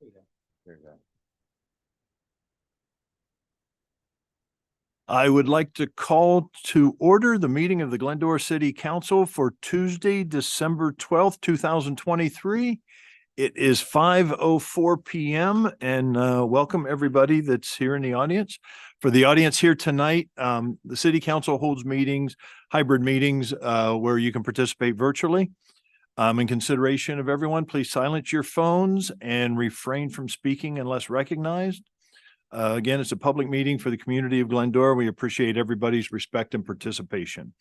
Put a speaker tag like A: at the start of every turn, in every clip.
A: There you go. I would like to call to order the meeting of the Glendora City Council for Tuesday, December 12th, 2023. It is 5:04 p.m. and welcome everybody that's here in the audience. For the audience here tonight, the City Council holds meetings, hybrid meetings, where you can participate virtually. In consideration of everyone, please silence your phones and refrain from speaking unless recognized. Again, it's a public meeting for the community of Glendora. We appreciate everybody's respect and participation.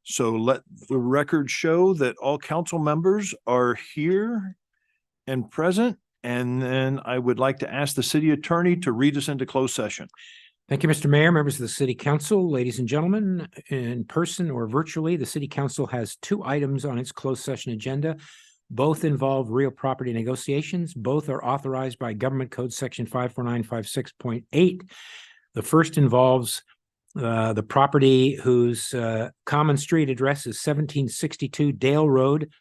A: So let the record show that all council members are here and present. And then I would like to ask the city attorney to read us into closed session.
B: Thank you, Mr. Mayor, members of the City Council, ladies and gentlemen, in person or virtually, the City Council has two items on its closed session agenda. Both involve real property negotiations. Both are authorized by Government Code Section 54956.8. The first involves the property whose common street address is 1762 Dale Road.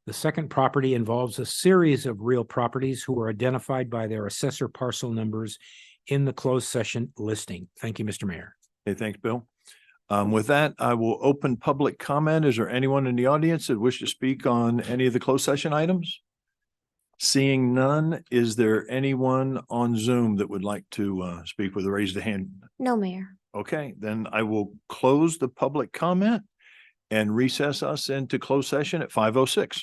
B: The second property involves a series of real properties who are identified by their assessor parcel numbers in the closed session listing. Thank you, Mr. Mayor.
A: Okay, thanks, Bill. With that, I will open public comment. Is there anyone in the audience that wish to speak on any of the closed session items? Seeing none, is there anyone on Zoom that would like to speak with a raised hand?
C: No, Mayor.
A: Okay, then I will close the public comment and recess us into closed session at 5:06.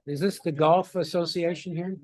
B: Is this the Golf Association here?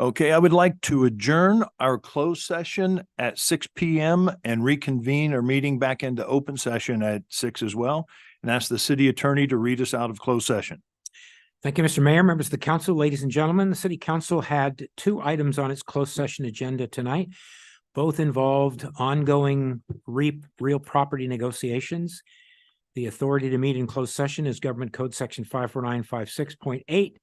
A: Okay, I would like to adjourn our closed session at 6 PM and reconvene our meeting back into open session at 6 as well, and ask the city attorney to read us out of closed session.
B: Thank you, Mr. Mayor, members of the council, ladies and gentlemen. The city council had two items on its closed session agenda tonight. Both involved ongoing real property negotiations. The authority to meet in closed session is Government Code Section 54956.8.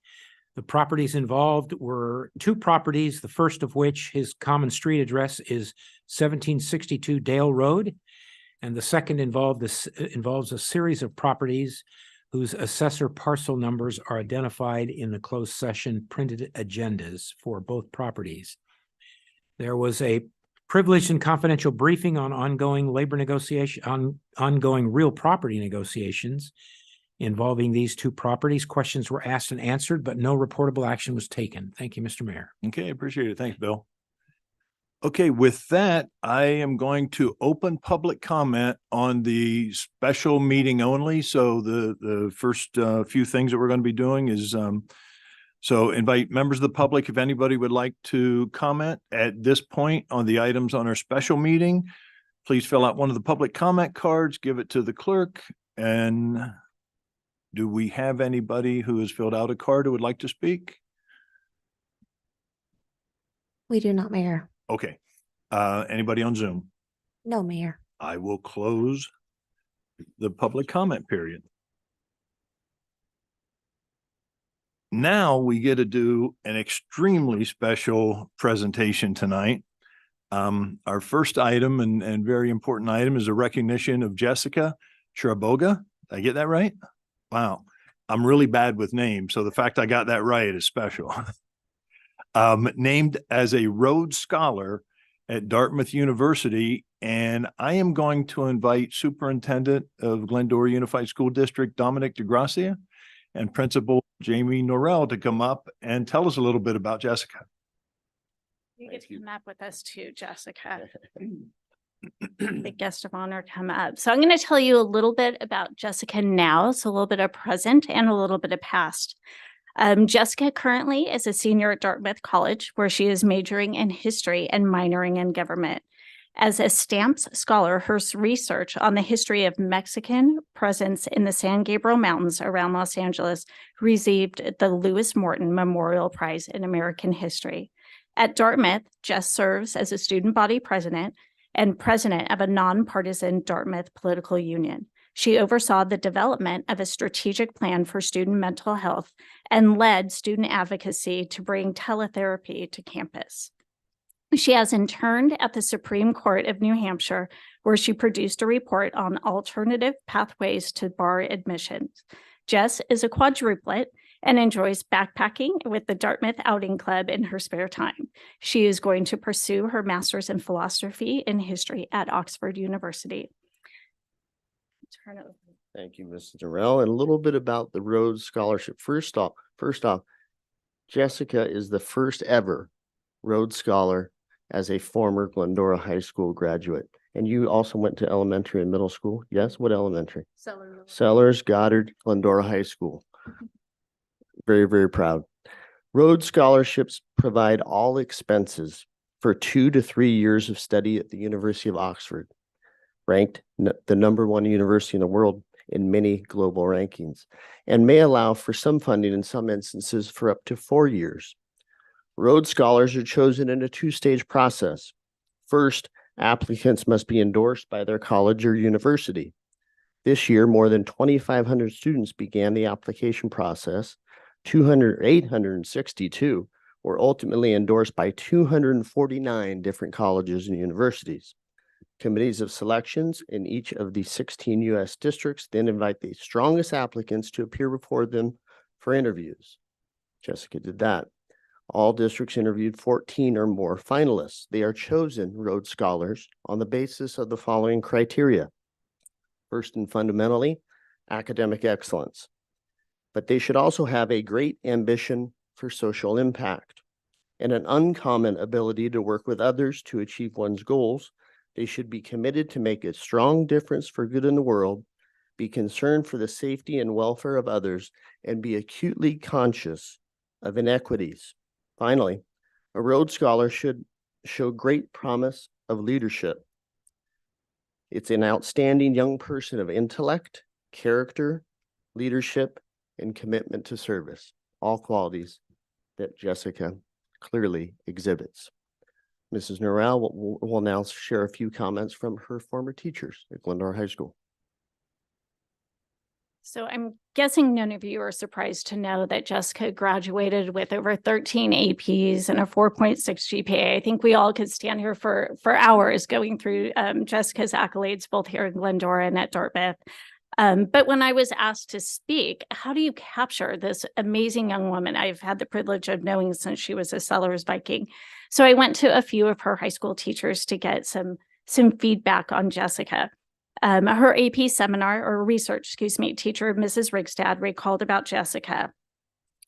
B: The properties involved were two properties, the first of which his common street address is 1762 Dale Road. And the second involves a series of properties whose assessor parcel numbers are identified in the closed session printed agendas for both properties. There was a privileged and confidential briefing on ongoing ongoing real property negotiations involving these two properties. Questions were asked and answered, but no reportable action was taken. Thank you, Mr. Mayor.
A: Okay, appreciate it. Thanks, Bill. Okay, with that, I am going to open public comment on the special meeting only. So the first few things that we're going to be doing is so invite members of the public, if anybody would like to comment at this point on the items on our special meeting, please fill out one of the public comment cards, give it to the clerk. And do we have anybody who has filled out a card who would like to speak?
C: We do not, Mayor.
A: Okay. Anybody on Zoom?
C: No, Mayor.
A: I will close the public comment period. Now we get to do an extremely special presentation tonight. Our first item and very important item is a recognition of Jessica Chiraboga. Did I get that right? Wow. I'm really bad with names, so the fact I got that right is special. Named as a Rhodes Scholar at Dartmouth University, and I am going to invite Superintendent of Glendora Unified School District, Dominic DeGracia, and Principal Jamie Norrell to come up and tell us a little bit about Jessica.
D: You get to come up with us too, Jessica. The guest of honor come up. So I'm going to tell you a little bit about Jessica now. So a little bit of present and a little bit of past. Jessica currently is a senior at Dartmouth College, where she is majoring in history and minoring in government. As a Stamps scholar, her research on the history of Mexican presence in the San Gabriel Mountains around Los Angeles received the Lewis Morton Memorial Prize in American History. At Dartmouth, Jess serves as a student body president and president of a nonpartisan Dartmouth political union. She oversaw the development of a strategic plan for student mental health and led student advocacy to bring teletherapy to campus. She has interned at the Supreme Court of New Hampshire, where she produced a report on alternative pathways to bar admissions. Jess is a quadruplet and enjoys backpacking with the Dartmouth Outing Club in her spare time. She is going to pursue her master's in philosophy and history at Oxford University. Turn it over.
E: Thank you, Mrs. Norrell. And a little bit about the Rhodes Scholarship. First off, Jessica is the first ever Rhodes Scholar as a former Glendora High School graduate. And you also went to elementary and middle school. Yes, what elementary? Sellers, Goddard, Glendora High School. Very, very proud. Rhodes Scholarships provide all expenses for 2 to 3 years of study at the University of Oxford, ranked the #1 university in the world in many global rankings, and may allow for some funding in some instances for up to 4 years. Rhodes Scholars are chosen in a 2-stage process. First, applicants must be endorsed by their college or university. This year, more than 2,500 students began the application process. 862 were ultimately endorsed by 249 different colleges and universities. Committees of selections in each of the 16 U.S. districts then invite the strongest applicants to appear before them for interviews. Jessica did that. All districts interviewed 14 or more finalists. They are chosen Rhodes Scholars on the basis of the following criteria. First and fundamentally, academic excellence. But they should also have a great ambition for social impact and an uncommon ability to work with others to achieve one's goals. They should be committed to make a strong difference for good in the world, be concerned for the safety and welfare of others, and be acutely conscious of inequities. Finally, a Rhodes Scholar should show great promise of leadership. It's an outstanding young person of intellect, character, leadership, and commitment to service, all qualities that Jessica clearly exhibits. Mrs. Norrell will now share a few comments from her former teachers at Glendora High School.
D: So I'm guessing none of you are surprised to know that Jessica graduated with over 13 APs and a 4.6 GPA. I think we all could stand here for hours going through Jessica's accolades, both here in Glendora and at Dartmouth. But when I was asked to speak, how do you capture this amazing young woman I've had the privilege of knowing since she was a Sellers Viking? So I went to a few of her high school teachers to get some feedback on Jessica. Her AP seminar or research, teacher, Mrs. Rigstad, recalled about Jessica.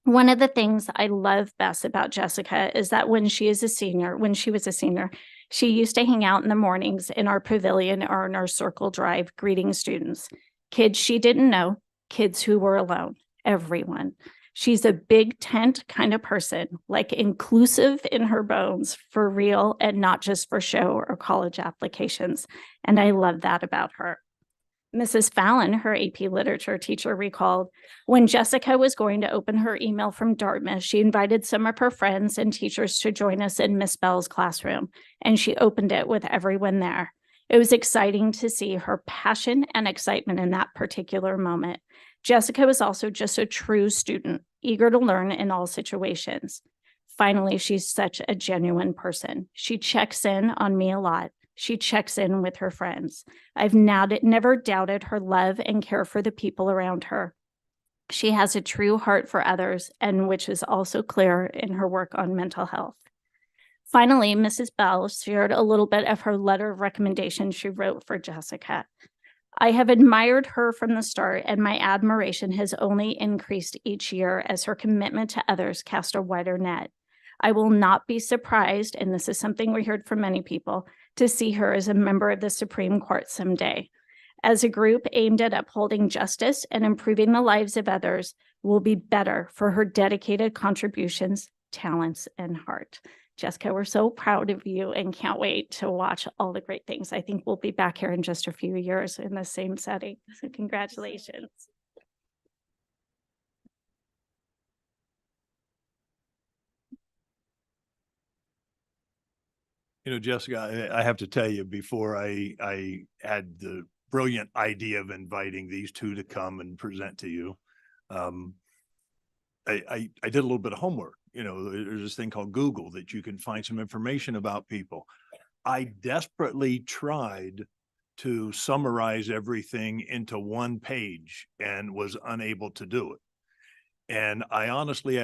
D: One of the things I love best about Jessica is that when she was a senior, she used to hang out in the mornings in our pavilion or in our circle drive, greeting students, kids she didn't know, kids who were alone, everyone. She's a big tent kind of person, like inclusive in her bones, for real, and not just for show or college applications. And I love that about her. Mrs. Fallon, her AP literature teacher, recalled, when Jessica was going to open her email from Dartmouth, she invited some of her friends and teachers to join us in Miss Bell's classroom, and she opened it with everyone there. It was exciting to see her passion and excitement in that particular moment. Jessica was also just a true student, eager to learn in all situations. Finally, she's such a genuine person. She checks in on me a lot. She checks in with her friends. I've never doubted her love and care for the people around her. She has a true heart for others, and which is also clear in her work on mental health. Finally, Mrs. Bell shared a little bit of her letter of recommendation she wrote for Jessica. I have admired her from the start, and my admiration has only increased each year as her commitment to others cast a wider net. I will not be surprised, and this is something we heard from many people, to see her as a member of the Supreme Court someday. As a group aimed at upholding justice and improving the lives of others, will be better for her dedicated contributions, talents, and heart. Jessica, we're so proud of you and can't wait to watch all the great things. I think we'll be back here in just a few years in the same setting. So congratulations.
A: You know, Jessica, I have to tell you, before I had the brilliant idea of inviting these two to come and present to you, I did a little bit of homework. You know, there's this thing called Google that you can find some information about people. I desperately tried to summarize everything into one page and was unable to do it. And I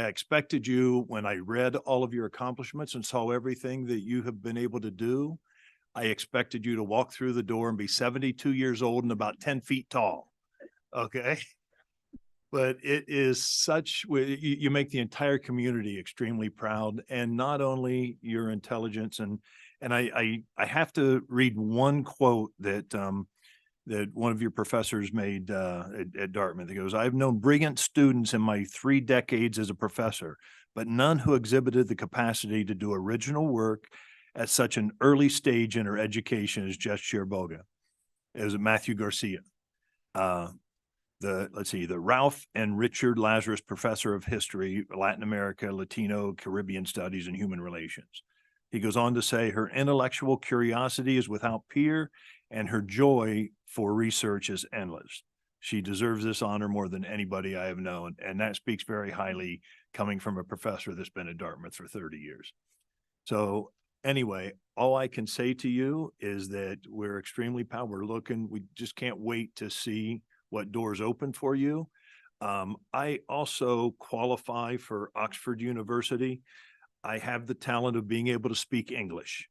A: expected you, when I read all of your accomplishments and saw everything that you have been able to do, I expected you to walk through the door and be 72 years old and about 10 feet tall. Okay. But it is such, you make the entire community extremely proud, and not only your intelligence. And I have to read one quote that one of your professors made at Dartmouth. He goes, I've known brilliant students in my 3 decades as a professor, but none who exhibited the capacity to do original work at such an early stage in her education as Jess Chirboga. It was Matthew Garcia. The Ralph and Richard Lazarus Professor of History, Latin America, Latino, Caribbean Studies, and Human Relations. He goes on to say, her intellectual curiosity is without peer, and her joy for research is endless. She deserves this honor more than anybody I have known, and that speaks very highly coming from a professor that's been at Dartmouth for 30 years. So anyway, all I can say to you is that we're extremely proud. We just can't wait to see what doors open for you. I also qualify for Oxford University. I have the talent of being able to speak English.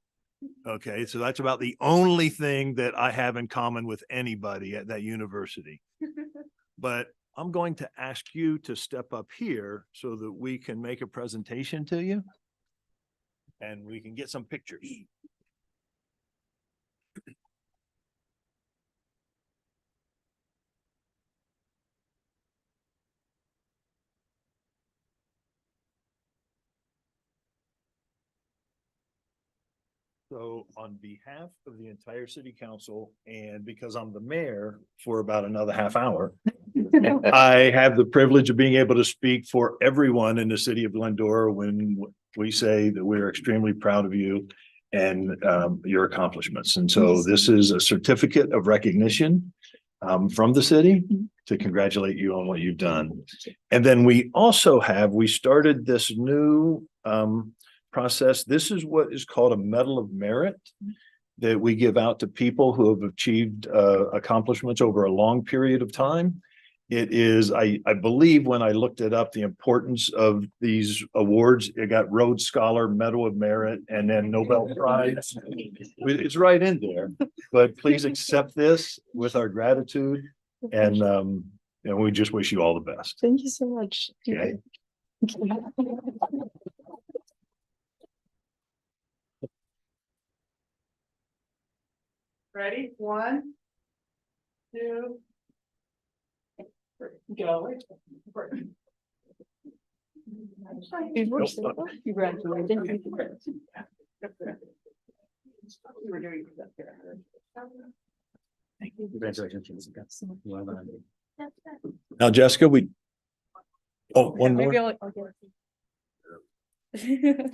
A: Okay, so that's about the only thing that I have in common with anybody at that university. But I'm going to ask you to step up here so that we can make a presentation to you and we can get some pictures. So on behalf of the entire city council, and because I'm the mayor for about another half hour, I have the privilege of being able to speak for everyone in the city of Glendora when we say that we're extremely proud of you and your accomplishments. And so this is a certificate of recognition from the city to congratulate you on what you've done. And then we started this new process. This is what is called a Medal of Merit that we give out to people who have achieved accomplishments over a long period of time. It is, I believe when I looked it up, the importance of these awards, it got Rhodes Scholar, Medal of Merit, and then Nobel Prize. It's right in there, but please accept this with our gratitude. And we just wish you all the best.
F: Thank you so much.
A: Okay.
F: Ready? 1, 2, go. You graduated. You were doing that there. Thank you.
A: Now, Jessica, one more.
F: Maybe I'll get it.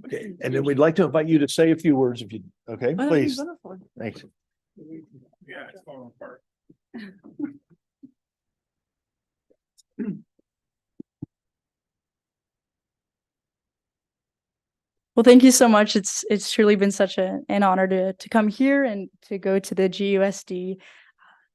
A: Okay, and then we'd like to invite you to say a few words if you, okay,
F: Oh, that'd be
A: please.
F: wonderful.
A: Thanks.
G: Yeah, it's falling apart.
F: Well, thank you so much. It's truly been such an honor to come here and to go to the GUSD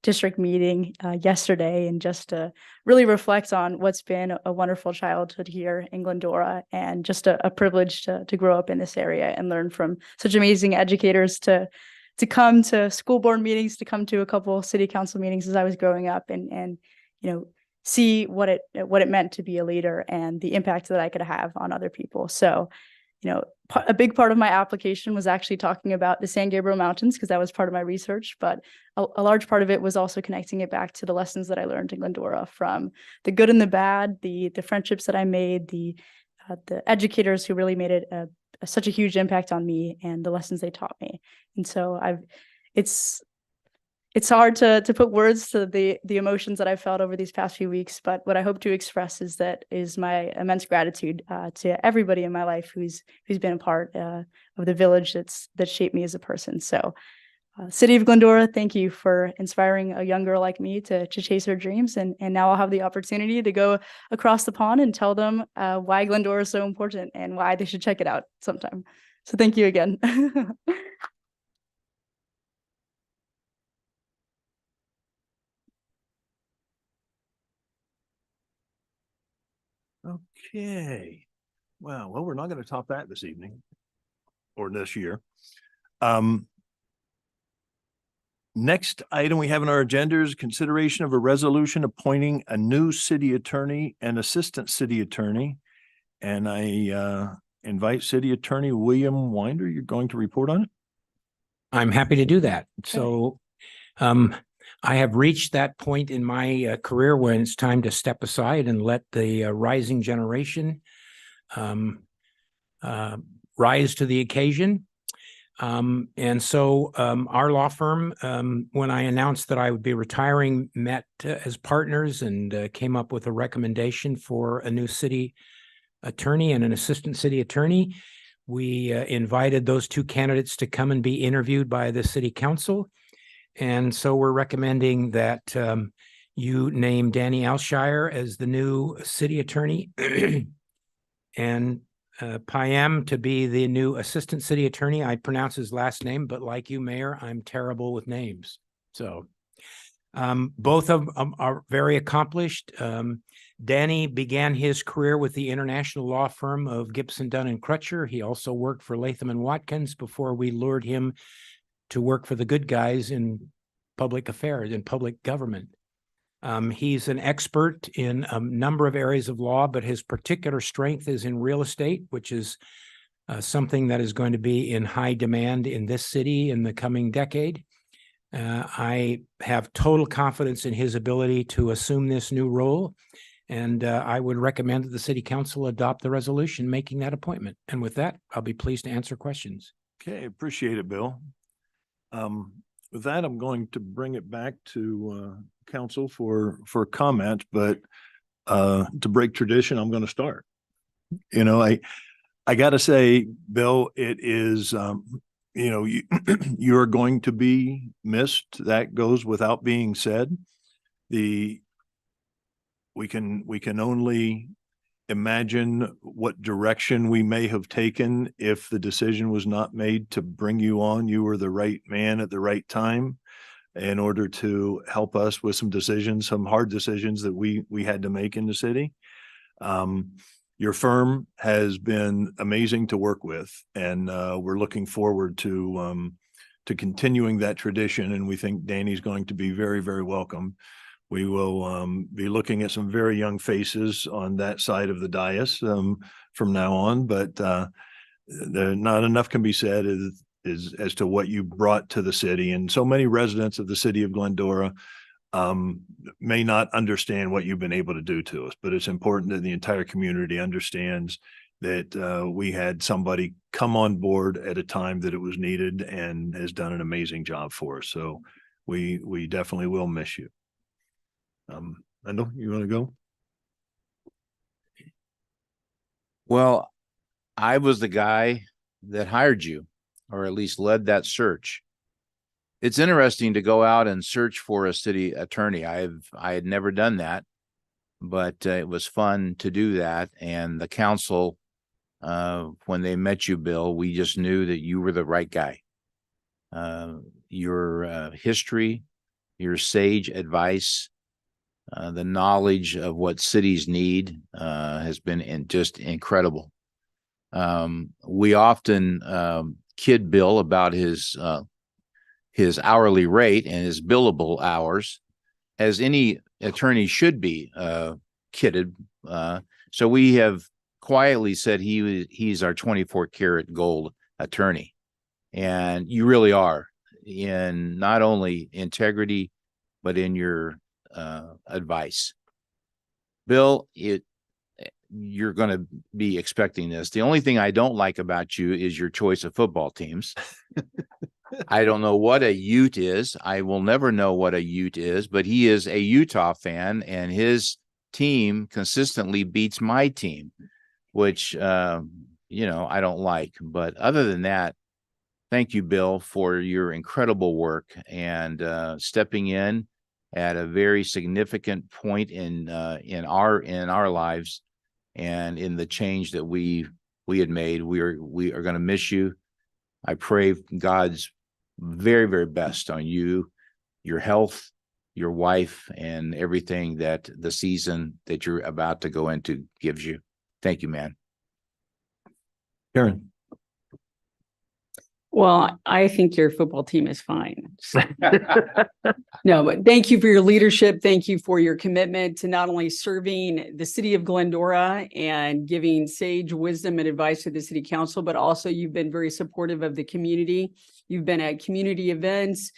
F: district meeting yesterday and just to really reflect on what's been a wonderful childhood here in Glendora and just a privilege to grow up in this area and learn from such amazing educators to come to school board meetings, to come to a couple city council meetings as I was growing up and you know see what it meant to be a leader and the impact that I could have on other people. So a big part of my application was actually talking about the San Gabriel Mountains because that was part of my research, but a large part of it was also connecting it back to the lessons that I learned in Glendora, from the good and the bad, the friendships that I made, the educators who really made it such a huge impact on me and the lessons they taught me. And so it's hard to put words to the emotions that I've felt over these past few weeks, but what I hope to express is my immense gratitude to everybody in my life who's been a part of the village that shaped me as a person. So, City of Glendora, thank you for inspiring a young girl like me to chase her dreams, and now I'll have the opportunity to go across the pond and tell them why Glendora is so important and why they should check it out sometime. So, thank you again.
A: Okay. Well, we're not going to top that this evening or this year. Next item we have on our agenda is consideration of a resolution appointing a new city attorney and assistant city attorney. And I invite City Attorney William Winder. You're going to report on it?
B: I'm happy to do that. So I have reached that point in my career when it's time to step aside and let the rising generation rise to the occasion. And so our law firm, when I announced that I would be retiring, met as partners and came up with a recommendation for a new city attorney and an assistant city attorney. We invited those two candidates to come and be interviewed by the city council. And so we're recommending that you name Danny Alshire as the new city attorney and Payam to be the new assistant city attorney. I pronounce his last name, but like you, Mayor, I'm terrible with names. So both of them are very accomplished. Danny began his career with the international law firm of Gibson, Dunn and Crutcher. He also worked for Latham and Watkins before we lured him to work for the good guys in public affairs, in public government. He's an expert in a number of areas of law, but his particular strength is in real estate, which is something that is going to be in high demand in this city in the coming decade. I have total confidence in his ability to assume this new role, and I would recommend that the city council adopt the resolution making that appointment. And with that, I'll be pleased to answer questions.
A: Okay, appreciate it, Bill. With that, I'm going to bring it back to council for comment, but to break tradition, I'm going to start. I got to say, Bill, it is, you're going to be missed. That goes without being said. We can only imagine what direction we may have taken if the decision was not made to bring you on. You were the right man at the right time in order to help us with some decisions, some hard decisions that we had to make in the city. Your firm has been amazing to work with, and we're looking forward to continuing that tradition. And we think Danny's going to be very, very welcome. We will be looking at some very young faces on that side of the dais from now on, but not enough can be said is as to what you brought to the city. And so many residents of the city of Glendora may not understand what you've been able to do to us, but it's important that the entire community understands that we had somebody come on board at a time that it was needed and has done an amazing job for us. So we definitely will miss you. Wendell, you want to go?
H: Well, I was the guy that hired you, or at least led that search. It's interesting to go out and search for a city attorney. I had never done that, but it was fun to do that. And the council, when they met you, Bill, we just knew that you were the right guy. Your history, your sage advice, the knowledge of what cities need has been just incredible. We often kid Bill about his hourly rate and his billable hours, as any attorney should be kidded. So we have quietly said he's our 24 karat gold attorney. And you really are, in not only integrity, but in your advice. Bill, you're going to be expecting this. The only thing I don't like about you is your choice of football teams. I don't know what a Ute is. I will never know what a Ute is, but he is a Utah fan, and his team consistently beats my team, which, I don't like. But other than that, thank you, Bill, for your incredible work and stepping in at a very significant point in our lives and in the change that we had made. We are going to miss you. I pray God's very, very best on you, your health, your wife, and everything that the season that you're about to go into gives you. Thank you, man.
A: Karen.
I: Well, I think your football team is fine. No, but thank you for your leadership. Thank you for your commitment to not only serving the city of Glendora and giving sage wisdom and advice to the city council, but also you've been very supportive of the community. You've been at community events.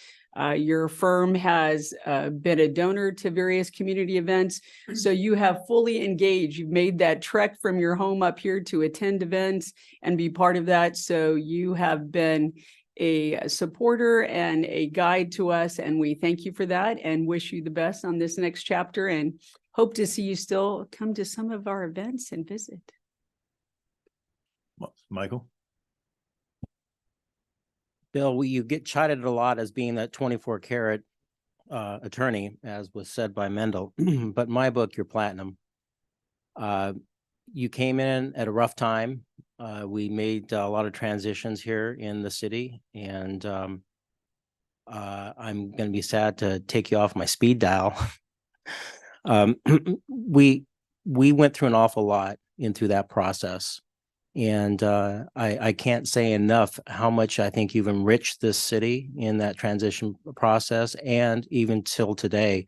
I: Your firm has been a donor to various community events. So you have fully engaged. You've made that trek from your home up here to attend events and be part of that. So you have been a supporter and a guide to us. And we thank you for that and wish you the best on this next chapter and hope to see you still come to some of our events and visit.
A: Michael?
J: Bill, you get chided a lot as being that 24 karat attorney, as was said by Mendel, but in my book, you're platinum. You came in at a rough time. We made a lot of transitions here in the city, and I'm going to be sad to take you off my speed dial. We went through an awful lot into that process. And I can't say enough how much I think you've enriched this city in that transition process, and even till today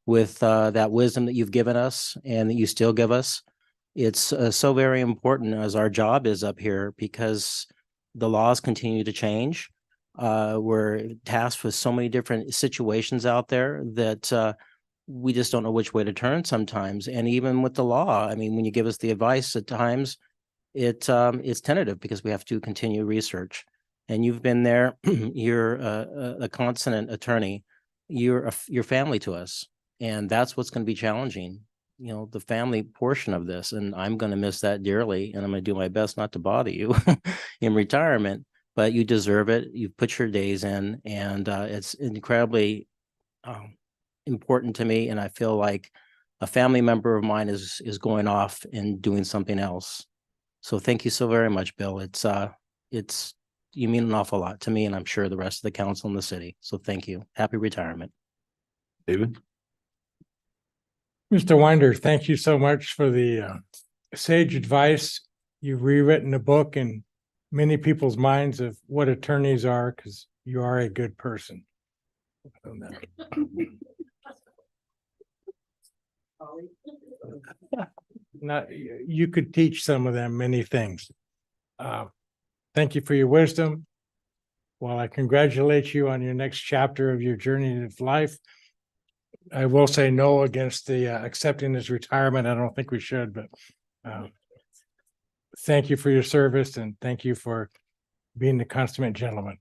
J: with that wisdom that you've given us and that you still give us. It's so very important as our job is up here, because the laws continue to change. We're tasked with so many different situations out there that we just don't know which way to turn sometimes. And even with the law, I mean, when you give us the advice at times, it's tentative because we have to continue research. And you've been there. You're a constant attorney. You're family to us, and that's what's going to be challenging. You know, the family portion of this, and I'm going to miss that dearly. And I'm going to do my best not to bother you in retirement. But you deserve it. You've put your days in, and it's incredibly important to me. And I feel like a family member of mine is going off and doing something else. So thank you so very much, Bill. It's you mean an awful lot to me, and I'm sure the rest of the council in the city. So thank you. Happy retirement.
A: David?
G: Mr. Winder, thank you so much for the sage advice. You've rewritten a book in many people's minds of what attorneys are, because you are a good person. Not, you could teach some of them many things. Thank you for your wisdom. while I congratulate you on your next chapter of your journey of life, I will say no against the accepting his retirement. I don't think we should, but thank you for your service and thank you for being the consummate gentleman.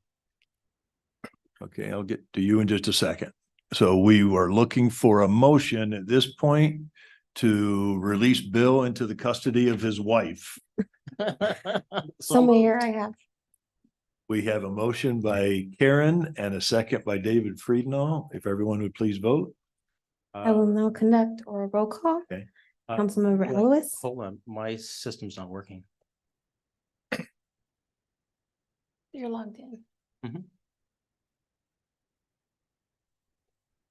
A: Okay, I'll get to you in just a second. So we were looking for a motion at this point to release Bill into the custody of his wife.
C: So Mayor, I have,
A: We have a motion by Karen and a second by David Friedenau. If everyone would please vote.
C: I will now conduct oral roll call.
A: Okay.
C: Councilmember Ellis,
J: Hold on, my system's not working.
C: you're logged in.
J: Mhm.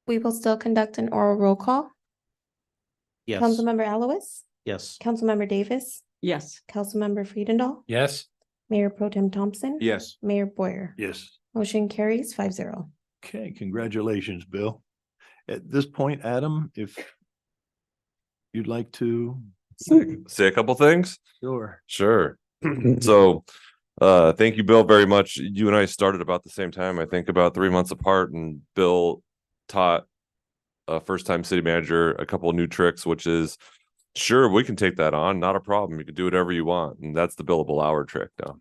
C: We will still conduct an oral roll call.
J: Yes,
C: Councilmember Ellis,
J: yes.
C: Councilmember Davis,
I: Yes.
C: Councilmember Friedendahl,
G: Yes.
C: Mayor Pro Tem Thompson.
H: Yes.
C: Mayor Boyer.
A: Yes.
C: Motion carries 5-0.
A: Okay, congratulations, Bill. At this point, Adam, if you'd like to.
K: Say a couple things.
A: Sure.
K: Sure. So thank you, Bill, very much. You and I started about the same time, I think about 3 months apart, and Bill taught a first-time city manager a couple of new tricks, which is, sure, we can take that on, not a problem. You can do whatever you want. And that's the billable hour trick. No,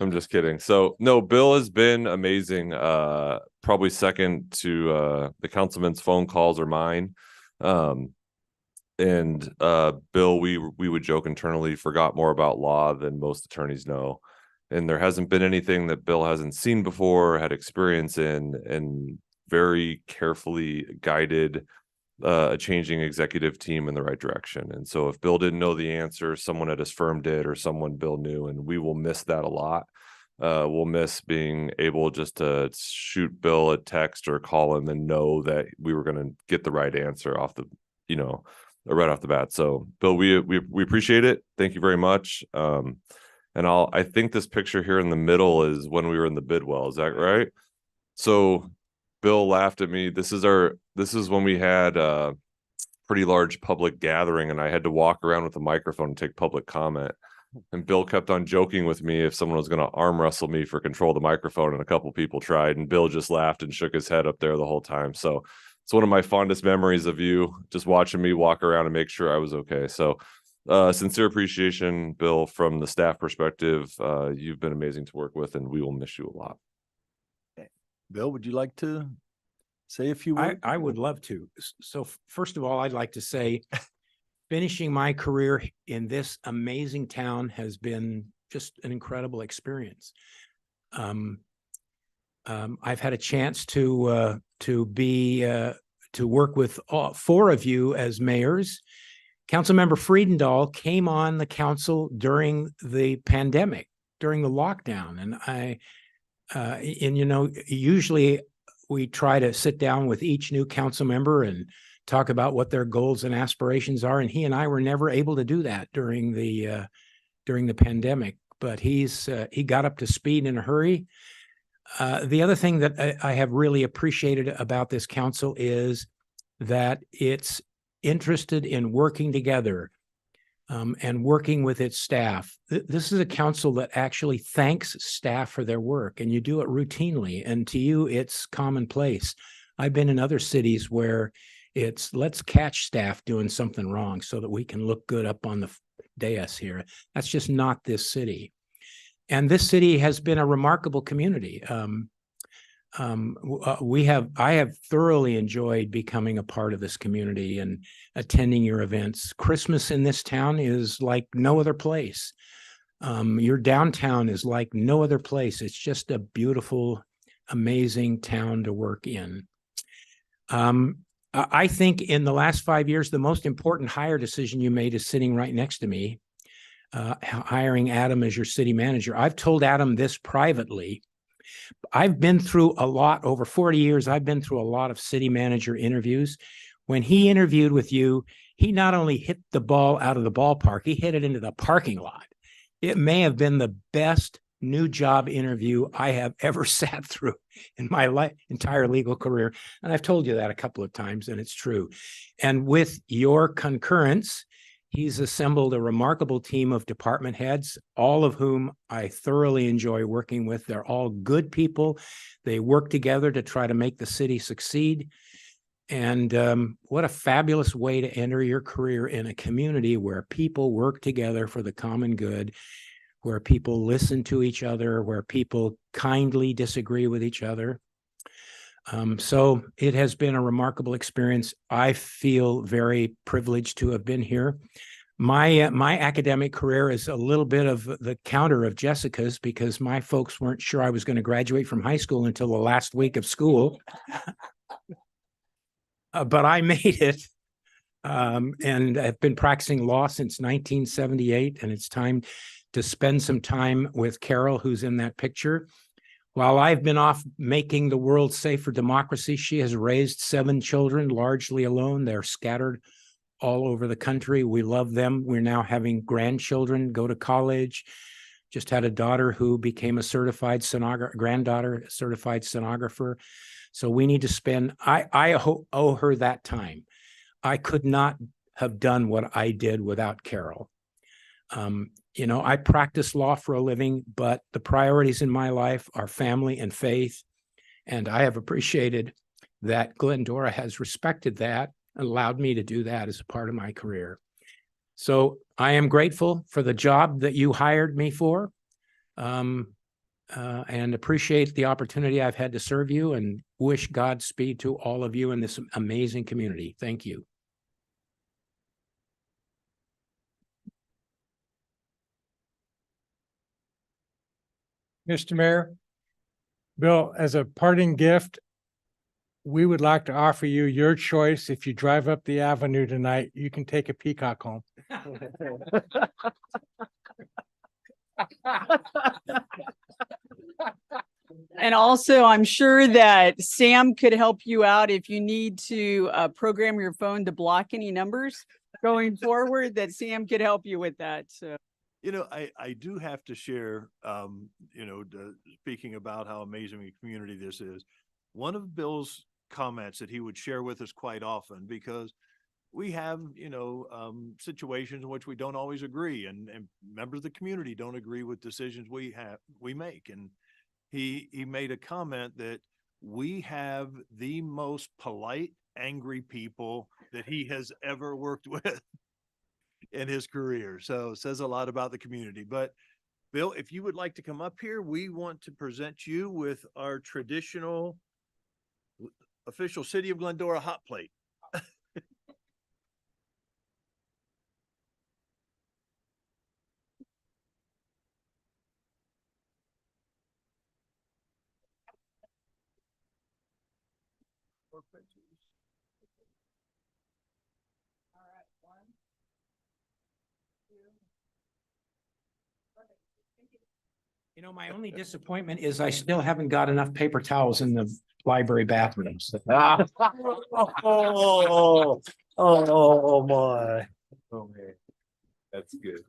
K: I'm just kidding. So no, Bill has been amazing. Probably second to the councilman's phone calls or mine. And Bill, we would joke internally, forgot more about law than most attorneys know. And there hasn't been anything that Bill hasn't seen before, had experience in, and very carefully guided a changing executive team in the right direction. And so if Bill didn't know the answer, someone at his firm did, or someone Bill knew, and we will miss that a lot. We'll miss being able just to shoot Bill a text or call him and know that we were going to get the right answer off the, right off the bat. So Bill, we appreciate it. Thank you very much. And I think this picture here in the middle is when we were in the Bidwell. Is that right? So Bill laughed at me. This is when we had a pretty large public gathering and I had to walk around with a microphone and take public comment. And Bill kept on joking with me if someone was going to arm wrestle me for control of the microphone, and a couple people tried, and Bill just laughed and shook his head up there the whole time. So it's one of my fondest memories of you just watching me walk around and make sure I was okay. So sincere appreciation, Bill, from the staff perspective. You've been amazing to work with, and we will miss you a lot.
A: Bill, would you like to say a few words?
B: I would love to. So first of all, I'd like to say finishing my career in this amazing town has been just an incredible experience. I've had a chance to work with all four of you as mayors. Councilmember Friedendahl came on the council during the pandemic, during the lockdown, and usually we try to sit down with each new council member and talk about what their goals and aspirations are. And he and I were never able to do that during the pandemic, but he got up to speed in a hurry. The other thing that I have really appreciated about this council is that it's interested in working together and working with its staff. This is a council that actually thanks staff for their work, and you do it routinely. And to you, it's commonplace. I've been in other cities where it's let's catch staff doing something wrong so that we can look good up on the dais here. That's just not this city. And this city has been a remarkable community. I have thoroughly enjoyed becoming a part of this community and attending your events. Christmas in this town is like no other place. Your downtown is like no other place. It's just a beautiful, amazing town to work in. I think in the last 5 years, the most important hire decision you made is sitting right next to me, hiring Adam as your city manager. I've told Adam this privately. I've been through a lot over 40 years. I've been through a lot of city manager interviews. When he interviewed with you, he not only hit the ball out of the ballpark, he hit it into the parking lot. It may have been the best new job interview I have ever sat through in my entire legal career. And I've told you that a couple of times, and it's true. And with your concurrence, He's assembled a remarkable team of department heads, all of whom I thoroughly enjoy working with. They're all good people. They work together to try to make the city succeed. And what a fabulous way to enter your career in a community where people work together for the common good, where people listen to each other, where people kindly disagree with each other. So it has been a remarkable experience. I feel very privileged to have been here. My academic career is a little bit of the counter of Jessica's, because my folks weren't sure I was going to graduate from high school until the last week of school. But I made it, and I've been practicing law since 1978, and it's time to spend some time with Carol, who's in that picture. While I've been off making the world safe for democracy, she has raised 7 children, largely alone. They're scattered all over the country. We love them. We're now having grandchildren go to college. Just had a daughter who became a certified granddaughter, certified stenographer. So we need to spend, I owe her that time. I could not have done what I did without Carol. You know, I practice law for a living, but the priorities in my life are family and faith. And I have appreciated that Glendora has respected that and allowed me to do that as a part of my career. So I am grateful for the job that you hired me for, and appreciate the opportunity I've had to serve you, and wish Godspeed to all of you in this amazing community. Thank you.
G: Mr. Mayor, Bill, as a parting gift, we would like to offer you your choice. If you drive up the avenue tonight, you can take a peacock home.
I: And also, I'm sure that Sam could help you out if you need to program your phone to block any numbers going forward, that Sam could help you with that. So.
A: You know, I do have to share, you know, speaking about how amazing a community this is. One of Bill's comments that he would share with us quite often, because we have, you know, situations in which we don't always agree, and members of the community don't agree with decisions we make. And he made a comment that we have the most polite, angry people that he has ever worked with in his career. So it says a lot about the community. But Bill, if you would like to come up here, we want to present you with our traditional official City of Glendora hot plate.
B: You know, my only disappointment is I still haven't got enough paper towels in the library bathrooms.
A: Oh my. Oh man. That's good.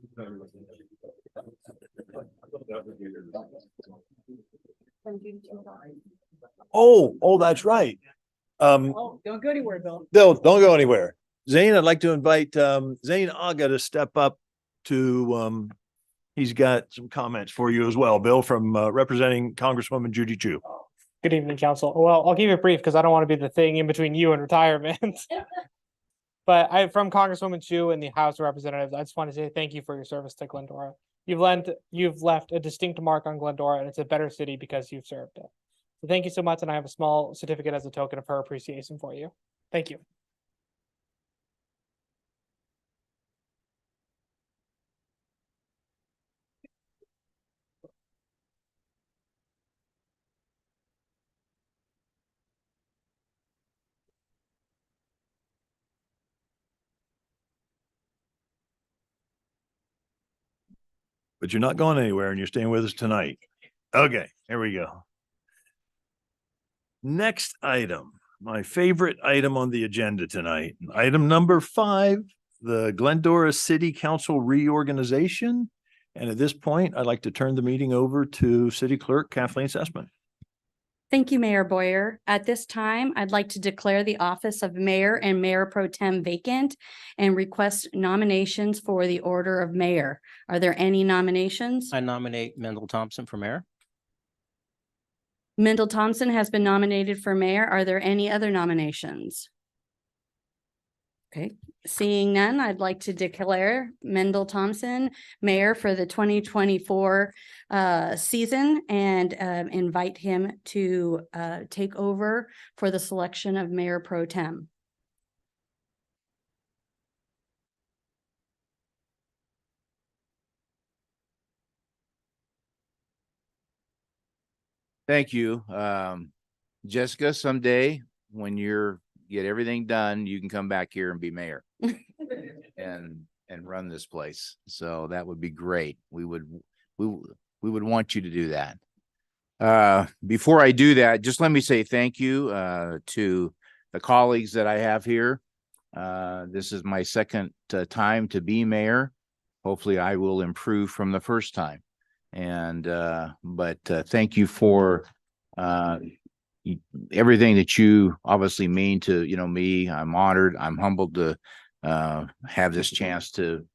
A: Oh, that's right.
I: Oh, don't go anywhere, Bill.
A: Don't go anywhere. Zane, I'd like to invite Zane Aga to step up to he's got some comments for you as well, Bill, from representing Congresswoman Judy Chu.
L: Good evening, council. Well, I'll keep it brief because I don't want to be the thing in between you and retirement. But from Congresswoman Chu and the House of Representatives, I just want to say thank you for your service to Glendora. You've left a distinct mark on Glendora, and it's a better city because you've served it. So thank you so much, and I have a small certificate as a token of her appreciation for you. Thank you.
A: But you're not going anywhere, and you're staying with us tonight. Okay, here we go. Next item, my favorite item on the agenda tonight. Item number 5, the Glendora City Council reorganization. And at this point, I'd like to turn the meeting over to City Clerk Kathleen Sussman.
M: Thank you, Mayor Boyer. At this time, I'd like to declare the office of mayor and mayor pro tem vacant and request nominations for the order of mayor. Are there any nominations?
J: I nominate Mendel Thompson for mayor.
M: Mendel Thompson has been nominated for mayor. Are there any other nominations? Okay, seeing none, I'd like to declare Mendel Thompson mayor for the 2024 season and invite him to take over for the selection of mayor pro tem.
H: Thank you. Jessica, someday when get everything done, you can come back here and be mayor and run this place. So that would be great. We would want you to do that. Before I do that, just let me say thank you to the colleagues that I have here. This is my second time to be mayor. Hopefully I will improve from the first time. And but thank you for everything that you obviously mean to me. I'm honored. I'm humbled to have this chance to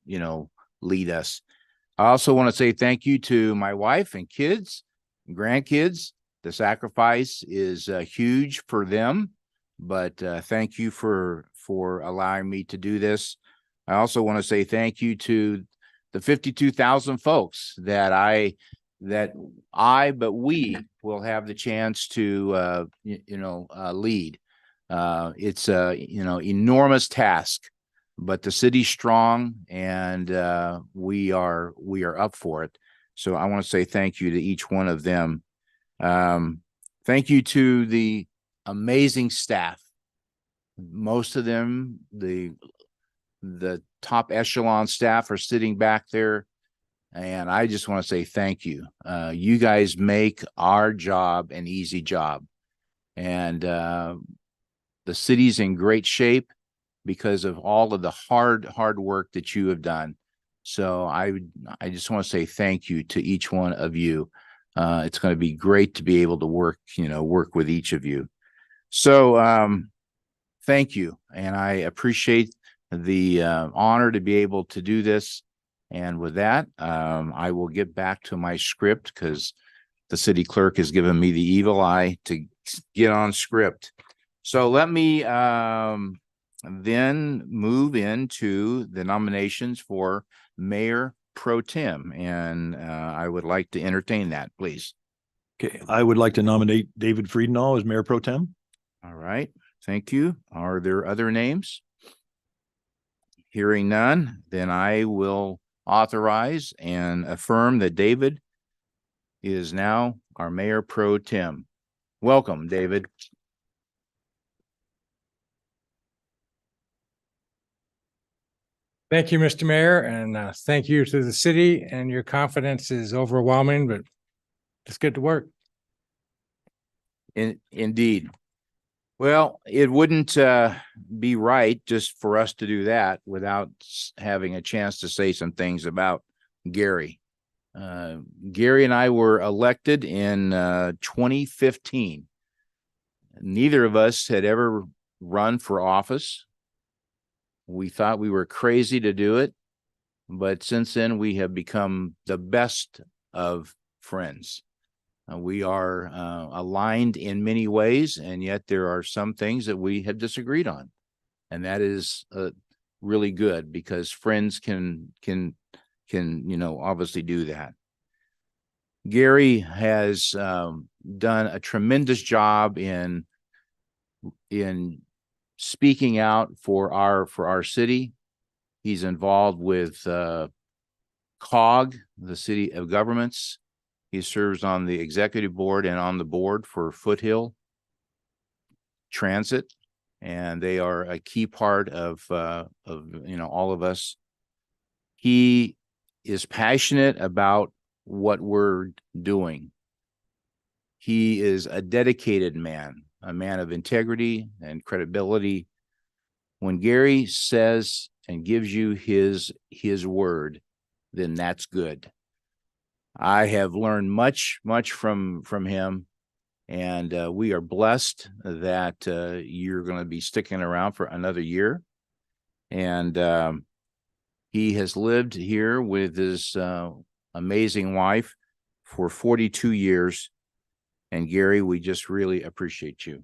H: lead us. I also want to say thank you to my wife and kids and grandkids. The sacrifice is huge for them, but thank you for allowing me to do this. I also want to say thank you to the 52,000 folks that we will have the chance to lead. It's a enormous task, but the city's strong and we are up for it. So I want to say thank you to each one of them. Thank you to the amazing staff. Most of them, the top echelon staff, are sitting back there. And I just want to say thank you. You guys make our job an easy job. And the city's in great shape because of all of the hard work that you have done. So I just want to say thank you to each one of you. It's going to be great to be able to work with each of you. So thank you. And I appreciate the honor to be able to do this. And with that, I will get back to my script because the city clerk has given me the evil eye to get on script. So let me then move into the nominations for mayor pro tem. And I would like to entertain that, please.
A: Okay, I would like to nominate David Friedenau as mayor pro tem.
H: All right, thank you. Are there other names? Hearing none, then I will authorize and affirm that David is now our mayor pro tem. Welcome, David.
G: Thank you, Mr. Mayor, and thank you to the city, and your confidence is overwhelming, but let's get to work.
H: Indeed. Well, it wouldn't be right just for us to do that without having a chance to say some things about Gary. Gary and I were elected in 2015. Neither of us had ever run for office. We thought we were crazy to do it, but since then we have become the best of friends. We are aligned in many ways, and yet there are some things that we have disagreed on, and that is really good because friends can obviously do that. Gary has done a tremendous job in speaking out for our city. He's involved with COG, the City of Governments. He serves on the executive board and on the board for Foothill Transit, and they are a key part of all of us. He is passionate about what we're doing. He is a dedicated man, a man of integrity and credibility. When Gary says and gives you his word, then that's good. I have learned much from him, And we are blessed that you're going to be sticking around for another year. And he has lived here with his amazing wife for 42 years. And Gary, we just really appreciate you.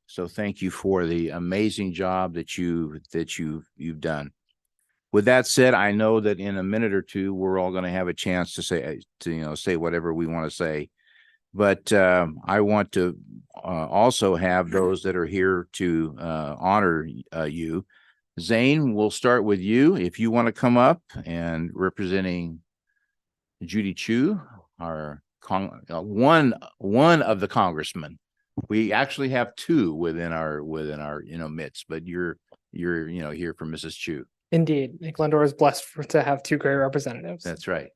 H: So thank you for the amazing job that you've done. With that said, I know that in a minute or two, we're all going to have a chance to say whatever we want to say. But I want to also have those that are here to honor you. Zane, we'll start with you. If you want to come up and representing Judy Chu, our one of the congressmen. We actually have two within our midst, but you're here for Mrs. Chu.
L: Indeed, Glendora is blessed to have two great representatives.
H: That's right.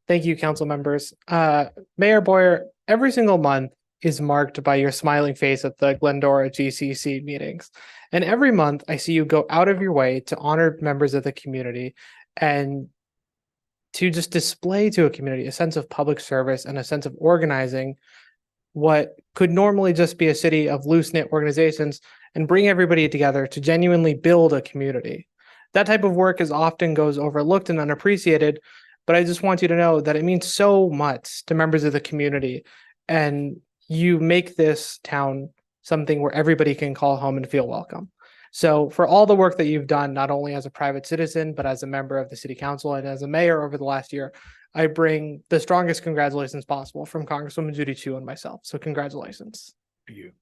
L: Thank you, council members. Mayor Boyer, every single month is marked by your smiling face at the Glendora GCC meetings. And every month I see you go out of your way to honor members of the community and to just display to a community a sense of public service and a sense of organizing what could normally just be a city of loose-knit organizations and bring everybody together to genuinely build a community. That type of work is often goes overlooked and unappreciated, but I just want you to know that it means so much to members of the community, and you make this town something where everybody can call home and feel welcome. So for all the work that you've done, not only as a private citizen, but as a member of the city council and as a mayor over the last year, I bring the strongest congratulations possible from Congresswoman Judy Chu and myself. So congratulations.
H: Thank you.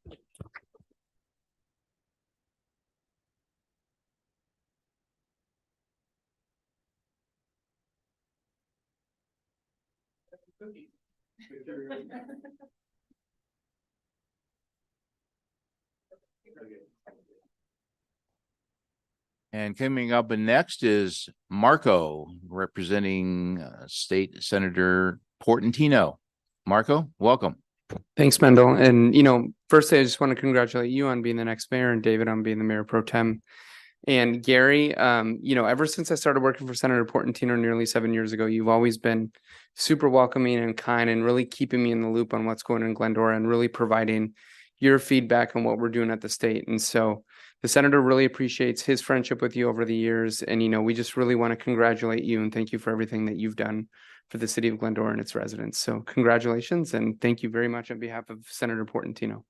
H: And coming up next is Marco, representing State Senator Portantino. Marco, welcome.
N: Thanks, Mendel. And, first, I just want to congratulate you on being the next mayor and David on being the mayor pro tem. And Gary, ever since I started working for Senator Portantino nearly 7 years ago, you've always been super welcoming and kind and really keeping me in the loop on what's going on in Glendora and really providing your feedback on what we're doing at the state. And so the senator really appreciates his friendship with you over the years. And, we just really want to congratulate you and thank you for everything that you've done for the city of Glendora and its residents. So congratulations and thank you very much on behalf of Senator Portantino.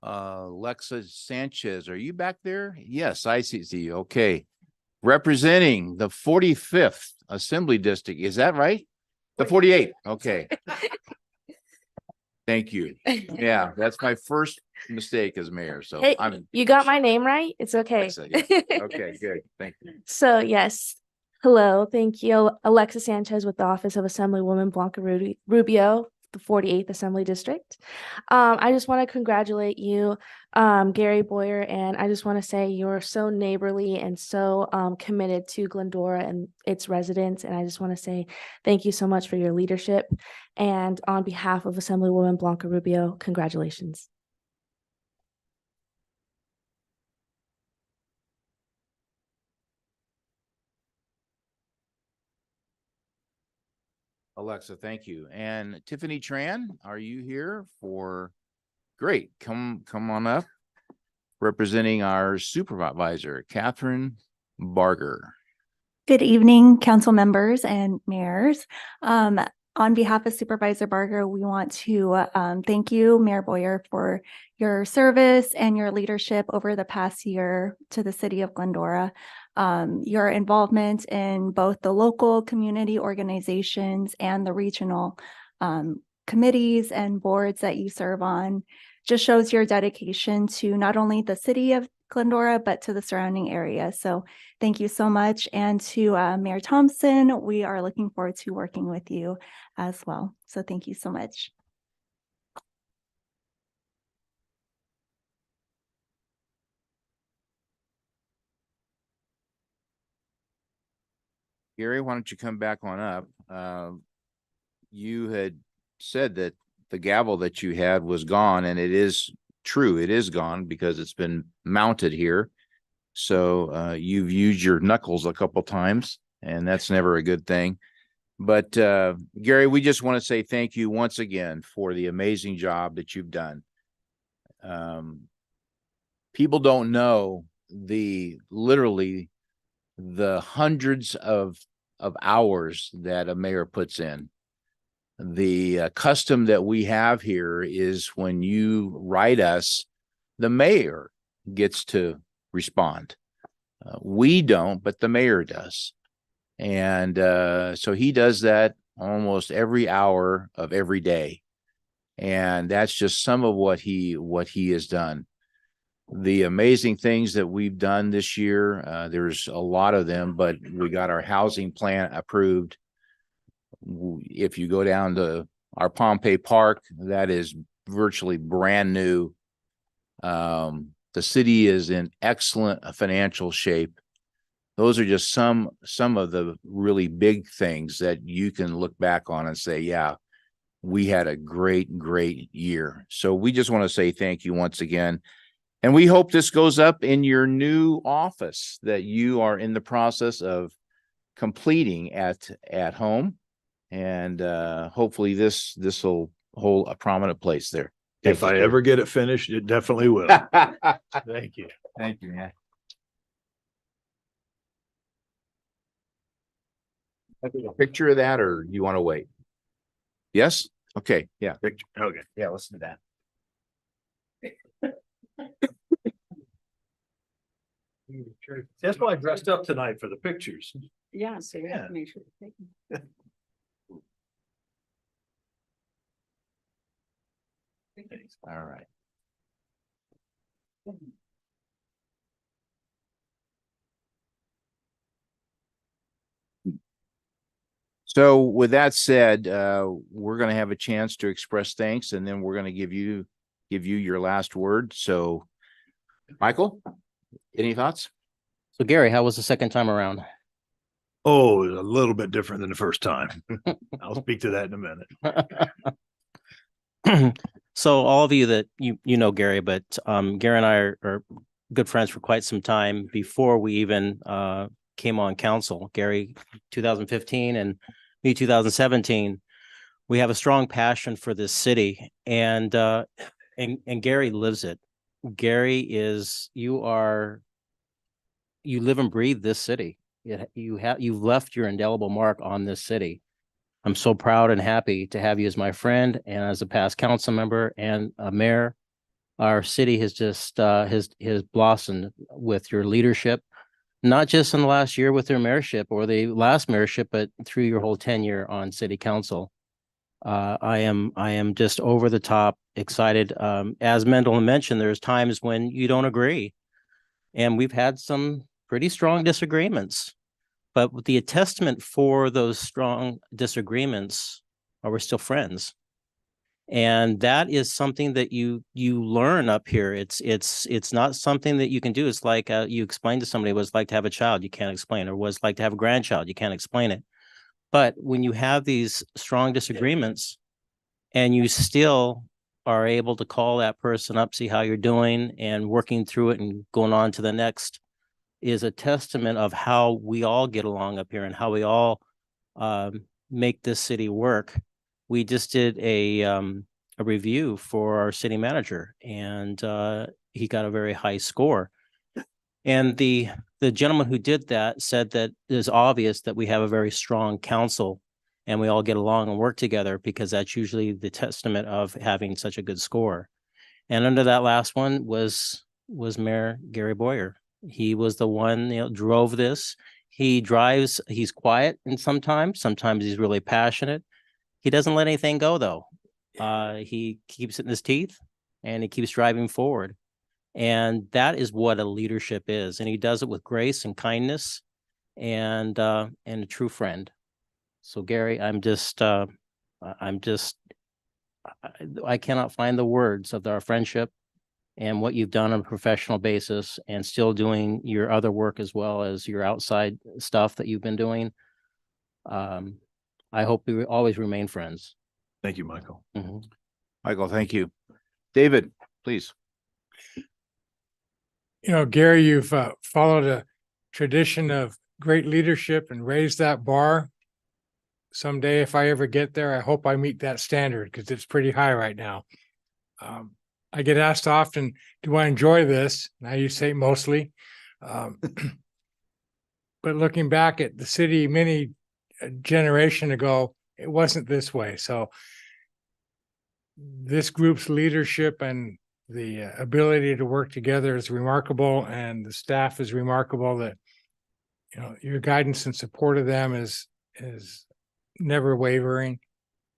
H: Alexa Sanchez, are you back there? Yes, I see you. Okay. Representing the 45th Assembly District. Is that right? The 48th. Okay. Thank you. Yeah, that's my first mistake as mayor. So
C: Hey, you got my name right? It's okay.
H: Okay, good. Thank you.
C: So yes, hello, thank you. Alexa Sanchez with the Office of Assemblywoman Blanca Rubio, the 48th Assembly District. I just want to congratulate you, Gary Boyer, and I just want to say you're so neighborly and so committed to Glendora and its residents. And I just want to say thank you so much for your leadership. And on behalf of Assemblywoman Blanca Rubio, congratulations.
H: Alexa, thank you. And Tiffany Tran, are you here for? Great. Come on up. Representing our supervisor, Catherine Barger.
O: Good evening, council members and mayors. On behalf of Supervisor Barger, we want to thank you, Mayor Boyer, for your service and your leadership over the past year to the city of Glendora. Your involvement in both the local community organizations and the regional committees and boards that you serve on just shows your dedication to not only the city of Glendora, but to the surrounding area. So thank you so much. And to Mayor Thompson, we are looking forward to working with you as well. So thank you so much.
H: Gary, why don't you come back on up? You had said that the gavel that you had was gone, and it is true. It is gone because it's been mounted here. So you've used your knuckles a couple times, and that's never a good thing. But Gary, we just want to say thank you once again for the amazing job that you've done. People don't know literally the hundreds of hours that a mayor puts in. The custom that we have here is when you write us, the mayor gets to respond. We don't, but the mayor does. And so he does that almost every hour of every day. And that's just some of what he has done. The amazing things that we've done this year, there's a lot of them, but we got our housing plan approved. If you go down to our Pompey Park, that is virtually brand new. The city is in excellent financial shape. Those are just some of the really big things that you can look back on and say, yeah, we had a great year. So we just want to say thank you once again. And we hope this goes up in your new office that you are in the process of completing at home. And hopefully this will hold a prominent place there.
A: If I ever get it finished, it definitely will. Thank you.
H: Thank you, man. A picture of that, or you want to wait? Yes? Okay. Yeah.
A: Picture. Okay.
H: Yeah, let's do that.
A: That's why I dressed up tonight, for the pictures.
I: Yeah, so we
A: have to
I: make sure.
H: All right. So with that said, we're going to have a chance to express thanks, and then we're going to give you your last word. So, Michael, any thoughts?
J: So Gary, how was the second time around?
A: Oh, it was a little bit different than the first time. I'll speak to that in a minute.
J: So all of you that you know Gary, but Gary and I are good friends for quite some time before we even came on council. Gary 2015 and me 2017. We have a strong passion for this city, and Gary lives it. Gary is you live and breathe this city. You've left your indelible mark on this city. I'm so proud and happy to have you as my friend and as a past council member and a mayor. Our city has just has blossomed with your leadership, not just in the last year with your mayorship or the last mayorship, but through your whole tenure on city council. I am just over the top excited. As Mendel mentioned, there's times when you don't agree, and we've had some pretty strong disagreements. But with the testament for those strong disagreements, we're still friends. And that is something that you learn up here. It's not something that you can do. It's like you explain to somebody what it's like to have a child, you can't explain, or what it's like to have a grandchild, you can't explain it. But when you have these strong disagreements and you still are able to call that person up, see how you're doing, and working through it and going on to the next, is a testament of how we all get along up here and how we all make this city work. We just did a review for our city manager, and he got a very high score. And the gentleman who did that said that it is obvious that we have a very strong council and we all get along and work together, because that's usually the testament of having such a good score. And under that last one was Mayor Gary Boyer. He was the one, drove this. He's quiet, and sometimes he's really passionate. He doesn't let anything go, though. He keeps it in his teeth, and he keeps driving forward. And that is what a leadership is. And he does it with grace and kindness, and a true friend. So Gary, I cannot find the words of our friendship and what you've done on a professional basis, and still doing your other work as well as your outside stuff that you've been doing. I hope we always remain friends.
A: Thank you, Michael.
H: Michael, thank you. David, please.
G: You know, Gary, you've followed a tradition of great leadership and raised that bar. Someday, if I ever get there, I hope I meet that standard because it's pretty high right now. I get asked often, do I enjoy this? Now you say mostly. But looking back at the city many a generation ago, it wasn't this way. So this group's leadership and the ability to work together is remarkable, and the staff is remarkable. That, you know, your guidance and support of them is never wavering.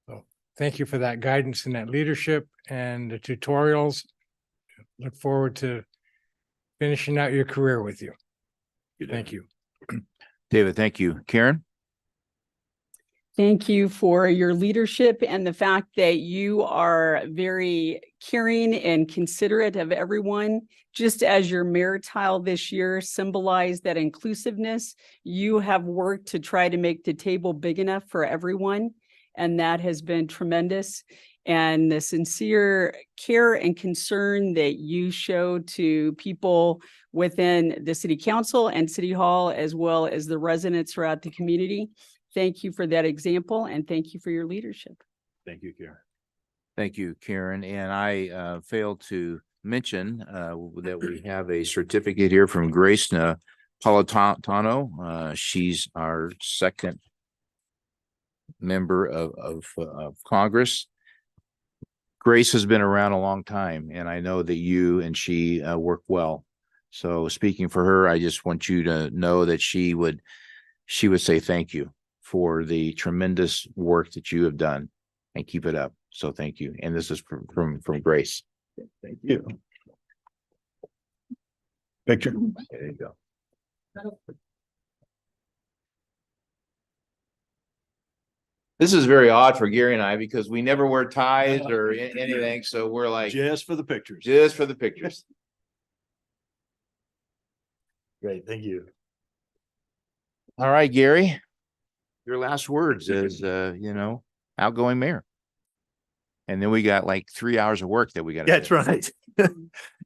G: So thank you for that guidance and that leadership and the tutorials. Look forward to finishing out your career with you. Thank you.
H: David, thank you. Karen?
I: Thank you for your leadership and the fact that you are very caring and considerate of everyone. Just as your mayor tile this year symbolized that inclusiveness, you have worked to try to make the table big enough for everyone, and that has been tremendous. And the sincere care and concern that you show to people within the city council and city hall, as well as the residents throughout the community. Thank you for that example, and thank you for your leadership.
A: Thank you, Karen.
H: Thank you, Karen. And I failed to mention that we have a certificate here from Grace Napolitano. She's our second member of Congress. Grace has been around a long time, and I know that you and she work well. So speaking for her, I just want you to know that she would say thank you for the tremendous work that you have done, and keep it up. So thank you. And this is from Grace.
A: Thank you. Picture.
H: There you go. This is very odd for Gary and I because we never wear ties or anything. So we're like,
A: Just for the pictures.
H: just for the pictures.
A: Great, thank you.
H: All right, Gary, your last words as, outgoing mayor. And then we got like 3 hours of work that we got to
A: That's right.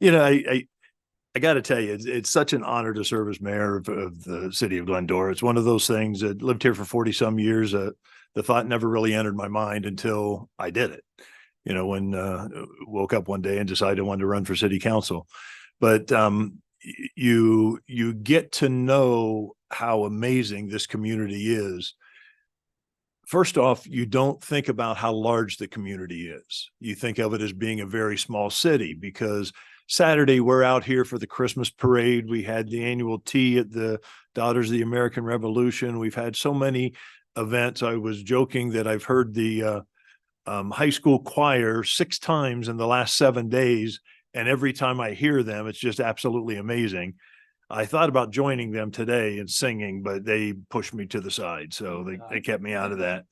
A: You know, I got to tell you, it's such an honor to serve as mayor of the city of Glendora. It's one of those things that lived here for 40 some years. The thought never really entered my mind until I did it. You know, when woke up one day and decided I wanted to run for city council. But you get to know how amazing this community is. First off, you don't think about how large the community is. You think of it as being a very small city, because Saturday we're out here for the Christmas parade. We had the annual tea at the Daughters of the American Revolution. We've had so many events. I was joking that I've heard the high school choir 6 times in the last 7 days. And every time I hear them, it's just absolutely amazing. I thought about joining them today and singing, but they pushed me to the side. So they kept me out of that.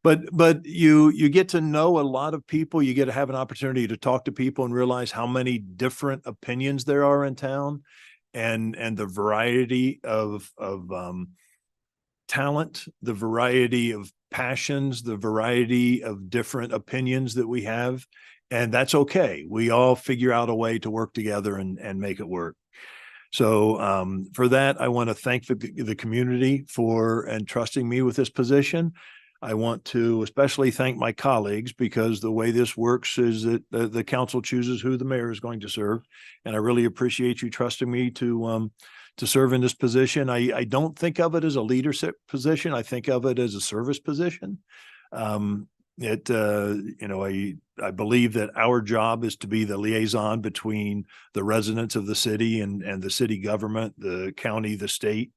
A: But you get to know a lot of people. You get to have an opportunity to talk to people and realize how many different opinions there are in town, and the variety of talent, the variety of passions, the variety of different opinions that we have. And that's okay. We all figure out a way to work together and make it work. So for that, I want to thank the community for entrusting me with this position. I want to especially thank my colleagues, because the way this works is that the council chooses who the mayor is going to serve. And I really appreciate you trusting me to serve in this position. I don't think of it as a leadership position. I think of it as a service position. I believe that our job is to be the liaison between the residents of the city and the city government, the county, the state.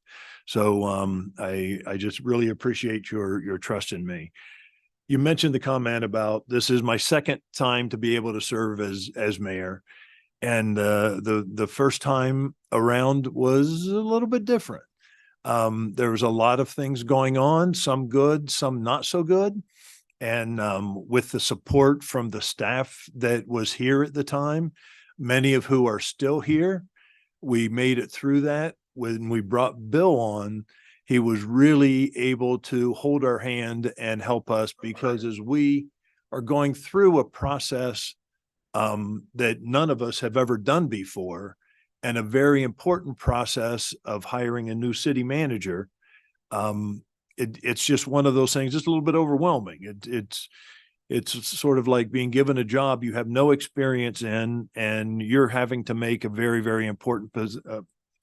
A: So I just really appreciate your trust in me. You mentioned the comment about this is my second time to be able to serve as mayor. And the first time around was a little bit different. There was a lot of things going on, some good, some not so good. And with the support from the staff that was here at the time, many of who are still here, we made it through that. When we brought Bill on, he was really able to hold our hand and help us, because as we are going through a process that none of us have ever done before, and a very important process of hiring a new city manager. It's just one of those things, just a little bit overwhelming. It's sort of like being given a job you have no experience in, and you're having to make a very, very important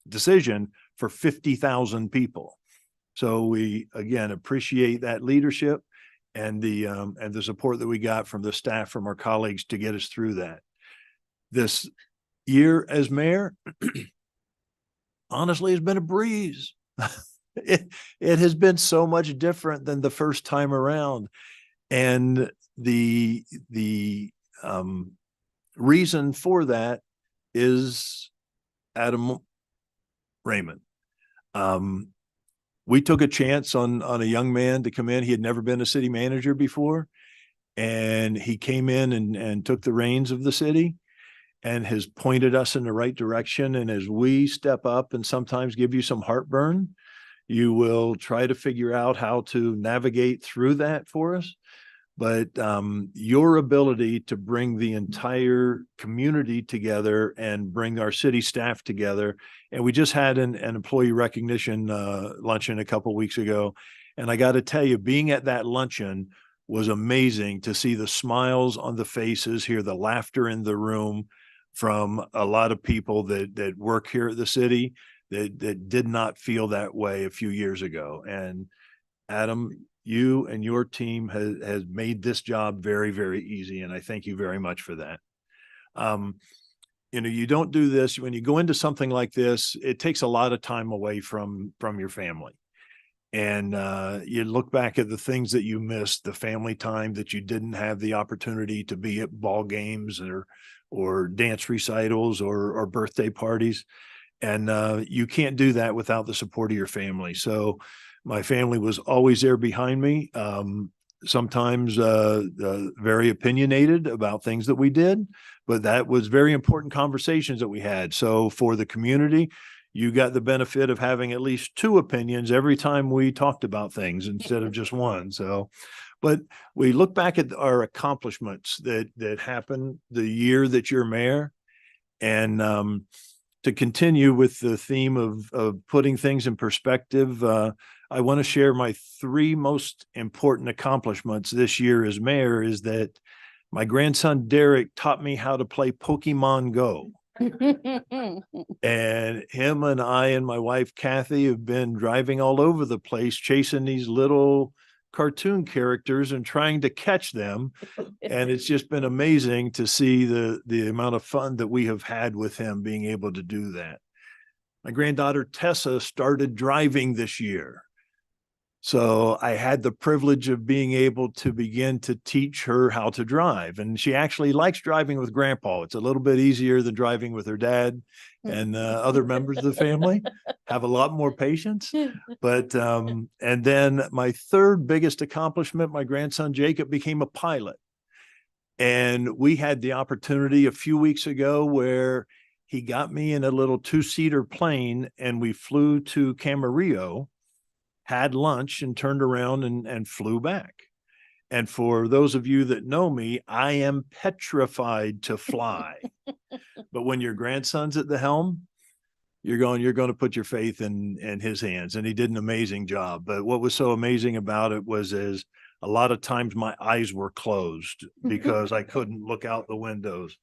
A: decision for 50,000 people. So we, again, appreciate that leadership and the support that we got from the staff, from our colleagues, to get us through that. This year as mayor, honestly, has been a breeze. It has been so much different than the first time around. And the reason for that is Adam Raymond. We took a chance on a young man to come in. He had never been a city manager before, and he came in and took the reins of the city and has pointed us in the right direction. And as we step up and sometimes give you some heartburn, you will try to figure out how to navigate through that for us. But your ability to bring the entire community together and bring our city staff together. And we just had an employee recognition luncheon a couple of weeks ago. And I got to tell you, being at that luncheon was amazing to see the smiles on the faces, hear the laughter in the room from a lot of people that work here at the city that did not feel that way a few years ago. And Adam, you and your team has made this job very, very easy. And I thank you very much for that. You don't do this when you go into something like this. It takes a lot of time away from your family. And you look back at the things that you missed, the family time that you didn't have the opportunity to be at ball games or dance recitals or birthday parties. And you can't do that without the support of your family. So my family was always there behind me. Sometimes very opinionated about things that we did, but that was very important conversations that we had. So for the community, you got the benefit of having at least two opinions every time we talked about things instead of just one. So, but we look back at our accomplishments that happened the year that you're mayor, and to continue with the theme of putting things in perspective, I want to share my three most important accomplishments this year as mayor. Is that my grandson Derek taught me how to play Pokemon Go. And him and I and my wife Kathy have been driving all over the place chasing these little cartoon characters and trying to catch them. And it's just been amazing to see the amount of fun that we have had with him being able to do that. My granddaughter Tessa started driving this year. So I had the privilege of being able to begin to teach her how to drive. And she actually likes driving with grandpa. It's a little bit easier than driving with her dad and other members of the family. Have a lot more patience. But, and then my third biggest accomplishment, my grandson Jacob became a pilot. And we had the opportunity a few weeks ago where he got me in a little two-seater plane and we flew to Camarillo, had lunch, and turned around and flew back. And for those of you that know me, I am petrified to fly. But when your grandson's at the helm, you're going to put your faith in his hands. And he did an amazing job. But what was so amazing about it was a lot of times my eyes were closed because I couldn't look out the windows.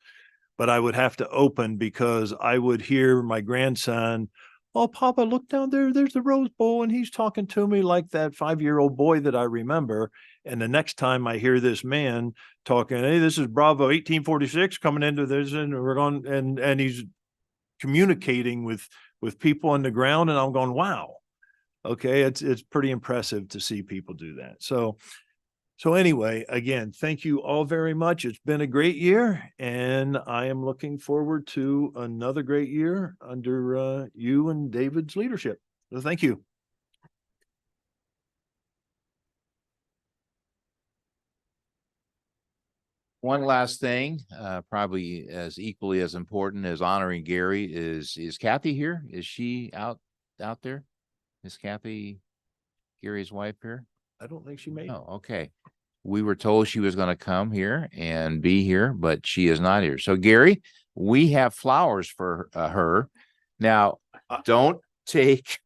A: But I would have to open because I would hear my grandson, "Oh, Papa, look down there. There's the Rose Bowl." And he's talking to me like that 5-year-old boy that I remember. And the next time I hear this man talking, "Hey, this is Bravo 1846 coming into this, and we're going," and he's communicating with people on the ground. And I'm going, wow, okay, it's pretty impressive to see people do that. So anyway, again, thank you all very much. It's been a great year, and I am looking forward to another great year under you and David's leadership. So thank you.
H: One last thing, probably as equally as important as honoring Gary is Kathy here? Is she out there? Is Kathy Gary's wife here?
A: I don't think she made it.
H: Oh, okay. we were told she was going to come here and be here, but she is not here. So Gary, we have flowers for her. Now, don't take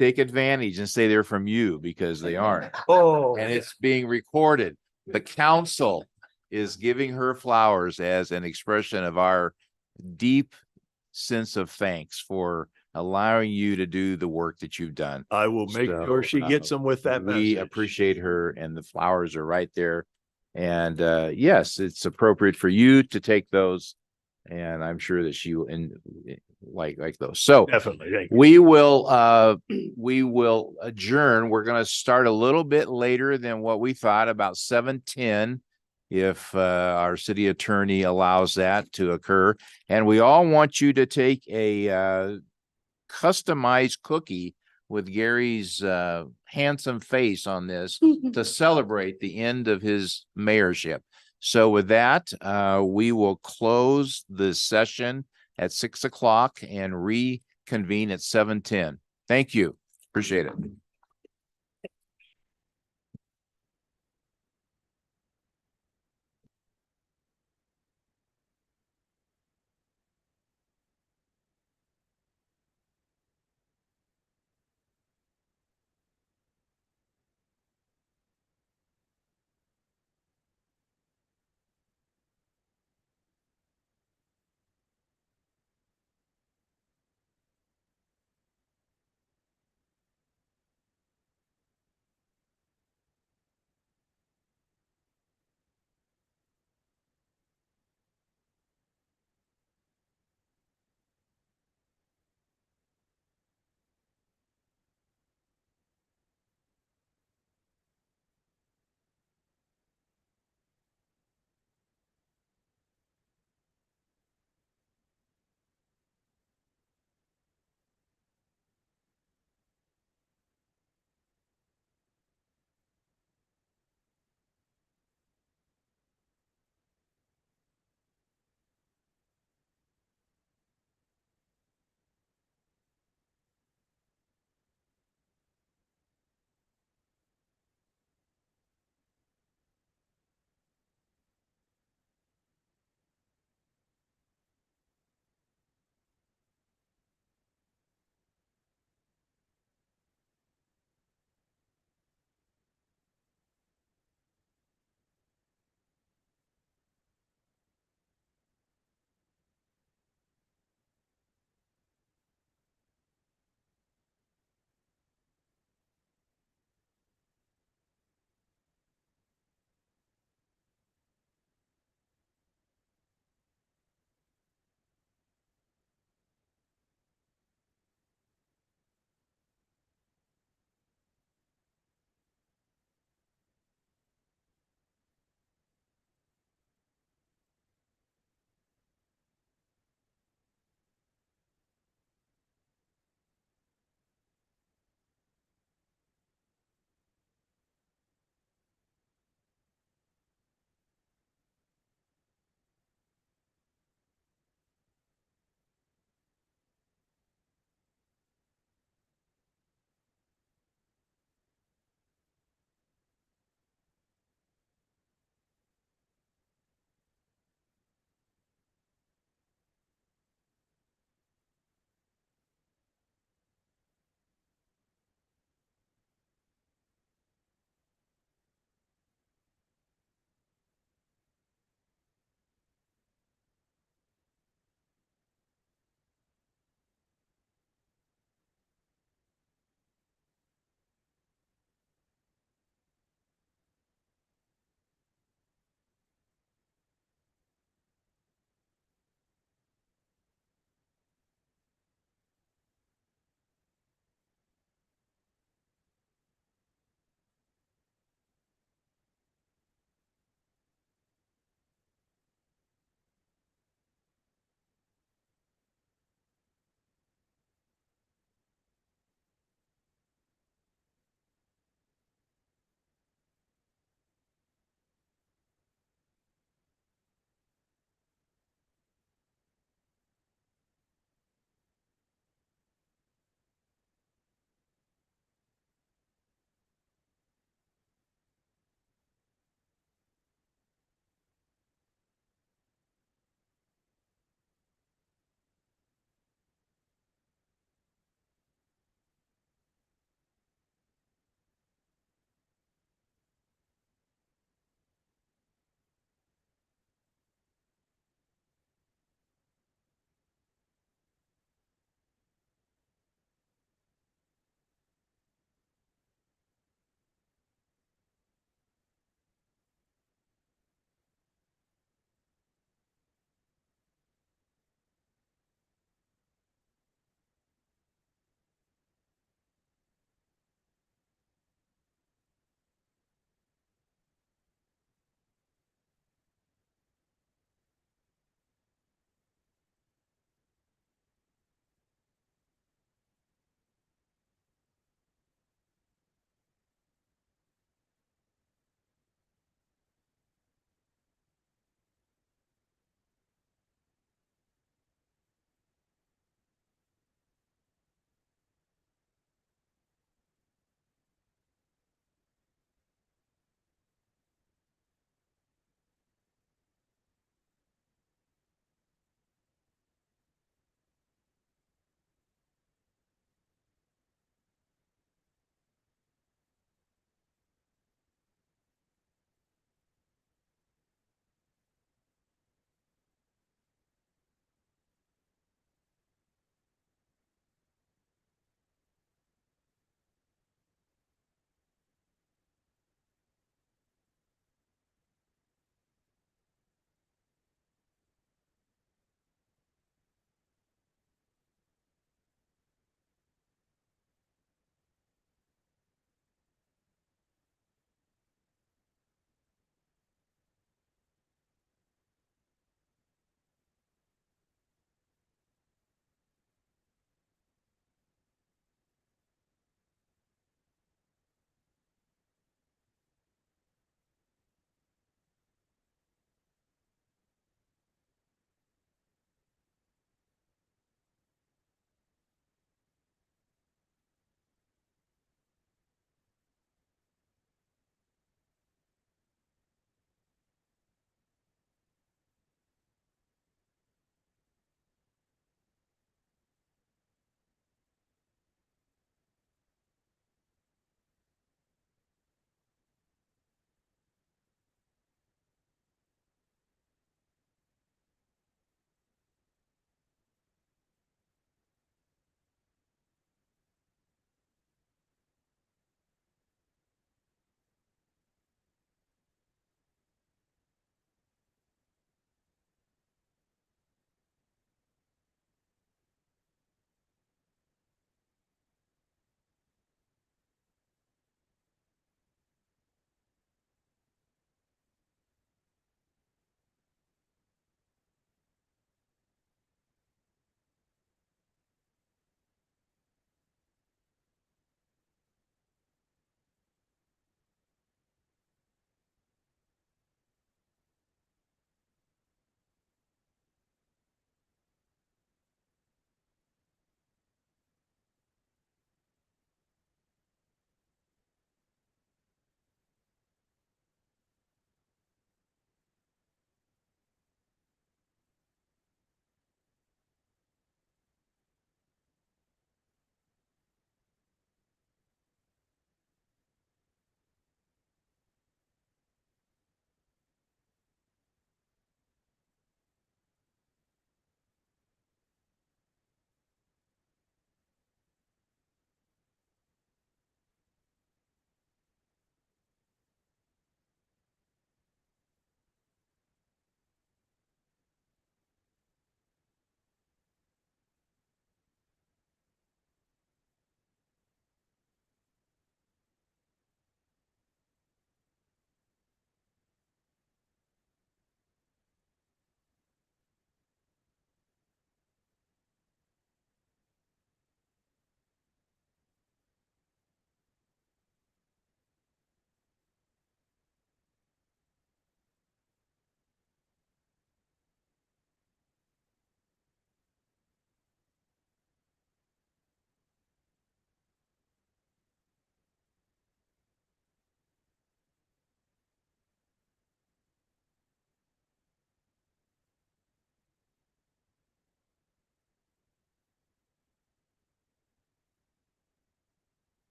H: advantage and say they're from you, because they aren't.
A: Oh.
H: And it's being recorded. The council is giving her flowers as an expression of our deep sense of thanks for allowing you to do the work that you've done.
A: I will make sure she gets them with that
H: We
A: message.
H: appreciate her, and the flowers are right there. And yes, it's appropriate for you to take those, and I'm sure that she will like those. So
A: Definitely. Thank you.
H: we will adjourn. We're going to start a little bit later than what we thought, about 7:10, if our city attorney allows that to occur. And we all want you to take a customized cookie with Gary's handsome face on this to celebrate the end of his mayorship. So with that, we will close the session at 6 o'clock and reconvene at 7:10. Thank you. Appreciate it.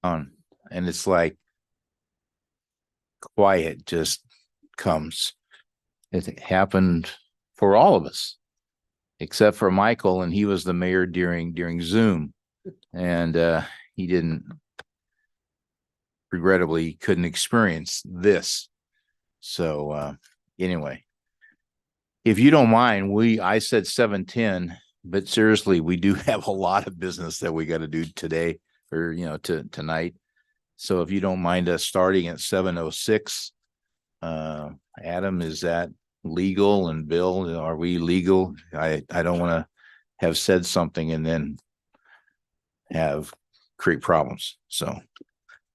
H: on, and it's like quiet just comes. It happened for all of us, except for Michael, and he was the mayor during Zoom, and he didn't, regrettably, couldn't experience this. So anyway, if you don't mind, I said 7:10, but seriously, we do have a lot of business that we got to do today, or tonight. So if you don't mind us starting at 7:06, Adam, is that legal? And Bill, are we legal? I don't want to have said something and then create problems. So,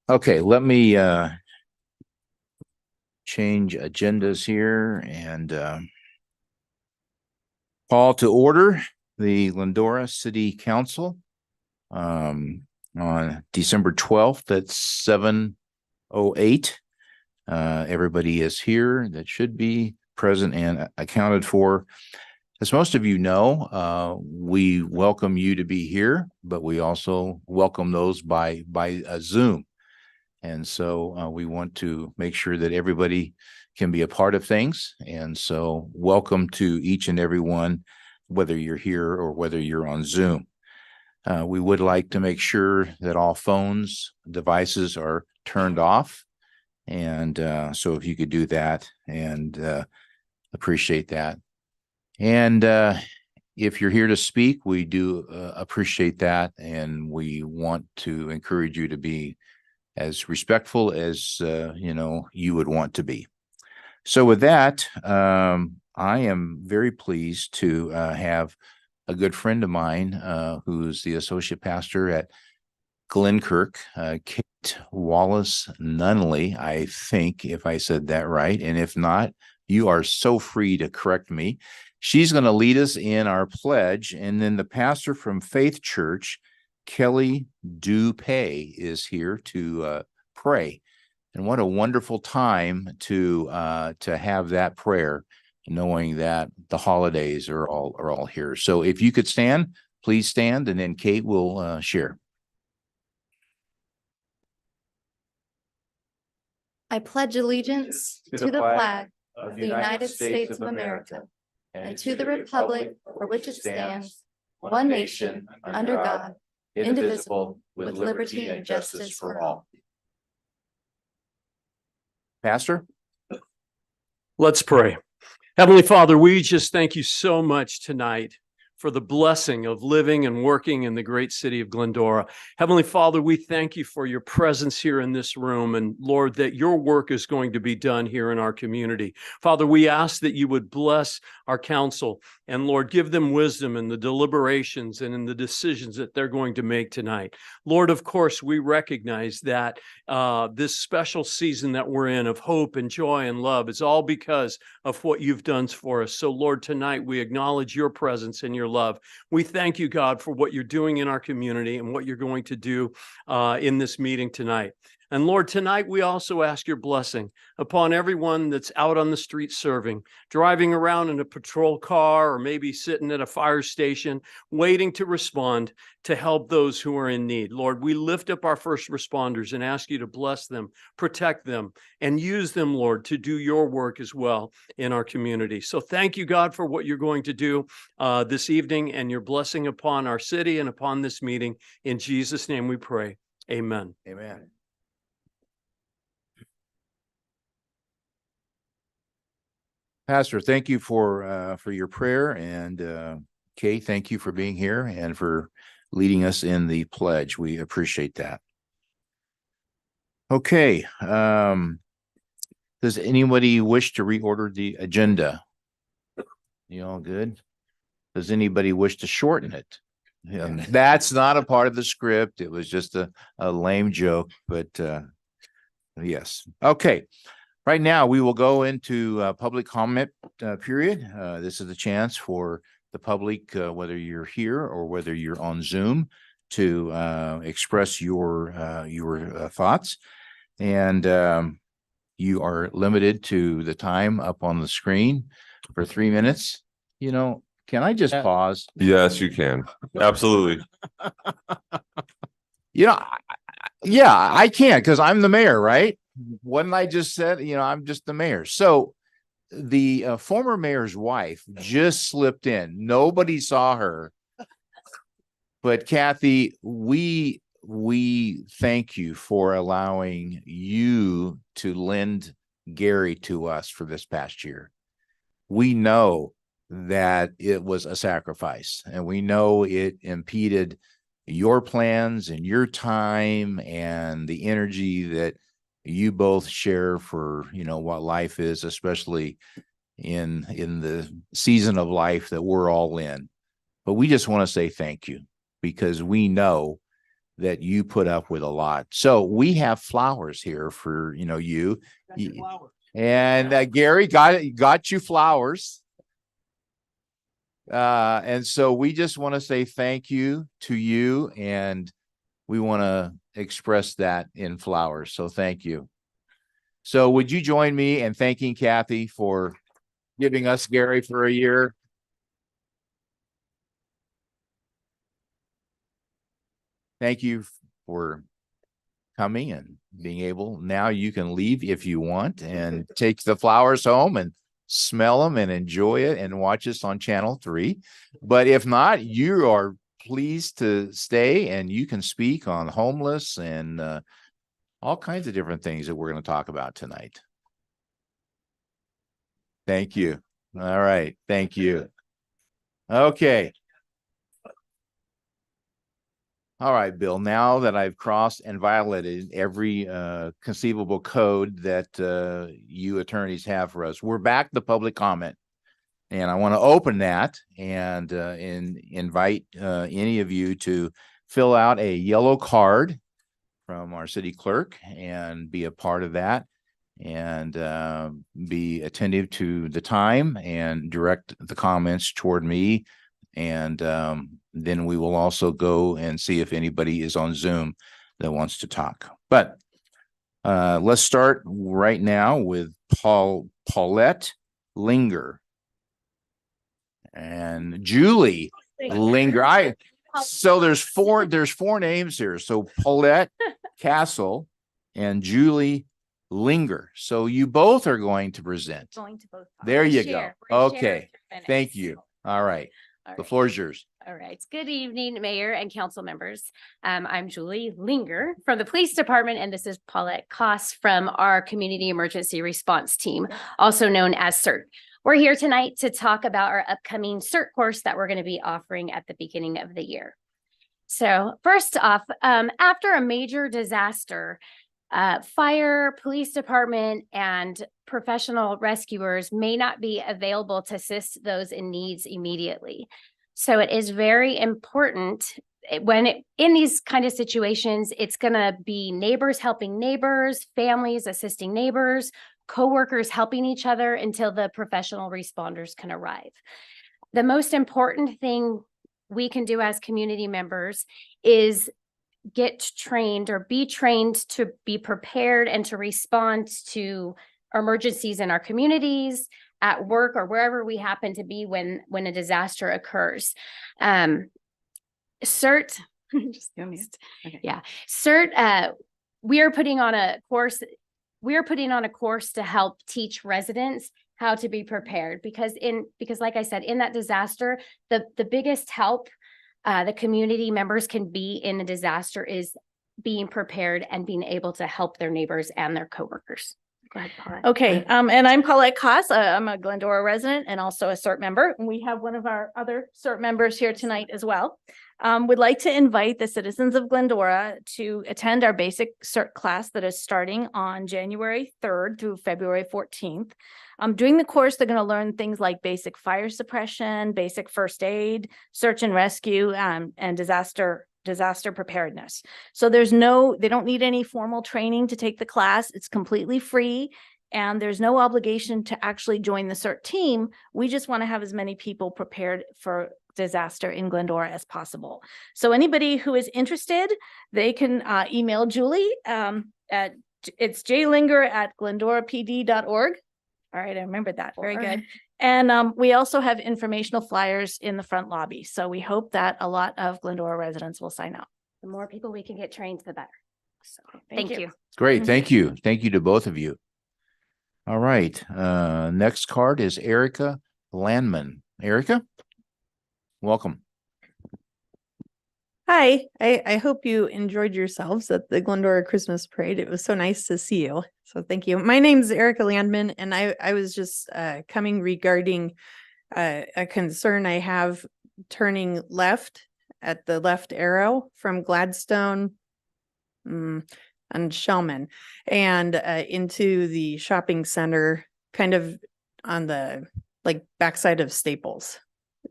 H: okay, let me change agendas here and call to order the Glendora City Council on December 12th at 7:08. Everybody is here that should be present and accounted for. As most of you know, we welcome you to be here, but we also welcome those by Zoom. And so we want to make sure that everybody can be a part of things. And so welcome to each and every one, whether you're here or whether you're on Zoom. We would like to make sure that all phones, devices are turned off. And so if you could do that, and appreciate that. And if you're here to speak, we do appreciate that. And we want to encourage you to be as respectful as, you would want to be. So with that, I am very pleased to have a good friend of mine who's the associate pastor at Glenkirk, Kate Wallace Nunley, I think, if I said that right. And if not, you are so free to correct me. She's going to lead us in our pledge. And then the pastor from Faith Church, Kelly Dupay, is here to pray. And what a wonderful time to have that prayer, knowing that the holidays are all here. So if you could stand, please stand, and then Kate will share.
O: I pledge allegiance to the flag of the United States of America and to the republic for which it stands, one nation, under God, indivisible, with liberty and justice for all.
H: Pastor?
P: Let's pray. Heavenly Father, we just thank you so much tonight for the blessing of living and working in the great city of Glendora. Heavenly Father, we thank you for your presence here in this room, and Lord, that your work is going to be done here in our community. Father, we ask that you would bless our council, and Lord, give them wisdom in the deliberations and in the decisions that they're going to make tonight. Lord, of course, we recognize that this special season that we're in of hope and joy and love is all because of what you've done for us. So Lord, tonight we acknowledge your presence and your love. We thank you, God, for what you're doing in our community and what you're going to do in this meeting tonight. And Lord, tonight we also ask your blessing upon everyone that's out on the street serving, driving around in a patrol car, or maybe sitting at a fire station, waiting to respond to help those who are in need. Lord, we lift up our first responders and ask you to bless them, protect them, and use them, Lord, to do your work as well in our community. So thank you, God, for what you're going to do this evening, and your blessing upon our city and upon this meeting. In Jesus' name we pray. Amen.
H: Amen. Pastor, thank you for your prayer, and Kate, thank you for being here and for leading us in the pledge. We appreciate that. Okay. Does anybody wish to reorder the agenda? You all good? Does anybody wish to shorten it? That's not a part of the script. It was just a lame joke, but yes. Okay. Right now, we will go into public comment period. This is the chance for the public, whether you're here or whether you're on Zoom, to express your thoughts. And you are limited to the time up on the screen for 3 minutes. Can I just pause?
K: Yes, you can. Absolutely.
H: Yeah, I can't because I'm the mayor, right? What I just said, I'm just the mayor. So the former mayor's wife just slipped in. Nobody saw her. But Kathy, we thank you for allowing you to lend Gary to us for this past year. We know that it was a sacrifice, and we know it impeded your plans and your time and the energy that you both share for, what life is, especially in the season of life that we're all in. But we just want to say thank you, because we know that you put up with a lot. So we have flowers here for, you. And Gary got you flowers. And so we just want to say thank you to you, and we want to express that in flowers. So thank you. So would you join me in thanking Kathy for giving us Gary for a year? Thank you for coming and being able. Now you can leave if you want and take the flowers home and smell them and enjoy it and watch us on Channel 3. But if not, you are pleased to stay, and you can speak on homeless and all kinds of different things that we're going to talk about tonight. Thank you. All right. Thank you. Okay. All right, Bill, now that I've crossed and violated every conceivable code that you attorneys have for us, we're back to public comment. And I want to open that and invite any of you to fill out a yellow card from our city clerk and be a part of that, and be attentive to the time and direct the comments toward me. And then we will also go and see if anybody is on Zoom that wants to talk. But let's start right now with Paulette Linger and Julie Linger. So there's four names here. So Paulette Castle and Julie Linger. So you both are going to present. There you go. Okay. Thank you. All right. The floor is yours.
Q: All right. Good evening, Mayor and council members. I'm Julie Linger from the police department, and this is Paulette Koss from our community emergency response team, also known as CERT. We're here tonight to talk about our upcoming CERT course that we're going to be offering at the beginning of the year. So first off, after a major disaster, fire, police department, and professional rescuers may not be available to assist those in needs immediately. So it is very important in these kind of situations, it's going to be neighbors helping neighbors, families assisting neighbors, coworkers helping each other until the professional responders can arrive. The most important thing we can do as community members is get trained or be trained to be prepared and to respond to emergencies in our communities, at work, or wherever we happen to be when a disaster occurs. CERT, CERT, we are putting on a course. We are putting on a course to help teach residents how to be prepared, because like I said, in that disaster, the biggest help the community members can be in a disaster is being prepared and being able to help their neighbors and their coworkers. Go ahead, Paulette.
F: Okay, and I'm Paulette Koss. I'm a Glendora resident and also a CERT member. And we have one of our other CERT members here tonight as well. Would like to invite the citizens of Glendora to attend our basic CERT class that is starting on January 3rd through February 14th. During the course, they're going to learn things like basic fire suppression, basic first aid, search and rescue, and disaster preparedness. So they don't need any formal training to take the class. It's completely free, and there's no obligation to actually join the CERT team. We just want to have as many people prepared for disaster in Glendora as possible. So anybody who is interested, they can email Julie it's jlinger@glendorapd.org. All right, I remembered that. Very good. And we also have informational flyers in the front lobby. So we hope that a lot of Glendora residents will sign up.
Q: The more people we can get trained, the better. So, thank you.
H: Great, thank you. Thank you to both of you. All right, next card is Erica Landman. Erica, welcome.
R: Hi, I hope you enjoyed yourselves at the Glendora Christmas Parade. It was so nice to see you. So thank you. My name's Erica Landman, and I was just coming regarding a concern I have turning left at the left arrow from Gladstone and Shellman and into the shopping center, kind of on the like backside of Staples,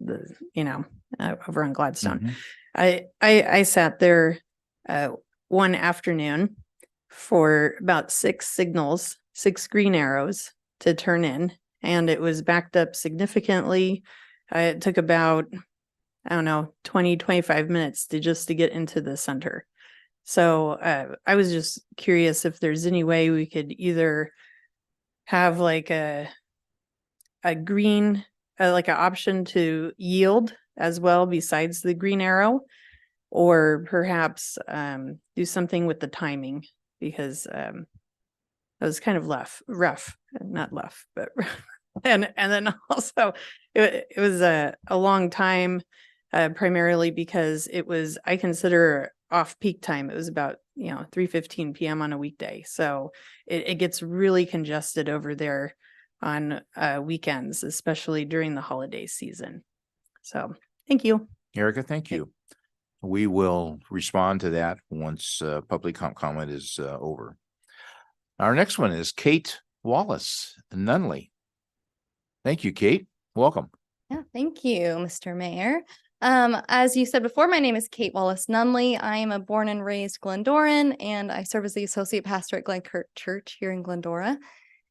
R: over on Gladstone. I sat there one afternoon for about 6 green arrows to turn in, and it was backed up significantly. It took about, 20, 25 minutes to get into the center. So I was just curious if there's any way we could either have like a green, like an option to yield as well besides the green arrow, or perhaps do something with the timing, because it was kind of rough, but and then also it was a long time, primarily because it was, I consider, off peak time. It was about 3:15 p.m. on a weekday, so it gets really congested over there on weekends, especially during the holiday season. So thank you.
H: Erica, thank you. We will respond to that once public comment is over. Our next one is Kate Wallace Nunley. Thank you, Kate. Welcome.
S: Yeah, thank you, Mr. Mayor. As you said before, my name is Kate Wallace Nunley. I am a born and raised Glendoran, and I serve as the associate pastor at Glenkirk Church here in Glendora.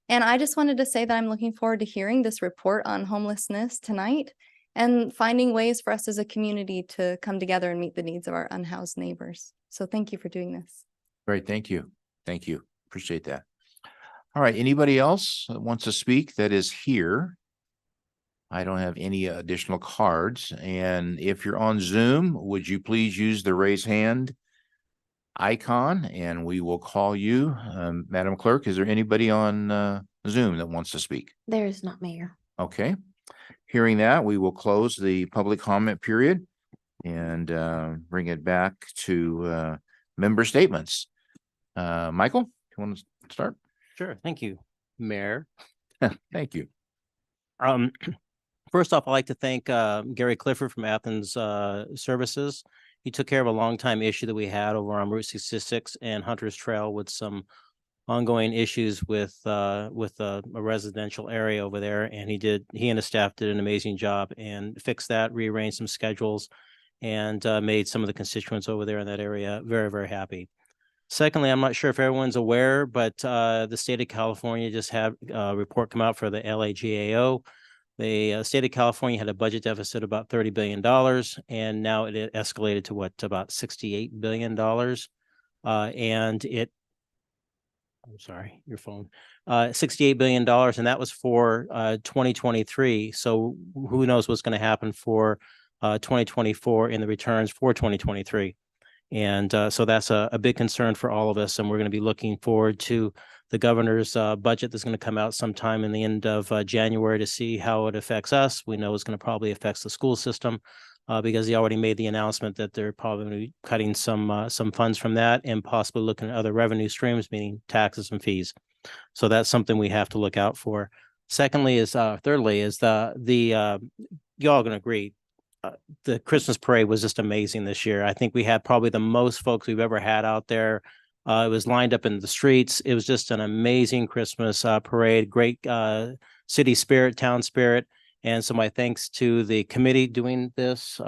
S: And I just wanted to say that I'm looking forward to hearing this report on homelessness tonight and finding ways for us as a community to come together and meet the needs of our unhoused neighbors. So thank you for doing this.
H: Great. Thank you. Thank you. Appreciate that. All right. Anybody else that wants to speak that is here? I don't have any additional cards. And if you're on Zoom, would you please use the raise hand icon and we will call you. Madam Clerk, is there anybody on Zoom that wants to speak?
C: There is not, Mayor.
H: Okay. Hearing that, we will close the public comment period and bring it back to member statements. Michael, you want to start?
J: Sure. Thank you, Mayor.
H: Thank you.
J: First off, I'd like to thank Gary Clifford from Athens Services. He took care of a long time issue that we had over on Route 66 and Hunter's Trail with some ongoing issues with a residential area over there. And he and his staff did an amazing job and fixed that, rearranged some schedules, and made some of the constituents over there in that area very, very happy. Secondly, I'm not sure if everyone's aware, but the state of California just had a report come out for the LAGAO. The state of California had a budget deficit of about $30 billion, and now it escalated to about $68 billion. I'm sorry, your phone, $68 billion, and that was for 2023. So who knows what's going to happen for 2024 in the returns for 2023. And so that's a big concern for all of us. And we're going to be looking forward to the governor's budget that's going to come out sometime in the end of January to see how it affects us. We know it's going to probably affect the school system because he already made the announcement that they're probably cutting some funds from that and possibly looking at other revenue streams, meaning taxes and fees. So that's something we have to look out for. Thirdly is you all going to agree. The Christmas parade was just amazing this year. I think we had probably the most folks we've ever had out there. It was lined up in the streets. It was just an amazing Christmas parade, great city spirit, town spirit. And so my thanks to the committee doing this,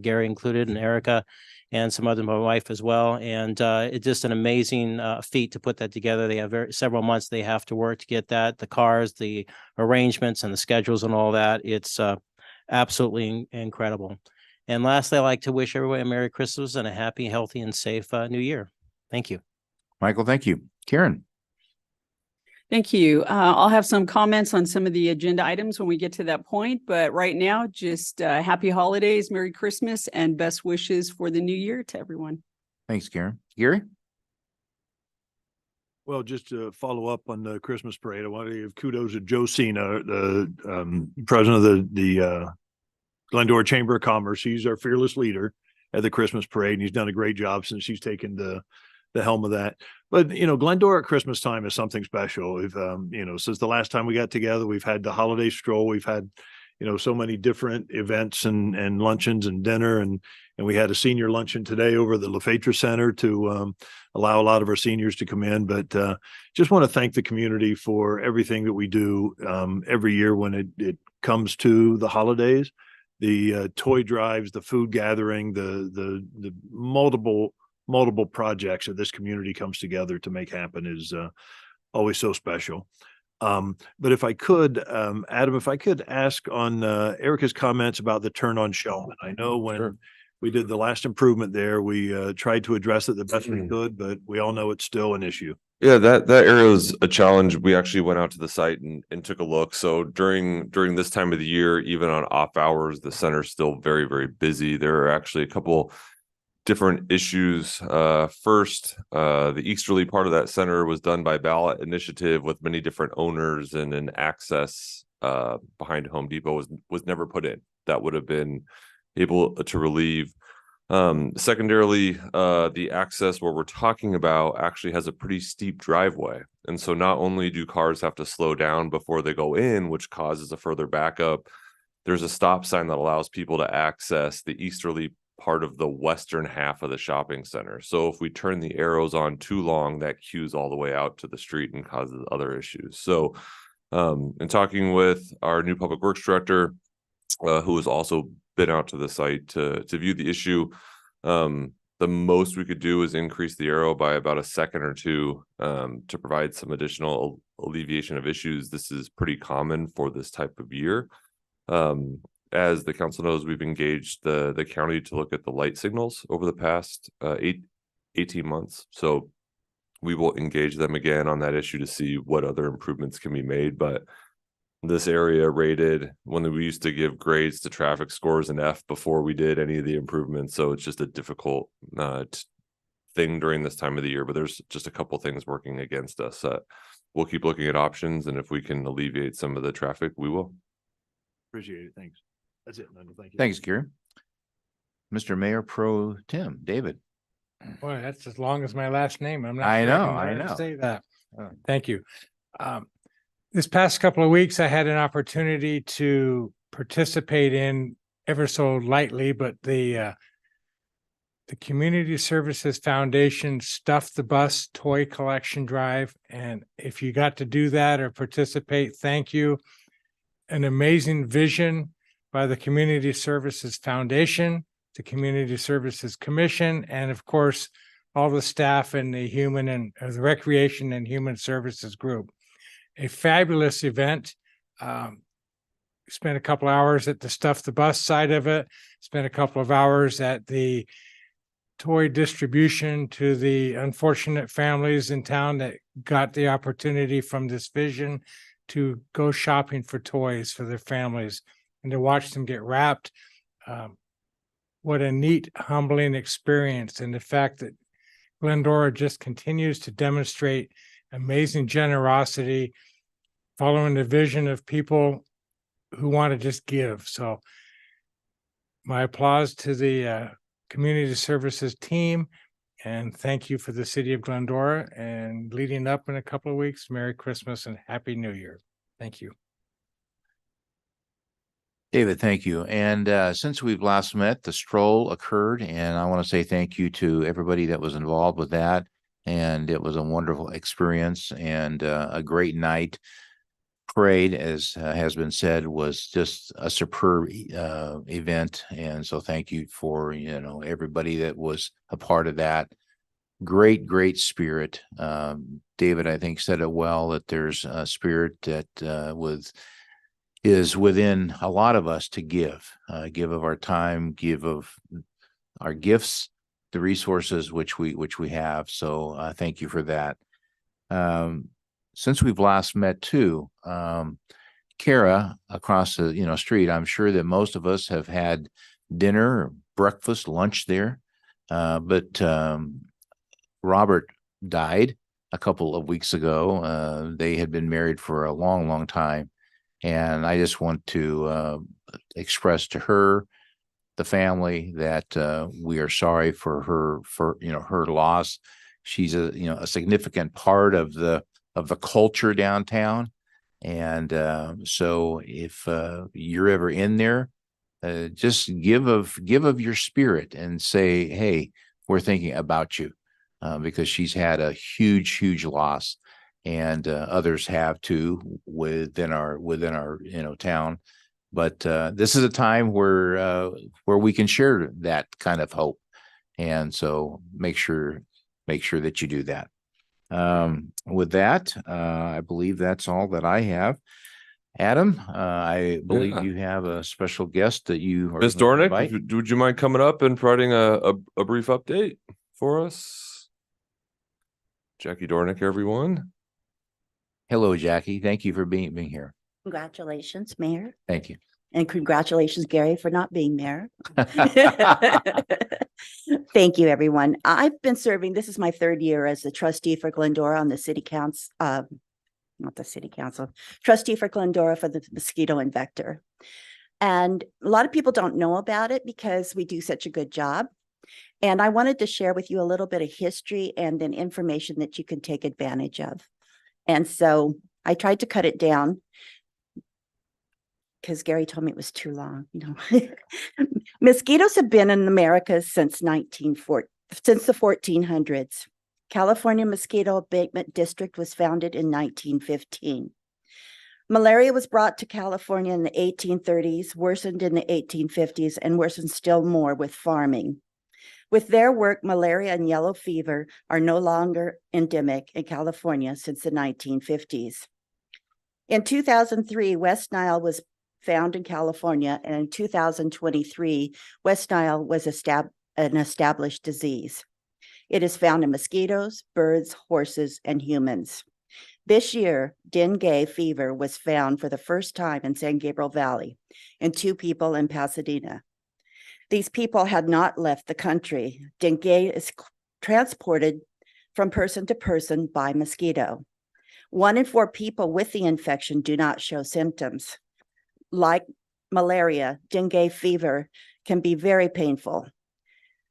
J: Gary included and Erica and some other, my wife as well. And it's just an amazing feat to put that together. They have several months they have to work to get that, the cars, the arrangements and the schedules and all that. It's absolutely incredible. And lastly, I'd like to wish everyone a Merry Christmas and a happy, healthy, and safe New Year. Thank you.
H: Michael, thank you. Karen.
I: Thank you. I'll have some comments on some of the agenda items when we get to that point. But right now, just happy holidays, Merry Christmas, and best wishes for the new year to everyone.
H: Thanks, Karen. Gary?
A: Well, just to follow up on the Christmas parade, I want to give kudos to Joe Cena, the president of the Glendora Chamber of Commerce. He's our fearless leader at the Christmas parade, and he's done a great job since he's taken the helm of that. But Glendora at Christmas time is something special. We've since the last time we got together, we've had the holiday stroll, we've had so many different events and luncheons and dinner, and we had a senior luncheon today over at the Lefebvre Center to allow a lot of our seniors to come in. But just want to thank the community for everything that we do every year when it comes to the holidays, the toy drives, the food gathering, the multiple projects that this community comes together to make happen is always so special. But if I could, Adam, if I could ask on Erica's comments about the turn on Shellman. I know when we did the last improvement there, we tried to address it the best we could, but we all know it's still an issue.
K: Yeah, that area was a challenge. We actually went out to the site and took a look. So during this time of the year, even on off hours, the center's still very, very busy. There are actually a couple different issues. First, the easterly part of that center was done by ballot initiative with many different owners, and an access behind Home Depot was never put in. That would have been able to relieve. Secondarily, the access where we're talking about actually has a pretty steep driveway. And so not only do cars have to slow down before they go in, which causes a further backup, there's a stop sign that allows people to access the easterly part of the western half of the shopping center. So if we turn the arrows on too long, that cues all the way out to the street and causes other issues. So in talking with our new public works director, who has also been out to the site to view the issue, the most we could do is increase the arrow by about a second or two to provide some additional alleviation of issues. This is pretty common for this type of year. As the council knows, we've engaged the county to look at the light signals over the past 18 months. So we will engage them again on that issue to see what other improvements can be made. But this area rated, when we used to give grades to traffic scores an F before we did any of the improvements. So it's just a difficult thing during this time of the year. But there's just a couple things working against us. We'll keep looking at options, and if we can alleviate some of the traffic, we will.
A: Appreciate it. Thanks. That's it, Linda. Thank you.
H: Thanks, Gary. Mr. Mayor Pro Tem, David.
G: Boy, that's as long as my last name. I'm not.
H: I
G: sure
H: know,
G: can
H: I
G: learn to
H: know.
G: Say that. Thank you. This past couple of weeks, I had an opportunity to participate in, ever so lightly, but the Community Services Foundation Stuff the Bus toy collection drive. And if you got to do that or participate, thank you. An amazing vision by the Community Services Foundation, the Community Services Commission, and of course, all the staff in the Human and the Recreation and Human Services group. A fabulous event. Spent a couple hours at the Stuff the Bus side of it, spent a couple of hours at the toy distribution to the unfortunate families in town that got the opportunity from this vision to go shopping for toys for their families and to watch them get wrapped. What a neat, humbling experience. And the fact that Glendora just continues to demonstrate amazing generosity, following the vision of people who want to just give. So my applause to the Community Services team, and thank you for the city of Glendora, and leading up in a couple of weeks, Merry Christmas and Happy New Year. Thank you.
H: David, thank you. And since we've last met, the stroll occurred, and I want to say thank you to everybody that was involved with that. And it was a wonderful experience and a great night. Parade, as has been said, was just a superb event. And so thank you for, everybody that was a part of that. Great spirit. David, I think, said it well, that there's a spirit that is within a lot of us to give of our time, give of our gifts, the resources which we have. So thank you for that. Since we've last met too, Kara across the street, I'm sure that most of us have had dinner, breakfast, lunch there. But Robert died a couple of weeks ago. They had been married for a long, long time. And I just want to express to her, the family, that we are sorry for her loss. She's a significant part of the culture downtown. And so if you're ever in there, just give of your spirit and say, hey, we're thinking about you, because she's had a huge loss, and others have too within our town. But this is a time where we can share that kind of hope, and so make sure that you do that. With that, I believe that's all that I have. Adam, I believe you have a special guest that you are
K: Ms.
H: going to
K: Dornick,
H: invite.
K: would you mind coming up and providing a brief update for us? Jackie Dornick, everyone.
H: Hello, Jackie. Thank you for being here.
T: Congratulations, Mayor.
H: Thank you.
T: And congratulations, Gary, for not being mayor. Thank you, everyone. I've been serving, this is my third year as the trustee for Glendora on the city council, not the city council, trustee for Glendora for the mosquito and vector. And a lot of people don't know about it because we do such a good job. And I wanted to share with you a little bit of history and then information that you can take advantage of. And so I tried to cut it down because Gary told me it was too long. Mosquitoes have been in America since the 1400s. California Mosquito Abatement District was founded in 1915. Malaria was brought to California in the 1830s, worsened in the 1850s, and worsened still more with farming. With their work, malaria and yellow fever are no longer endemic in California since the 1950s. In 2003, West Nile was found in California, and in 2023, West Nile was an established disease. It is found in mosquitoes, birds, horses, and humans. This year, dengue fever was found for the first time in San Gabriel Valley in 2 people in Pasadena. These people had not left the country. Dengue is transported from person to person by mosquito. 1 in 4 people with the infection do not show symptoms. Like malaria, dengue fever can be very painful.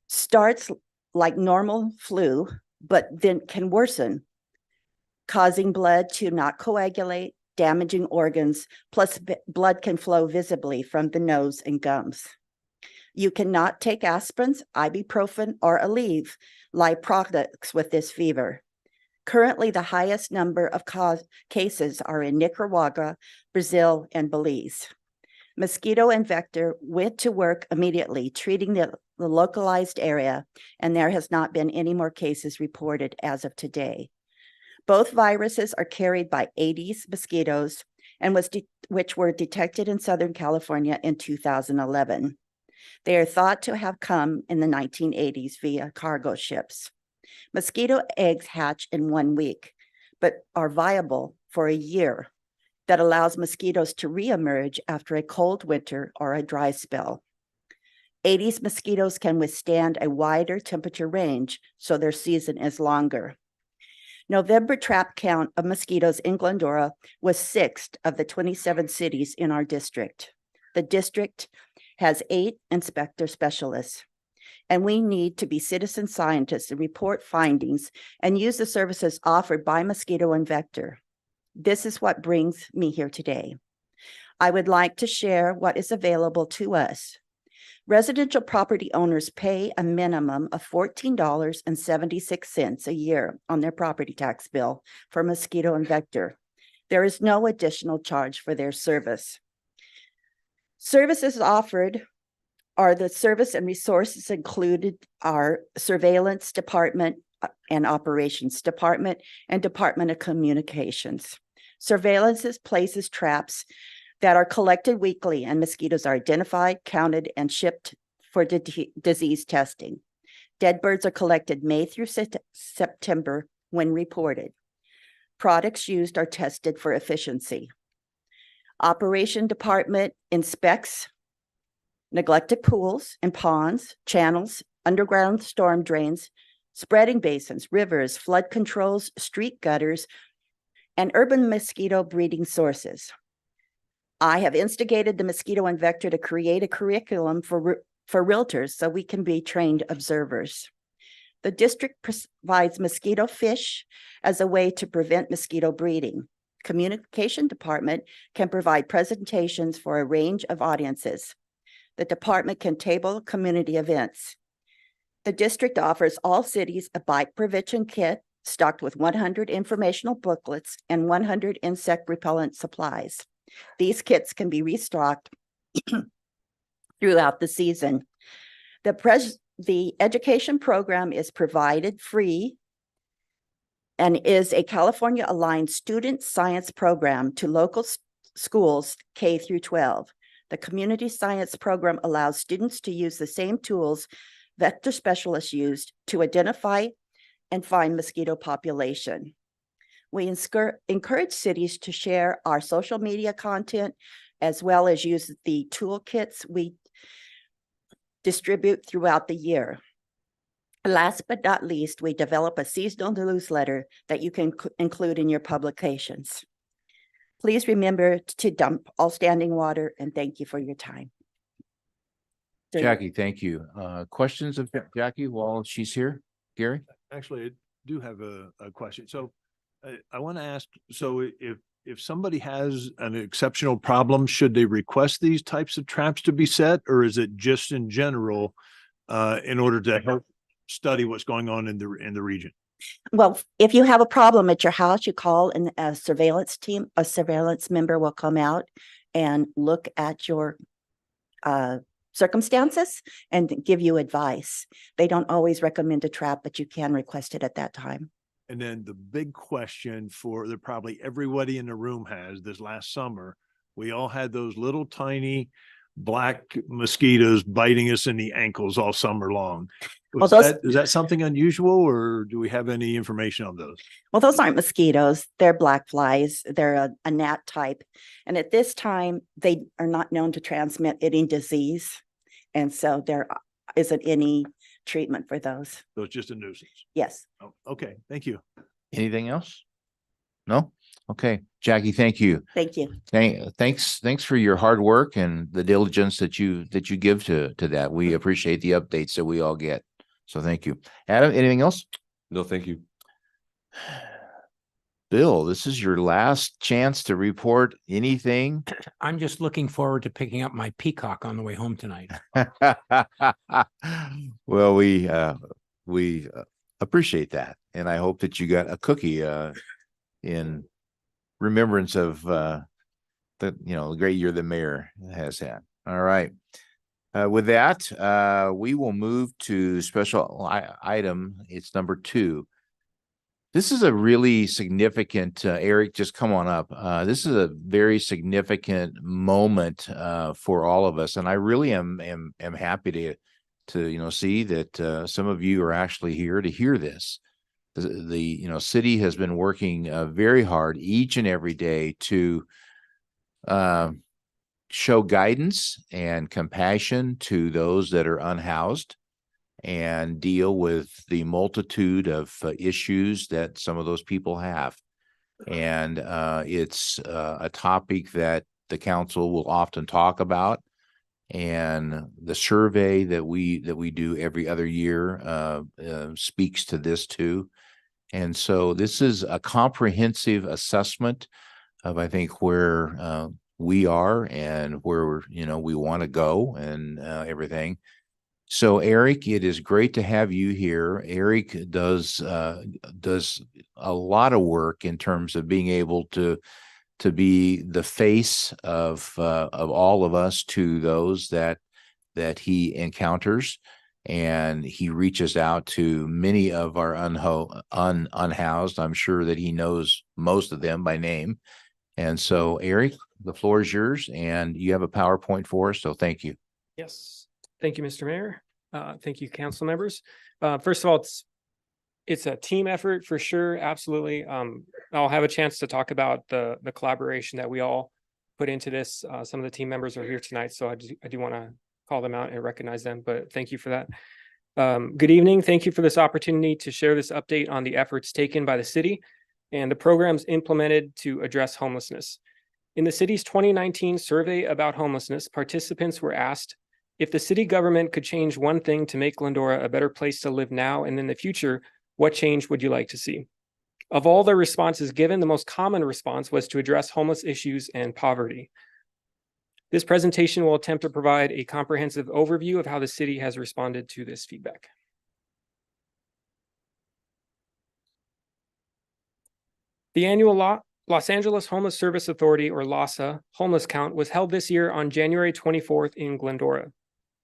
T: Starts like normal flu, but then can worsen, causing blood to not coagulate, damaging organs, plus blood can flow visibly from the nose and gums. You cannot take aspirins, ibuprofen, or Aleve, like products with this fever. Currently, the highest number of cases are in Nicaragua, Brazil, and Belize. Mosquito and vector went to work immediately, treating the localized area, and there has not been any more cases reported as of today. Both viruses are carried by Aedes mosquitoes, and which were detected in Southern California in 2011. They are thought to have come in the 1980s via cargo ships. Mosquito eggs hatch in 1 week, but are viable for a year. That allows mosquitoes to reemerge after a cold winter or a dry spell. Aedes mosquitoes can withstand a wider temperature range, so their season is longer. November trap count of mosquitoes in Glendora was 6th of the 27 cities in our district. The district has 8 inspector specialists, and we need to be citizen scientists and report findings and use the services offered by mosquito and vector. This is what brings me here today. I would like to share what is available to us. Residential property owners pay a minimum of $14.76 a year on their property tax bill for mosquito and vector. There is no additional charge for their service. Services offered are the service and resources included are surveillance department and operations department and Department of Communications. Surveillance places traps that are collected weekly, and mosquitoes are identified, counted, and shipped for disease testing. Dead birds are collected May through September when reported. Products used are tested for efficiency. Operation department inspects neglected pools and ponds, channels, underground storm drains, spreading basins, rivers, flood controls, street gutters, and urban mosquito breeding sources. I have instigated the mosquito and vector to create a curriculum for realtors so we can be trained observers. The district provides mosquito fish as a way to prevent mosquito breeding. Communication department can provide presentations for a range of audiences. The department can table community events. The district offers all cities a bite prevention kit stocked with 100 informational booklets and 100 insect repellent supplies. These kits can be restocked throughout the season. The education program is provided free and is a California aligned student science program to local schools K through 12. The community science program allows students to use the same tools vector specialists used to identify and find mosquito population. We encourage cities to share our social media content as well as use the toolkits we distribute throughout the year. Last but not least, we develop a seasonal newsletter that you can include in your publications. Please remember to dump all standing water, and thank you for your time.
H: Jackie, thank you. Questions of Jackie while she's here? Gary?
A: Actually, I do have a question. So I want to ask, so if somebody has an exceptional problem, should they request these types of traps to be set, or is it just in general in order to help study what's going on in the region?
T: Well, if you have a problem at your house, you call and a surveillance team, a surveillance member will come out and look at your circumstances and give you advice. They don't always recommend a trap, but you can request it at that time.
A: And then the big question that probably everybody in the room has this last summer, we all had those little tiny black mosquitoes biting us in the ankles all summer long. Is that something unusual, or do we have any information on those?
T: Well, those aren't mosquitoes. They're black flies. They're a gnat type. And at this time, they are not known to transmit any disease. And so there isn't any treatment for those.
A: So it's just a nuisance.
T: Yes.
A: Oh, okay. Thank you.
H: Anything else? No? Okay. Jackie, thank you.
T: Thank you.
H: Thanks for your hard work and the diligence that you give to that. We appreciate the updates that we all get. So thank you. Adam, anything else?
K: No, thank you.
H: Bill, this is your last chance to report anything.
B: I'm just looking forward to picking up my peacock on the way home tonight.
H: Well, we appreciate that. And I hope that you got a cookie in remembrance of the great year the mayor has had. All right. With that, we will move to special item. It's number 2. This is a really significant, Eric, just come on up. This is a very significant moment for all of us. And I really am happy to see that some of you are actually here to hear this. The city has been working very hard each and every day to show guidance and compassion to those that are unhoused and deal with the multitude of issues that some of those people have. And it's a topic that the council will often talk about. And the survey that we do every other year speaks to this too. And so this is a comprehensive assessment of, I think, where we are and where we want to go and everything. So Eric, it is great to have you here. Eric does a lot of work in terms of being able to be the face of all of us to those that he encounters, and he reaches out to many of our unhoused. I'm sure that he knows most of them by name. And so Eric, the floor is yours, and you have a PowerPoint for us. So thank you.
U: Yes. Thank you, Mr. Mayor. Thank you, council members. First of all, it's a team effort for sure. Absolutely. I'll have a chance to talk about the collaboration that we all put into this. Some of the team members are here tonight, so I do want to call them out and recognize them, but thank you for that. Good evening. Thank you for this opportunity to share this update on the efforts taken by the city and the programs implemented to address homelessness. In the city's 2019 survey about homelessness, participants were asked if the city government could change one thing to make Glendora a better place to live now and in the future, what change would you like to see? Of all the responses given, the most common response was to address homeless issues and poverty. This presentation will attempt to provide a comprehensive overview of how the city has responded to this feedback. The annual Los Angeles Homeless Service Authority, or LAHSA, homeless count was held this year on January 24th in Glendora.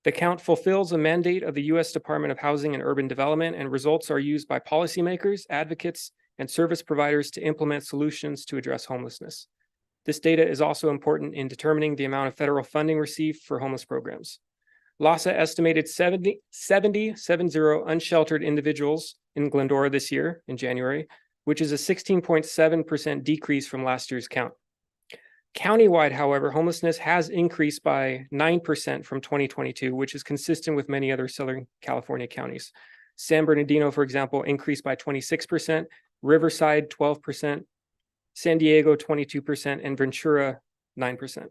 U: The count fulfills a mandate of the U.S. Department of Housing and Urban Development, and results are used by policymakers, advocates, and service providers to implement solutions to address homelessness. This data is also important in determining the amount of federal funding received for homeless programs. LAHSA estimated 70 unsheltered individuals in Glendora this year in January, which is a 16.7% decrease from last year's count. Countywide, however, homelessness has increased by 9% from 2022, which is consistent with many other Southern California counties. San Bernardino, for example, increased by 26%, Riverside 12%, San Diego 22%, and Ventura 9%.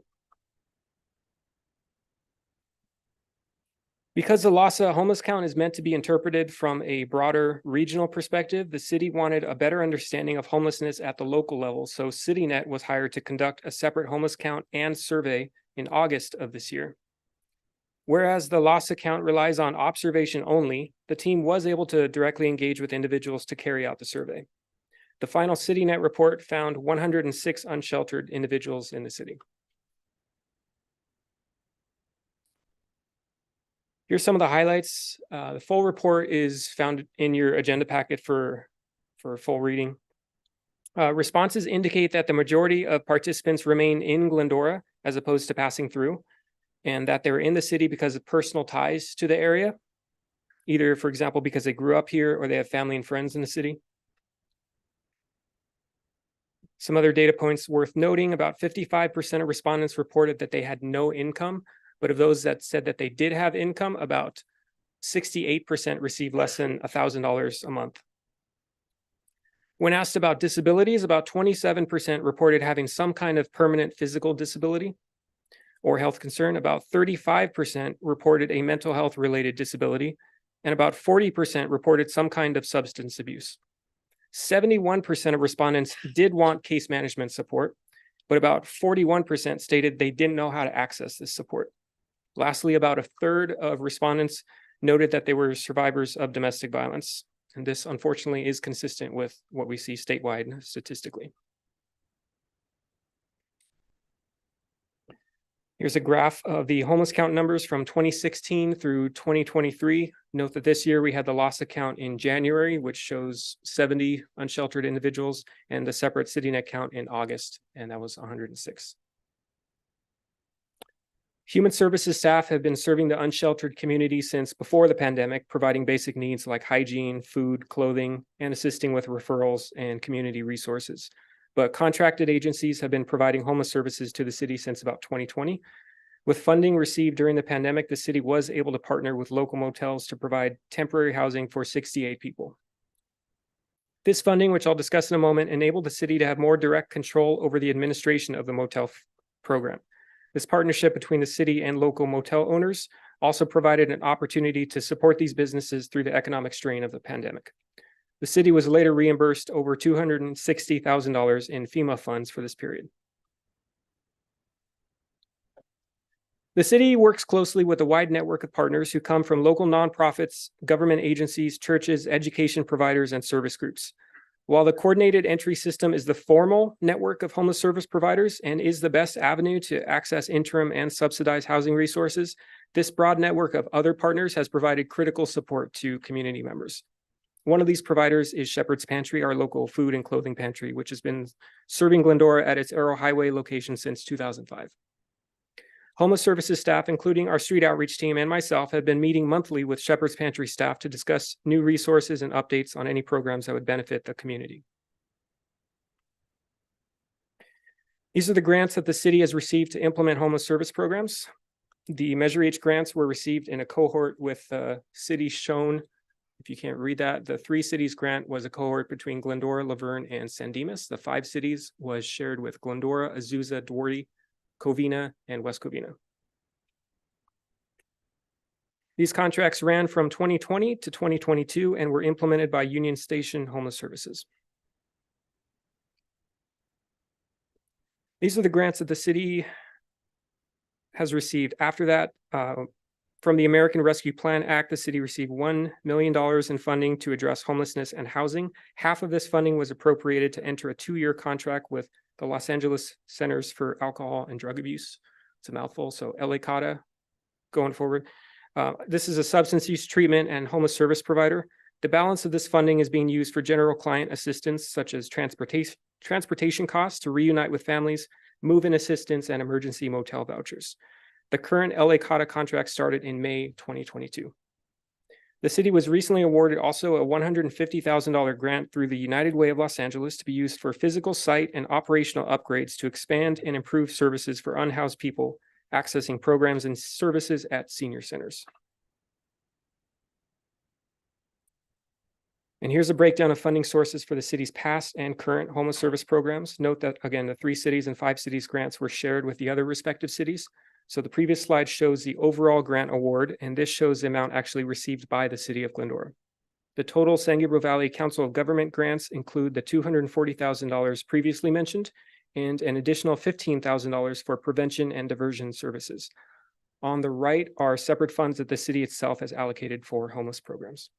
U: Because the LAHSA homeless count is meant to be interpreted from a broader regional perspective, the city wanted a better understanding of homelessness at the local level, so CityNet was hired to conduct a separate homeless count and survey in August of this year. Whereas the LAHSA count relies on observation only, the team was able to directly engage with individuals to carry out the survey. The final CityNet report found 106 unsheltered individuals in the city. Here's some of the highlights. The full report is found in your agenda packet for full reading. Responses indicate that the majority of participants remain in Glendora as opposed to passing through, and that they're in the city because of personal ties to the area, either, for example, because they grew up here or they have family and friends in the city. Some other data points worth noting: about 55% of respondents reported that they had no income, but of those that said that they did have income, about 68% received less than $1,000 a month. When asked about disabilities, about 27% reported having some kind of permanent physical disability or health concern. About 35% reported a mental health related disability, and about 40% reported some kind of substance abuse. 71% of respondents did want case management support, but about 41% stated they didn't know how to access this support. Lastly, about a third of respondents noted that they were survivors of domestic violence. And this, unfortunately, is consistent with what we see statewide statistically. Here's a graph of the homeless count numbers from 2016 through 2023. Note that this year we had the LAHSA count in January, which shows 70 unsheltered individuals, and the separate CityNet count in August, and that was 106. Human services staff have been serving the unsheltered community since before the pandemic, providing basic needs like hygiene, food, clothing, and assisting with referrals and community resources. But contracted agencies have been providing homeless services to the city since about 2020. With funding received during the pandemic, the city was able to partner with local motels to provide temporary housing for 68 people. This funding, which I'll discuss in a moment, enabled the city to have more direct control over the administration of the motel program. This partnership between the city and local motel owners also provided an opportunity to support these businesses through the economic strain of the pandemic. The city was later reimbursed over $260,000 in FEMA funds for this period. The city works closely with a wide network of partners who come from local nonprofits, government agencies, churches, education providers, and service groups. While the coordinated entry system is the formal network of homeless service providers and is the best avenue to access interim and subsidized housing resources, this broad network of other partners has provided critical support to community members. One of these providers is Shepherd's Pantry, our local food and clothing pantry, which has been serving Glendora at its Arrow Highway location since 2005. Homeless services staff, including our street outreach team and myself, have been meeting monthly with Shepherd's Pantry staff to discuss new resources and updates on any programs that would benefit the community. These are the grants that the city has received to implement homeless service programs. The Measure H grants were received in a cohort with cities shown. If you can't read that, the 3 cities grant was a cohort between Glendora, Laverne, and San Dimas. The 5 cities was shared with Glendora, Azusa, Duarte, Covina, and West Covina. These contracts ran from 2020 to 2022 and were implemented by Union Station Homeless Services. These are the grants that the city has received. After that, from the American Rescue Plan Act, the city received $1 million in funding to address homelessness and housing. Half of this funding was appropriated to enter a 2-year contract with the Los Angeles Centers for Alcohol and Drug Abuse. It's a mouthful, so LA CADA going forward. This is a substance use treatment and homeless service provider. The balance of this funding is being used for general client assistance, such as transportation costs to reunite with families, move-in assistance, and emergency motel vouchers. The current LA CADA contract started in May 2022. The city was recently awarded also a $150,000 grant through the United Way of Los Angeles to be used for physical site and operational upgrades to expand and improve services for unhoused people accessing programs and services at senior centers. And here's a breakdown of funding sources for the city's past and current homeless service programs. Note that, again, the 3 cities and 5 cities grants were shared with the other respective cities. So the previous slide shows the overall grant award, and this shows the amount actually received by the city of Glendora. The total San Gabriel Valley Council of Government grants include the $240,000 previously mentioned and an additional $15,000 for prevention and diversion services. On the right are separate funds that the city itself has allocated for homeless programs.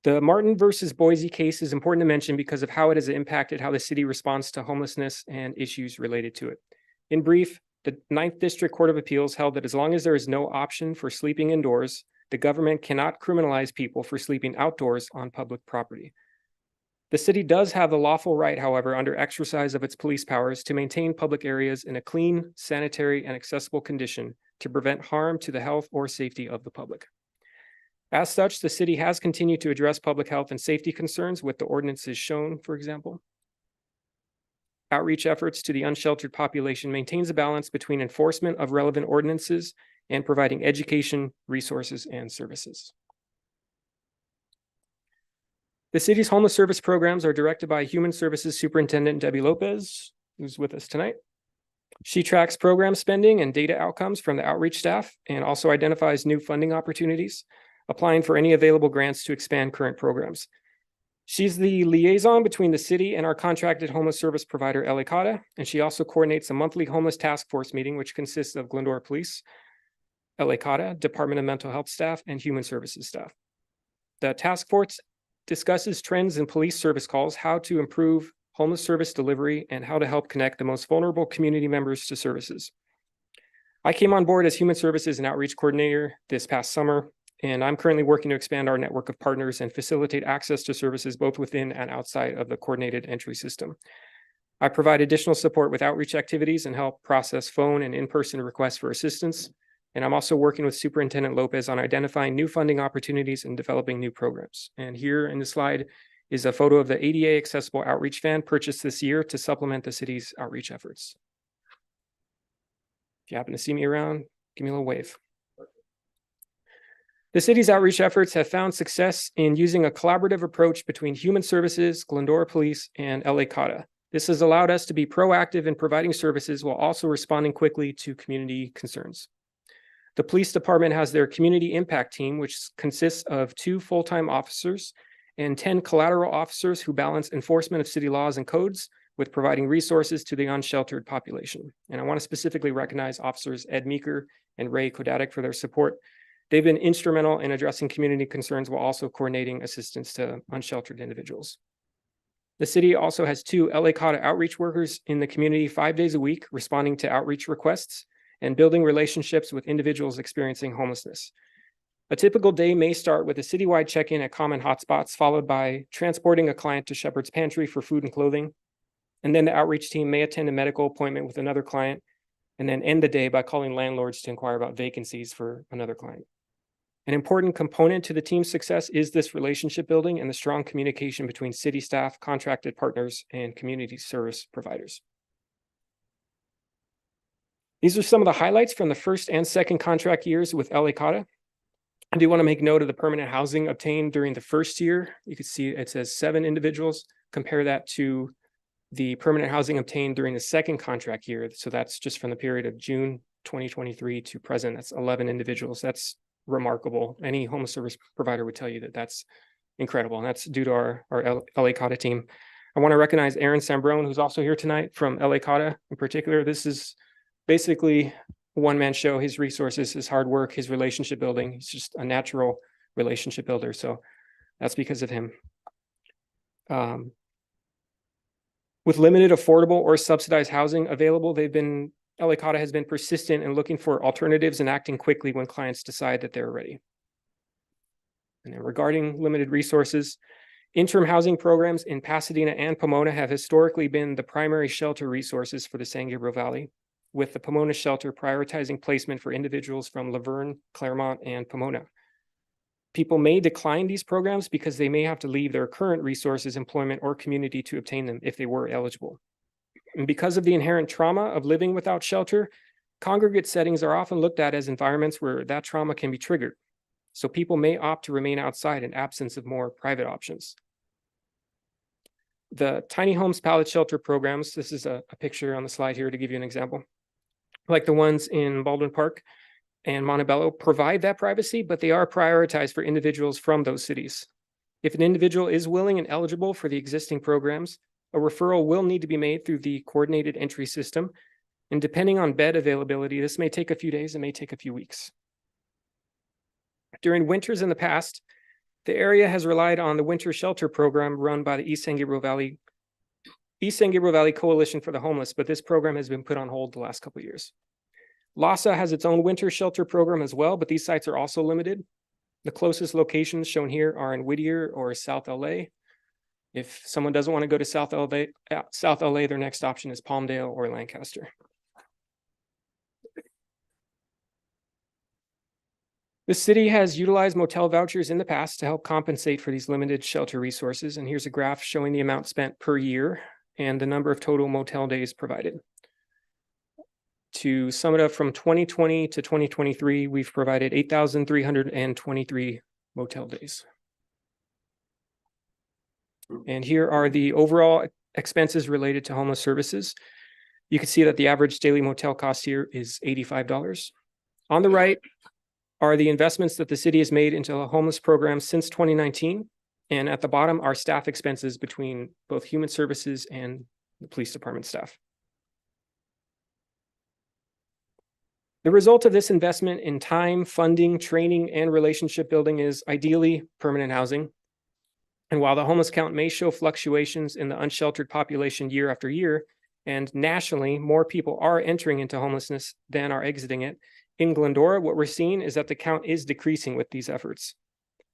U: The Martin versus Boise case is important to mention because of how it has impacted how the city responds to homelessness and issues related to it. In brief, the 9th District Court of Appeals held that as long as there is no option for sleeping indoors, the government cannot criminalize people for sleeping outdoors on public property. The city does have the lawful right, however, under exercise of its police powers, to maintain public areas in a clean, sanitary, and accessible condition to prevent harm to the health or safety of the public. As such, the city has continued to address public health and safety concerns with the ordinances shown, for example. Outreach efforts to the unsheltered population maintains a balance between enforcement of relevant ordinances and providing education, resources, and services. The city's homeless service programs are directed by Human Services Superintendent Debbie Lopez, who's with us tonight. She tracks program spending and data outcomes from the outreach staff and also identifies new funding opportunities, applying for any available grants to expand current programs. She's the liaison between the city and our contracted homeless service provider, LA CADA, and she also coordinates a monthly homeless task force meeting, which consists of Glendora Police, LA CADA, Department of Mental Health staff, and Human Services staff. The task force discusses trends in police service calls, how to improve homeless service delivery, and how to help connect the most vulnerable community members to services. I came on board as Human Services and Outreach Coordinator this past summer, and I'm currently working to expand our network of partners and facilitate access to services both within and outside of the coordinated entry system. I provide additional support with outreach activities and help process phone and in-person requests for assistance. And I'm also working with Superintendent Lopez on identifying new funding opportunities and developing new programs. And here in the slide is a photo of the ADA accessible outreach van purchased this year to supplement the city's outreach efforts. If you happen to see me around, give me a little wave. The city's outreach efforts have found success in using a collaborative approach between Human Services, Glendora Police, and LA CADA. This has allowed us to be proactive in providing services while also responding quickly to community concerns. The police department has their community impact team, which consists of 2 full-time officers and 10 collateral officers who balance enforcement of city laws and codes with providing resources to the unsheltered population. And I want to specifically recognize Officers Ed Meeker and Ray Kodatic for their support. They've been instrumental in addressing community concerns while also coordinating assistance to unsheltered individuals. The city also has 2 LA CADA outreach workers in the community 5 days a week, responding to outreach requests and building relationships with individuals experiencing homelessness. A typical day may start with a citywide check-in at common hotspots, followed by transporting a client to Shepherd's Pantry for food and clothing. And then the outreach team may attend a medical appointment with another client and then end the day by calling landlords to inquire about vacancies for another client. An important component to the team's success is this relationship building and the strong communication between city staff, contracted partners, and community service providers. These are some of the highlights from the first and second contract years with LA CAUTA. I do want to make note of the permanent housing obtained during the first year. You can see it says 7 individuals. Compare that to the permanent housing obtained during the second contract year. So that's just from the period of June 2023 to present. That's 11 individuals. That's remarkable. Any homeless service provider would tell you that that's incredible. And that's due to our LA CAUTA team. I want to recognize Aaron Sambrone, who's also here tonight from LA CAUTA in particular. This is basically a one-man show. His resources, his hard work, his relationship building. He's just a natural relationship builder. So that's because of him. With limited affordable or subsidized housing available, LA CAUTA has been persistent in looking for alternatives and acting quickly when clients decide that they're ready. And then regarding limited resources, interim housing programs in Pasadena and Pomona have historically been the primary shelter resources for the San Gabriel Valley, with the Pomona shelter prioritizing placement for individuals from Laverne, Claremont, and Pomona. People may decline these programs because they may have to leave their current resources, employment, or community to obtain them if they were eligible. And because of the inherent trauma of living without shelter, congregate settings are often looked at as environments where that trauma can be triggered. So people may opt to remain outside in absence of more private options. The tiny homes pallet shelter programs, this is a picture on the slide here to give you an example, like the ones in Baldwin Park and Montebello, provide that privacy, but they are prioritized for individuals from those cities. If an individual is willing and eligible for the existing programs, a referral will need to be made through the coordinated entry system. And depending on bed availability, this may take a few days, it may take a few weeks. During winters in the past, the area has relied on the winter shelter program run by the East San Gabriel Valley Coalition for the Homeless, but this program has been put on hold the last couple of years. LASA has its own winter shelter program as well, but these sites are also limited. The closest locations shown here are in Whittier or South LA. If someone doesn't want to go to South LA, their next option is Palmdale or Lancaster. The city has utilized motel vouchers in the past to help compensate for these limited shelter resources. And here's a graph showing the amount spent per year and the number of total motel days provided. To sum it up, from 2020 to 2023, we've provided 8,323 motel days. And here are the overall expenses related to homeless services. You can see that the average daily motel cost here is $85. On the right are the investments that the city has made into a homeless program since 2019. And at the bottom are staff expenses between both human services and the police department staff. The result of this investment in time, funding, training, and relationship building is ideally permanent housing. And while the homeless count may show fluctuations in the unsheltered population year after year, and nationally, more people are entering into homelessness than are exiting it, in Glendora, what we're seeing is that the count is decreasing with these efforts.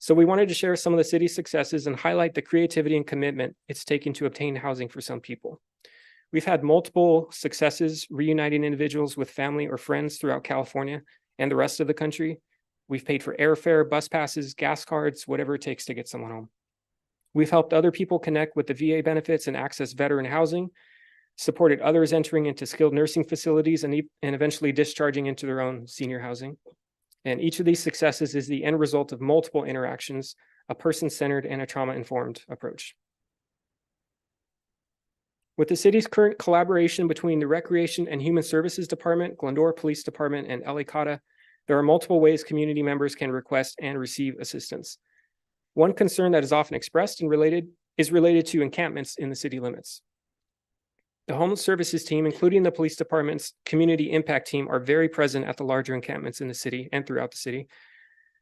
U: So we wanted to share some of the city's successes and highlight the creativity and commitment it's taking to obtain housing for some people. We've had multiple successes reuniting individuals with family or friends throughout California and the rest of the country. We've paid for airfare, bus passes, gas cards, whatever it takes to get someone home. We've helped other people connect with the VA benefits and access veteran housing, supported others entering into skilled nursing facilities and eventually discharging into their own senior housing. And each of these successes is the end result of multiple interactions, a person-centered and a trauma-informed approach. With the city's current collaboration between the Recreation and Human Services Department, Glendora Police Department, and LA CAUTA, there are multiple ways community members can request and receive assistance. One concern that is often expressed and is related to encampments in the city limits. The Homeless Services team, including the police department's community impact team, are very present at the larger encampments in the city and throughout the city.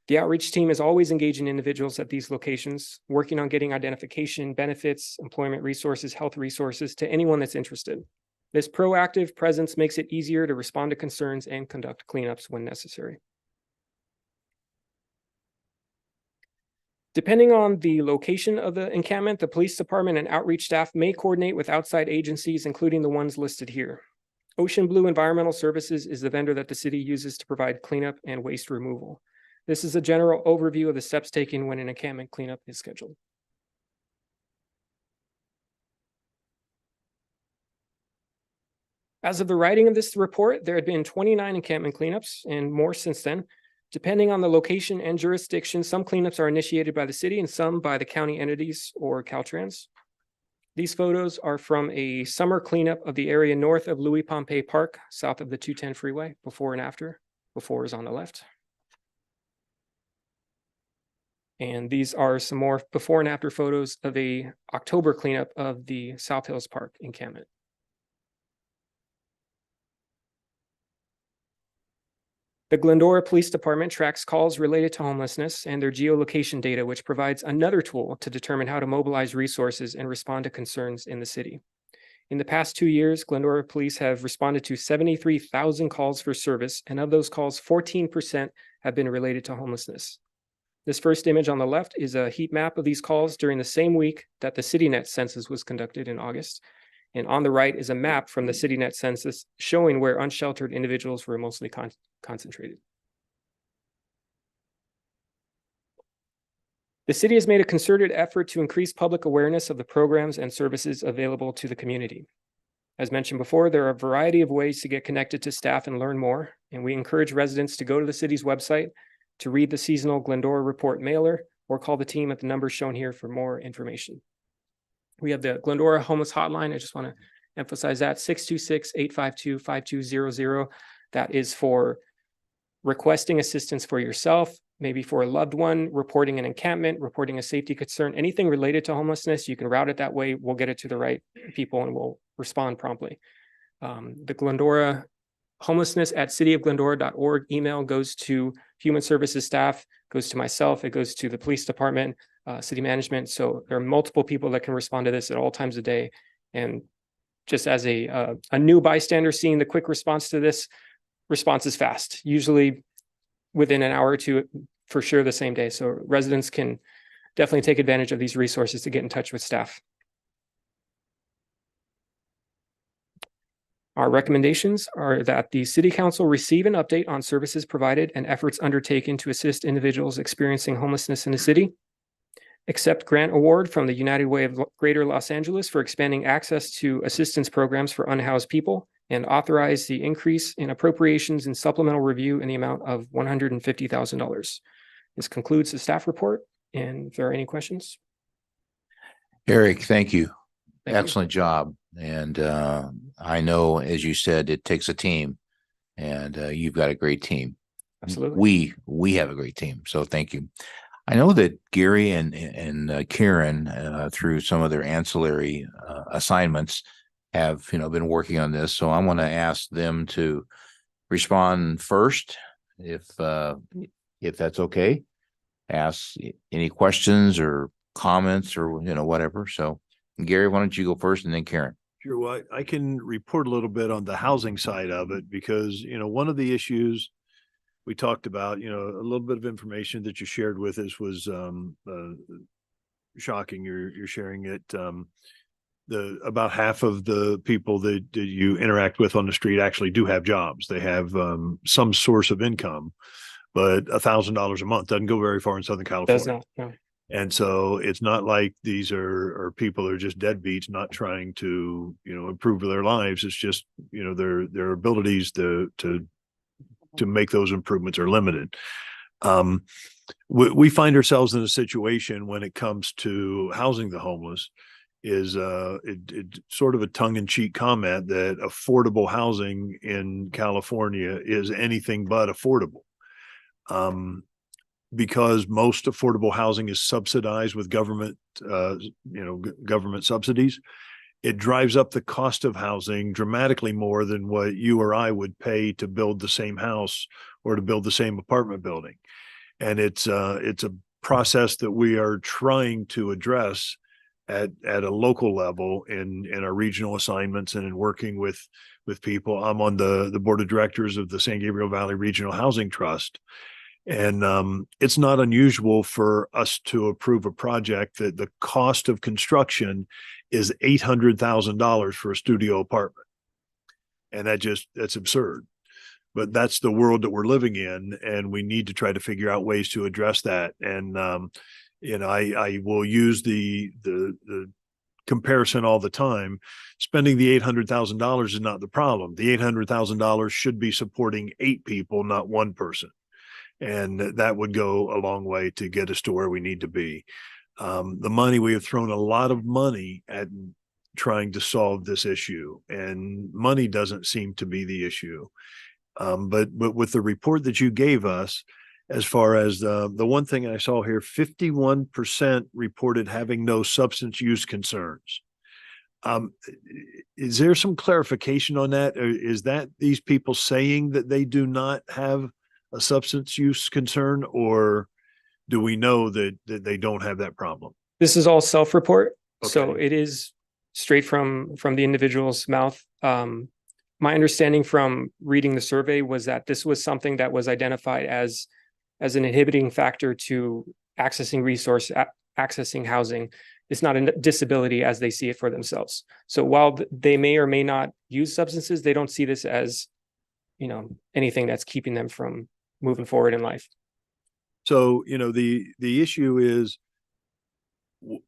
U: The outreach team is always engaging individuals at these locations, working on getting identification, benefits, employment resources, health resources to anyone that's interested. This proactive presence makes it easier to respond to concerns and conduct cleanups when necessary. Depending on the location of the encampment, the police department and outreach staff may coordinate with outside agencies, including the ones listed here. Ocean Blue Environmental Services is the vendor that the city uses to provide cleanup and waste removal. This is a general overview of the steps taken when an encampment cleanup is scheduled. As of the writing of this report, there had been 29 encampment cleanups and more since then. Depending on the location and jurisdiction, some cleanups are initiated by the city and some by the county entities or Caltrans. These photos are from a summer cleanup of the area north of Louis Pompey Park, south of the 210 freeway, before and after. Before is on the left. And these are some more before and after photos of a October cleanup of the South Hills Park encampment. The Glendora Police Department tracks calls related to homelessness and their geolocation data, which provides another tool to determine how to mobilize resources and respond to concerns in the city. In the past 2 years, Glendora Police have responded to 73,000 calls for service, and of those calls, 14% have been related to homelessness. This first image on the left is a heat map of these calls during the same week that the CityNet census was conducted in August. And on the right is a map from the CityNet census showing where unsheltered individuals were mostly concentrated. The city has made a concerted effort to increase public awareness of the programs and services available to the community. As mentioned before, there are a variety of ways to get connected to staff and learn more, and we encourage residents to go to the city's website to read the seasonal Glendora Report mailer or call the team at the number shown here for more information. We have the Glendora Homeless Hotline. I just want to emphasize that, 626-852-5200. That is for requesting assistance for yourself, maybe for a loved one, reporting an encampment, reporting a safety concern, anything related to homelessness. You can route it that way. We'll get it to the right people and we'll respond promptly. The Glendora homelessness@cityofglendora.org email goes to human services staff, goes to myself, it goes to the police department, city management. So there are multiple people that can respond to this at all times of day. And just as a new bystander seeing the quick response to this, response is fast, usually within an hour or two, for sure the same day. So residents can definitely take advantage of these resources to get in touch with staff. Our recommendations are that the City Council receive an update on services provided and efforts undertaken to assist individuals experiencing homelessness in the city. Accept grant award from the United Way of Greater Los Angeles for expanding access to assistance programs for unhoused people, and authorize the increase in appropriations and supplemental review in the amount of $150,000. This concludes the staff report. And if there are any questions.
H: Eric, thank you.
U: Thank you.
H: Excellent job. And I know, as you said, it takes a team, and you've got a great team.
U: Absolutely.
H: We have a great team. So thank you. I know that Gary and Karen, through some of their ancillary assignments, have been working on this. So I want to ask them to respond first, if that's okay. Ask any questions or comments or whatever. So Gary, why don't you go first, and then Karen?
A: Sure. Well, I can report a little bit on the housing side of it because, one of the issues we talked about, a little bit of information that you shared with us was shocking. You're sharing it. About half of the people that you interact with on the street actually do have jobs. They have some source of income, but $1,000 a month doesn't go very far in Southern California.
U: Does not, no.
A: And so it's not like these are people that are just deadbeats, not trying to, improve their lives. It's just, their abilities to make those improvements are limited. We find ourselves in a situation when it comes to housing the homeless is it sort of a tongue-in-cheek comment that affordable housing in California is anything but affordable. Because most affordable housing is subsidized with government, government subsidies, it drives up the cost of housing dramatically more than what you or I would pay to build the same house or to build the same apartment building. And it's a process that we are trying to address at a local level in our regional assignments and in working with people. I'm on the board of directors of the San Gabriel Valley Regional Housing Trust. And it's not unusual for us to approve a project that the cost of construction is $800,000 for a studio apartment. And that's absurd. But that's the world that we're living in, and we need to try to figure out ways to address that. And I will use the comparison all the time. Spending the $800,000 is not the problem. The $800,000 should be supporting 8 people, not 1 person. And that would go a long way to get us to where we need to be. The money, we have thrown a lot of money at trying to solve this issue, and money doesn't seem to be the issue. But with the report that you gave us, as far as the one thing I saw here, 51% reported having no substance use concerns. Is there some clarification on that? Or is that these people saying that they do not have a substance use concern, or do we know that they don't have that problem?
U: This is all self-report, so
A: Okay.
U: it is straight from the individual's mouth. My understanding from reading the survey was that this was something that was identified as an inhibiting factor to accessing accessing housing. It's not a disability as they see it for themselves. So while they may or may not use substances, they don't see this as, anything that's keeping them from moving forward in life.
A: So, the issue is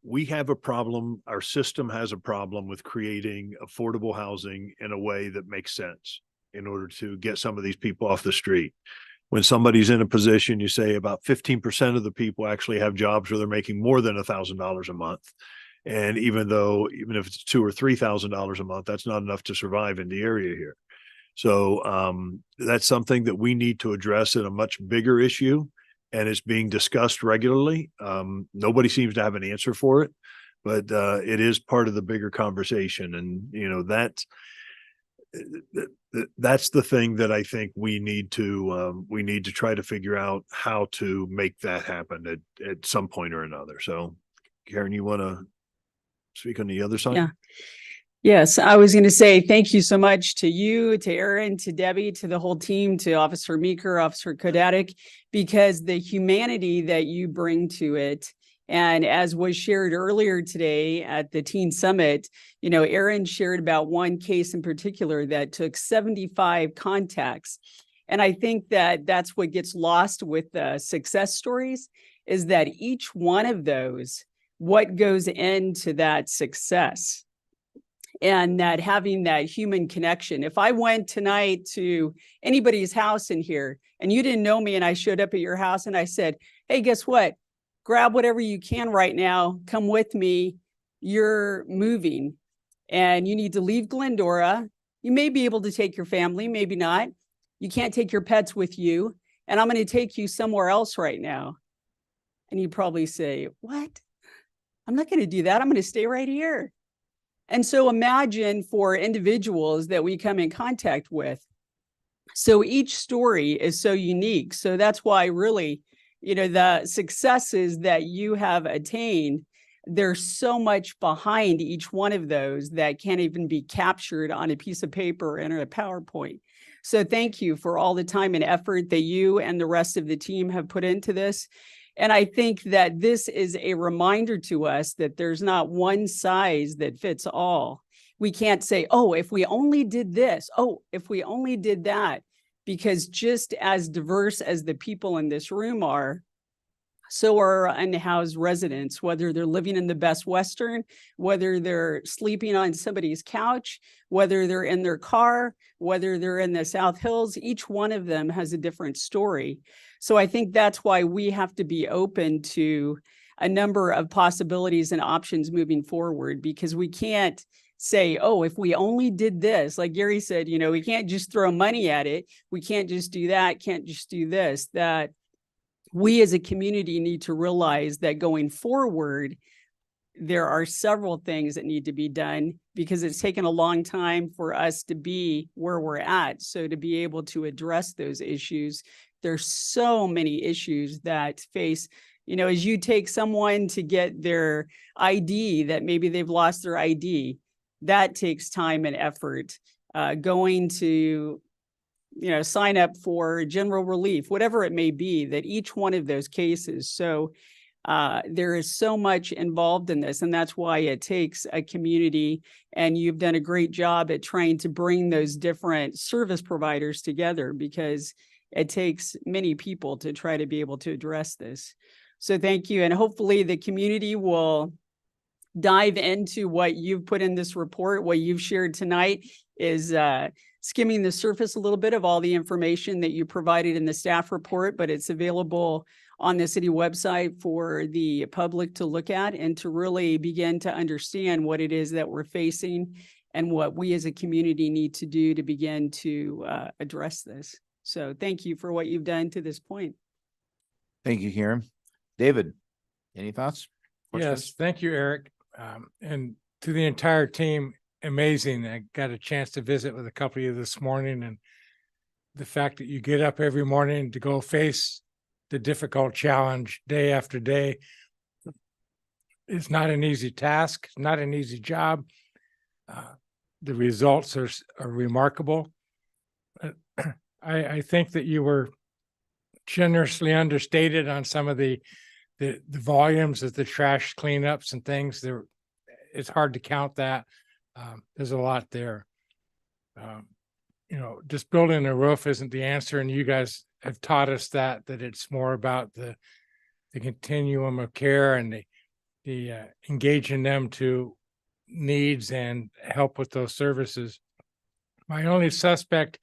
A: we have a problem. Our system has a problem with creating affordable housing in a way that makes sense in order to get some of these people off the street. When somebody's in a position, you say about 15% of the people actually have jobs where they're making more than $1,000 a month. And even if it's $2,000 or $3,000 a month, that's not enough to survive in the area here. So that's something that we need to address in a much bigger issue, and it's being discussed regularly. Nobody seems to have an answer for it, but it is part of the bigger conversation. And that's the thing that I think we need to try to figure out how to make that happen at some point or another. So Karen, you want to speak on the other side?
I: Yeah. Yes, I was going to say thank you so much to you, to Aaron, to Debbie, to the whole team, to Officer Meeker, Officer Kodatic, because the humanity that you bring to it. And as was shared earlier today at the Teen Summit, Aaron shared about one case in particular that took 75 contacts. And I think that that's what gets lost with the success stories, is that each one of those, what goes into that success, and that having that human connection. If I went tonight to anybody's house in here and you didn't know me and I showed up at your house and I said, hey, guess what? Grab whatever you can right now. Come with me. You're moving and you need to leave Glendora. You may be able to take your family, maybe not. You can't take your pets with you. And I'm going to take you somewhere else right now. And you probably say, what? I'm not going to do that. I'm going to stay right here. And so imagine for individuals that we come in contact with. So each story is so unique. So that's why really, the successes that you have attained, there's so much behind each one of those that can't even be captured on a piece of paper and a PowerPoint. So thank you for all the time and effort that you and the rest of the team have put into this. And I think that this is a reminder to us that there's not one size that fits all. We can't say, oh, if we only did this, oh, if we only did that, because just as diverse as the people in this room are, so are our unhoused residents, whether they're living in the Best Western, whether they're sleeping on somebody's couch, whether they're in their car, whether they're in the South Hills, each one of them has a different story. So I think that's why we have to be open to a number of possibilities and options moving forward, because we can't say, oh, if we only did this, like Gary said, we can't just throw money at it. We can't just do that, can't just do this. That we as a community need to realize that going forward, there are several things that need to be done, because it's taken a long time for us to be where we're at. So to be able to address those issues, there's so many issues that face, as you take someone to get their ID, that maybe they've lost their ID, that takes time and effort. Going to sign up for general relief, whatever it may be, that each one of those cases. So there is so much involved in this, and that's why it takes a community, and you've done a great job at trying to bring those different service providers together, because it takes many people to try to be able to address this. So thank you. And hopefully the community will dive into what you've put in this report. What you've shared tonight is skimming the surface a little bit of all the information that you provided in the staff report, but it's available on the city website for the public to look at and to really begin to understand what it is that we're facing and what we as a community need to do to begin to address this. So thank you for what you've done to this point.
H: Thank you, Karen. David, any thoughts?
G: Yes, thank you, Eric. And to the entire team, amazing. I got a chance to visit with a couple of you this morning, and the fact that you get up every morning to go face the difficult challenge day after day is not an easy task, not an easy job. The results are remarkable. I think that you were generously understated on some of the volumes of the trash cleanups and things. It's hard to count that. There's a lot there. Just building a roof isn't the answer, and you guys have taught us that it's more about the continuum of care and the engaging them to needs and help with those services. My only suspect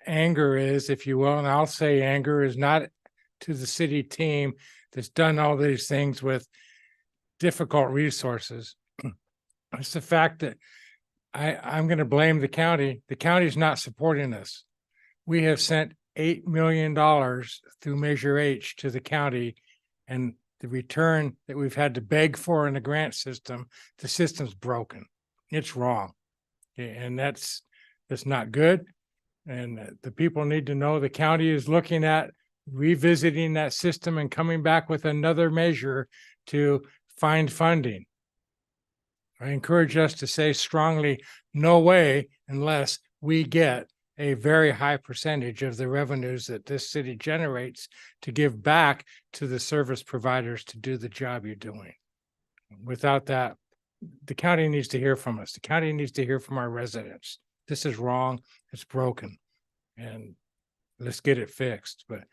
G: anger is, if you will, and I'll say anger is not to the city team that's done all these things with difficult resources. It's the fact that I'm going to blame the county. The county's not supporting us. We have sent $8 million through Measure H to the county, and the return that we've had to beg for in the grant system, the system's broken. It's wrong. And that's not good. And the people need to know the county is looking at revisiting that system and coming back with another measure to find funding. I encourage us to say strongly, no way unless we get a very high percentage of the revenues that this city generates to give back to the service providers to do the job you're doing. Without that, the county needs to hear from us. The county needs to hear from our residents. This is wrong. It's broken. And let's get it fixed. But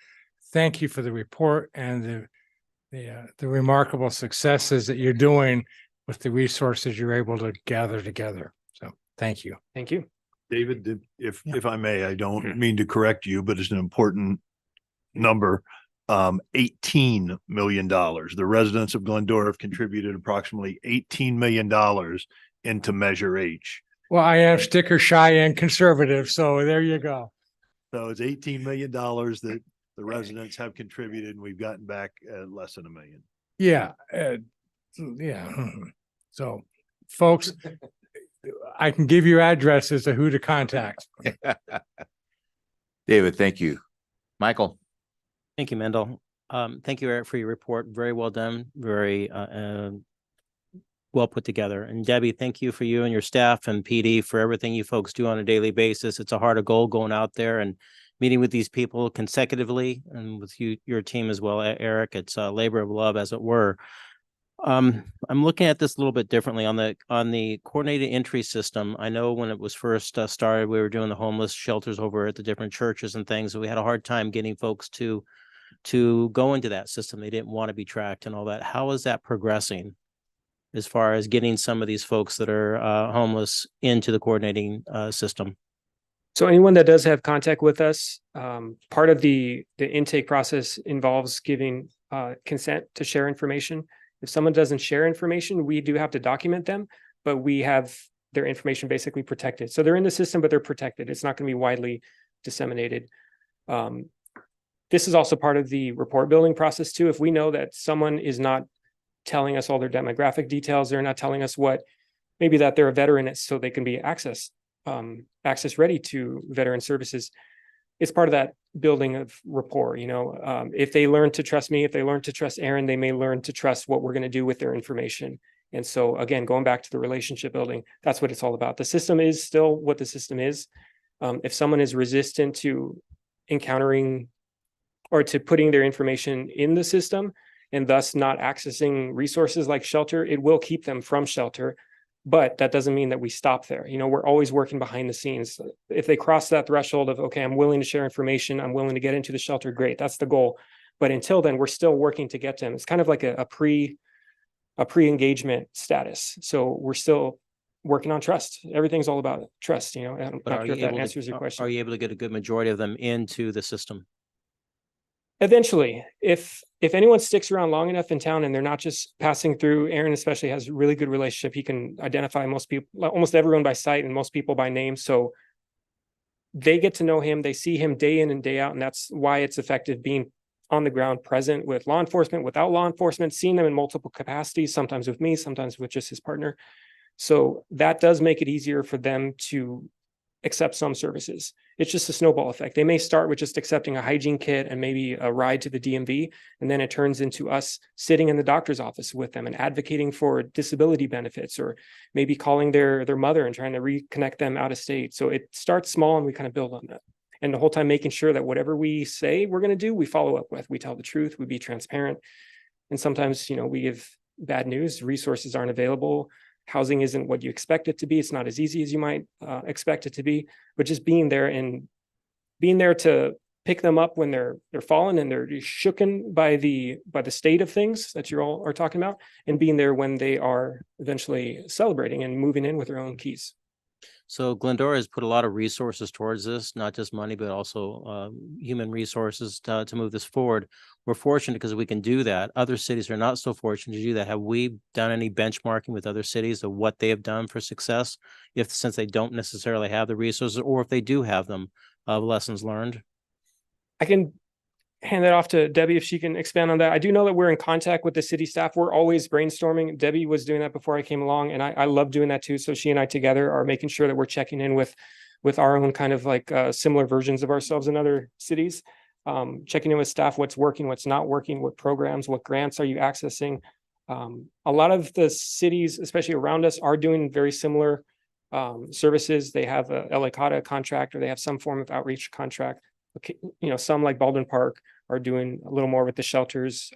G: thank you for the report and the remarkable successes that you're doing with the resources you're able to gather together. So thank you.
U: Thank you.
A: David, if I may, I don't mean to correct you, but it's an important number. $18 million. The residents of Glendora have contributed approximately $18 million into Measure H.
G: Well, I am sticker shy and conservative, so there you go.
A: So it's $18 million that the residents have contributed, and we've gotten back less than $1 million.
G: Yeah. Yeah. So folks, I can give you addresses of who to contact.
H: David, thank you. Michael.
J: Thank you, Mendel. Thank you, Eric, for your report. Very well done. Very well put together. And Debbie, thank you for you and your staff and PD for everything you folks do on a daily basis. It's a heart of gold going out there and meeting with these people consecutively, and with you, your team as well, Eric. It's a labor of love, as it were. I'm looking at this a little bit differently on the coordinated entry system. I know when it was first started, we were doing the homeless shelters over at the different churches and things. We had a hard time getting folks to go into that system. They didn't want to be tracked and all that. How is that progressing as far as getting some of these folks that are homeless into the coordinating system?
U: So anyone that does have contact with us, part of the intake process involves giving consent to share information. If someone doesn't share information, we do have to document them, but we have their information basically protected. So they're in the system, but they're protected. It's not going to be widely disseminated. This is also part of the report building process too. If we know that someone is not telling us all their demographic details, they're not telling us maybe that they're a veteran so they can be access ready to veteran services. It's part of that building of rapport. If they learn to trust me, if they learn to trust Aaron, they may learn to trust what we're going to do with their information. And so again, going back to the relationship building, that's what it's all about. The system is still what the system is. If someone is resistant to encountering or to putting their information in the system and thus not accessing resources like shelter, it will keep them from shelter. But that doesn't mean that we stop there. We're always working behind the scenes. If they cross that threshold of, okay, I'm willing to share information, I'm willing to get into the shelter, great, that's the goal. But until then, we're still working to get to them. It's kind of like a a pre-engagement status. So we're still working on trust. Everything's all about trust, you know. I'm
J: But
U: not
J: are
U: sure
J: you
U: if that
J: able
U: answers your
J: to,
U: question.
J: are you able to get a good majority of them into the system?
U: Eventually, if anyone sticks around long enough in town and they're not just passing through, Aaron especially has a really good relationship. He can identify most people, almost everyone by sight and most people by name. So they get to know him, they see him day in and day out. And that's why it's effective being on the ground, present with law enforcement, without law enforcement, seeing them in multiple capacities, sometimes with me, sometimes with just his partner. So that does make it easier for them to accept some services. It's just a snowball effect. They may start with just accepting a hygiene kit and maybe a ride to the DMV, and then it turns into us sitting in the doctor's office with them and advocating for disability benefits, or maybe calling their mother and trying to reconnect them out of state. So it starts small and we kind of build on that. And the whole time making sure that whatever we say we're going to do, we follow up with. We tell the truth, we be transparent. And sometimes, you know, we give bad news, resources aren't available. Housing isn't what you expect it to be. It's not as easy as you might expect it to be, but just being there and being there to pick them up when they're fallen and they're shooken by the state of things that you all are talking about, and being there when they are eventually celebrating and moving in with their own keys.
J: So Glendora has put a lot of resources towards this, not just money, but also human resources to move this forward. We're fortunate because we can do that. Other cities are not so fortunate to do that. Have we done any benchmarking with other cities of what they have done for success, since they don't necessarily have the resources, or if they do have them, lessons learned?
U: I can hand that off to Debbie if she can expand on that. I do know that we're in contact with the city staff. We're always brainstorming. Debbie was doing that before I came along, and I love doing that too. So she and I together are making sure that we're checking in with our own kind of like similar versions of ourselves in other cities, checking in with staff, what's working, what's not working, what programs, what grants are you accessing. A lot of the cities, especially around us, are doing very similar services. They have a LA CATA contract, or they have some form of outreach contract. Okay, you know, some like Baldwin Park are doing a little more with the shelters.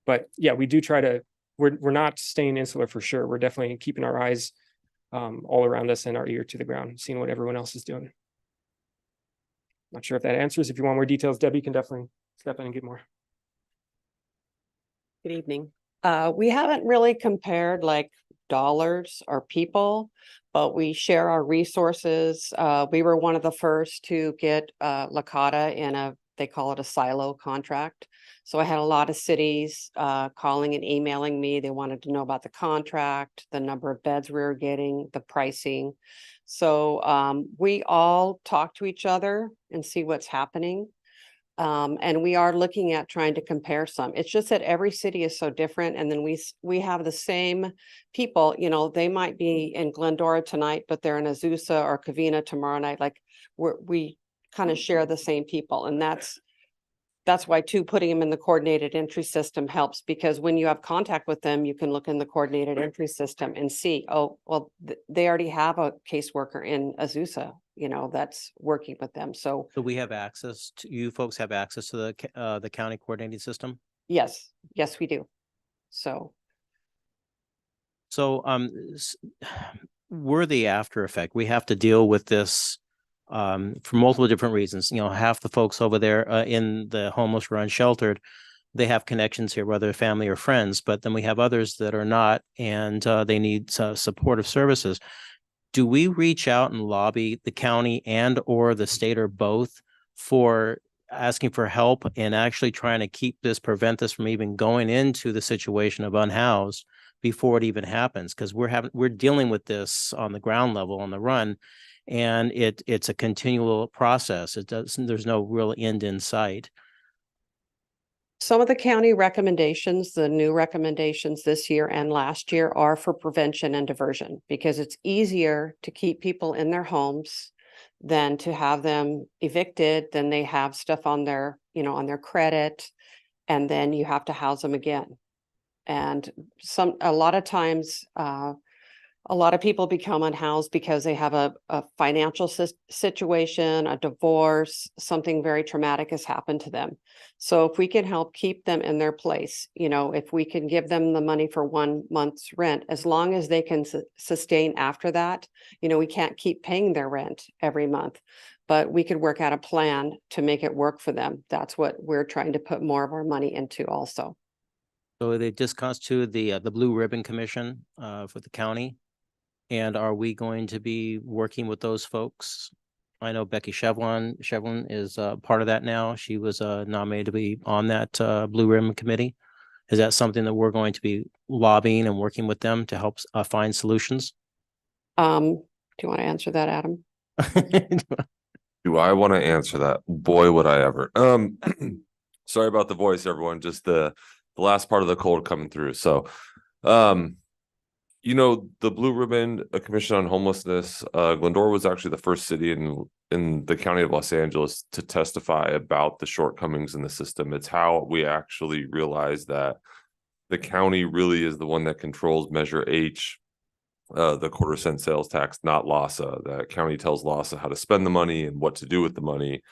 U: But yeah, we do try to, we're not staying insular for sure. We're definitely keeping our eyes all around us and our ear to the ground, seeing what everyone else is doing. Not sure if that answers. If you want more details, Debbie can definitely step in and get more.
E: Good evening. We haven't really compared like dollars or people, but we share our resources. We were one of the first to get LACATA in they call it a silo contract. So I had a lot of cities calling and emailing me. They wanted to know about the contract, the number of beds we were getting, the pricing. So we we talk to each other and see what's happening. And we are looking at trying to compare some. It's just that every city is so different. And then we have the same people, you know, they might be in Glendora tonight, but they're in Azusa or Covina tomorrow night. Like we kind of share the same people. And that's why too, putting them in the coordinated entry system helps, because when you have contact with them, you can look in the coordinated entry system and see, oh, well, they already have a caseworker in Azusa, you know, that's working with them. So
J: we have access to, you folks have access to the county coordinating system?
E: yes, we do. So
J: we're the after effect. We have to deal with this for multiple different reasons. You know, half the folks over there in the homeless or unsheltered, they have connections here, whether family or friends, but then we have others that are not, and they need supportive services. Do we reach out and lobby the county and or the state or both for asking for help and actually trying to prevent this from even going into the situation of unhoused before it even happens? Because we're dealing with this on the ground level, on the run, and it's a continual process. There's no real end in sight.
E: some of the county recommendations, the new recommendations this year and last year, are for prevention and diversion, because it's easier to keep people in their homes than to have them evicted. Then they have stuff on their, you know, on their credit, and then you have to house them again. And a lot of times, a lot of people become unhoused because they have a financial situation, a divorce, something very traumatic has happened to them. So if we can help keep them in their place, you know, if we can give them the money for 1 month's rent, as long as they can sustain after that, you know, we can't keep paying their rent every month, but we could work out a plan to make it work for them. That's what we're trying to put more of our money into also.
J: So they just constituted the Blue Ribbon Commission for the county. And are we going to be working with those folks? I know Becky Shevlin is part of that now. She was nominated to be on that Blue Ribbon Committee. Is that something that we're going to be lobbying and working with them to help find solutions?
E: Do you want to answer that, Adam?
K: Do I want to answer that? Boy, would I ever. Sorry about the voice, everyone. Just the last part of the cold coming through. So, you know, the Blue Ribbon Commission on Homelessness, Glendora was actually the first city in the county of Los Angeles to testify about the shortcomings in the system. It's how we actually realized that the county really is the one that controls Measure H, the quarter-cent sales tax, not LAHSA. The county tells LAHSA how to spend the money and what to do with the money.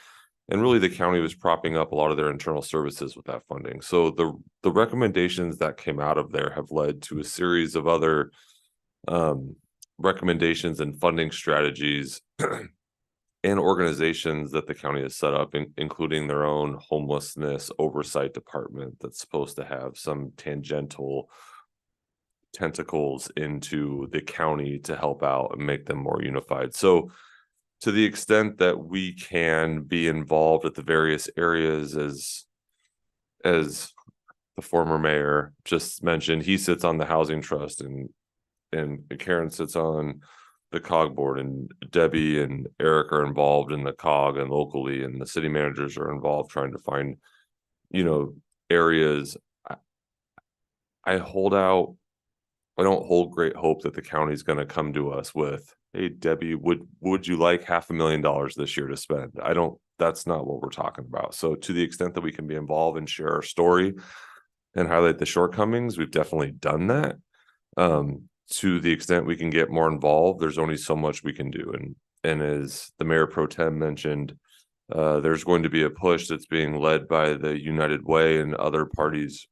K: And really, the county was propping up a lot of their internal services with that funding. So the recommendations that came out of there have led to a series of other recommendations and funding strategies and organizations that the county has set up, including their own homelessness oversight department that's supposed to have some tangential tentacles into the county to help out and make them more unified. So to the extent that we can be involved at the various areas, as the former mayor just mentioned, he sits on the housing trust and Karen sits on the COG board, and Debbie and Eric are involved in the COG and locally, and the city managers are involved trying to find, you know, areas. I don't hold great hope that the county's going to come to us with, hey, Debbie, would you like $500,000 this year to spend? That's not what we're talking about. So to the extent that we can be involved and share our story and highlight the shortcomings, we've definitely done that. To the extent we can get more involved, there's only so much we can do. And as the Mayor Pro Tem mentioned, there's going to be a push that's being led by the United Way and other parties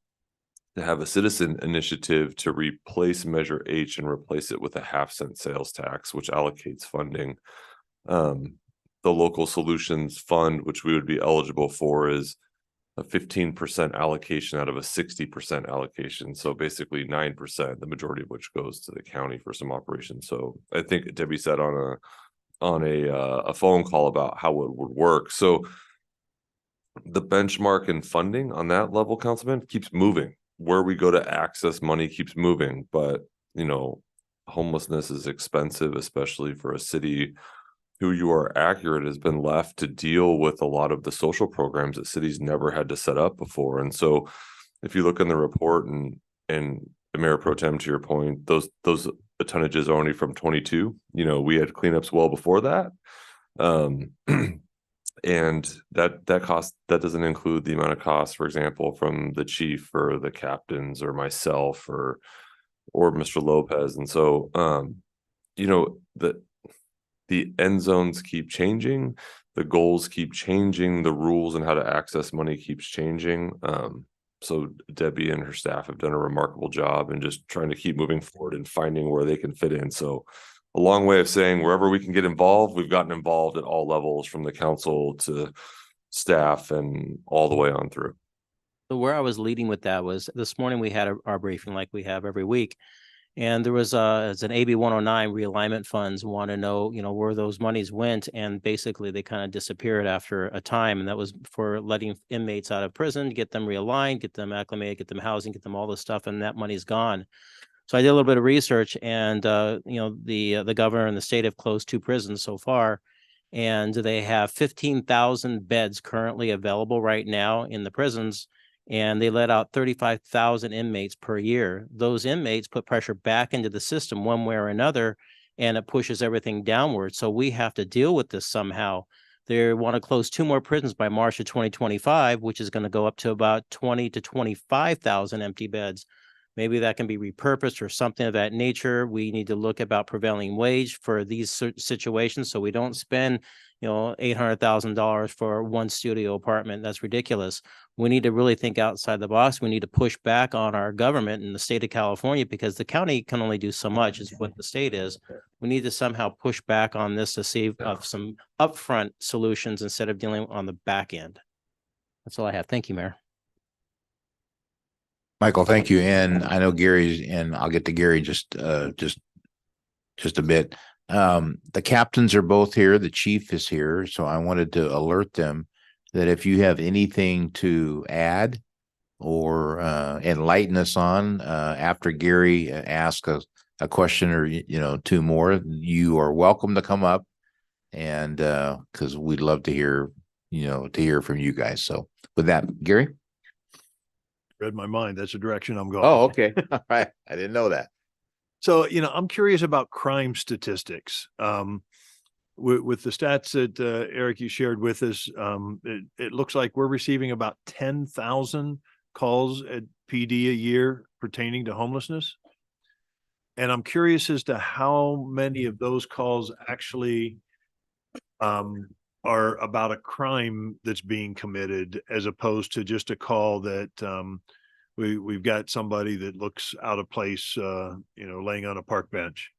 K: to have a citizen initiative to replace Measure H and replace it with a 0.5-cent sales tax, which allocates funding. The Local Solutions Fund, which we would be eligible for, is a 15% allocation out of a 60% allocation. So basically 9%, the majority of which goes to the county for some operations. So I think Debbie said on a phone call about how it would work. So the benchmark and funding on that level, Councilman, keeps moving. Where we go to access money keeps moving, but you know, homelessness is expensive, especially for a city who, you are accurate, has been left to deal with a lot of the social programs that cities never had to set up before. And so if you look in the report and Mayor Pro Tem, to your point, those tonnages are only from 22. You know, we had cleanups well before that. And that cost, that doesn't include the amount of costs, for example, from the chief or the captains or myself or Mr. Lopez. And so, you know, the end zones keep changing, the goals keep changing, the rules and how to access money keeps changing. So Debbie and her staff have done a remarkable job in just trying to keep moving forward and finding where they can fit in. So a long way of saying wherever we can get involved, we've gotten involved at all levels, from the council to staff and all the way on through.
J: So where I was leading with that was this morning we had our briefing like we have every week. And there was an AB 109 realignment funds want to know, you know, where those monies went. And basically they kind of disappeared after a time. And that was for letting inmates out of prison, get them realigned, get them acclimated, get them housing, get them all this stuff. And that money's gone. So I did a little bit of research, and you know, the governor and the state have closed 2 prisons so far, and they have 15,000 beds currently available right now in the prisons, and they let out 35,000 inmates per year. Those inmates put pressure back into the system one way or another, and it pushes everything downward. So we have to deal with this somehow. They want to close 2 more prisons by March of 2025, which is going to go up to about 20 to 25,000 empty beds. Maybe that can be repurposed or something of that nature. We need to look about prevailing wage for these situations, so we don't spend, you know, $800,000 for one studio apartment. That's ridiculous. We need to really think outside the box. We need to push back on our government in the state of California, because the county can only do so much is what the state is. We need to somehow push back on this to see some upfront solutions instead of dealing on the back end. That's all I have. Thank you, Mayor.
H: Michael, thank you. And I know Gary's, and I'll get to Gary just a bit. The captains are both here. The chief is here. So I wanted to alert them that if you have anything to add or enlighten us on after Gary asks a question or, two more, you are welcome to come up, and because we'd love to hear, to hear from you guys. So with that, Gary.
A: Read my mind. That's the direction I'm going.
H: Oh, okay. All right. I didn't know that.
A: So, I'm curious about crime statistics. With the stats that Eric, you shared with us, it looks like we're receiving about 10,000 calls at PD a year pertaining to homelessness. And I'm curious as to how many of those calls actually are about a crime that's being committed, as opposed to just a call that we've got somebody that looks out of place, laying on a park bench.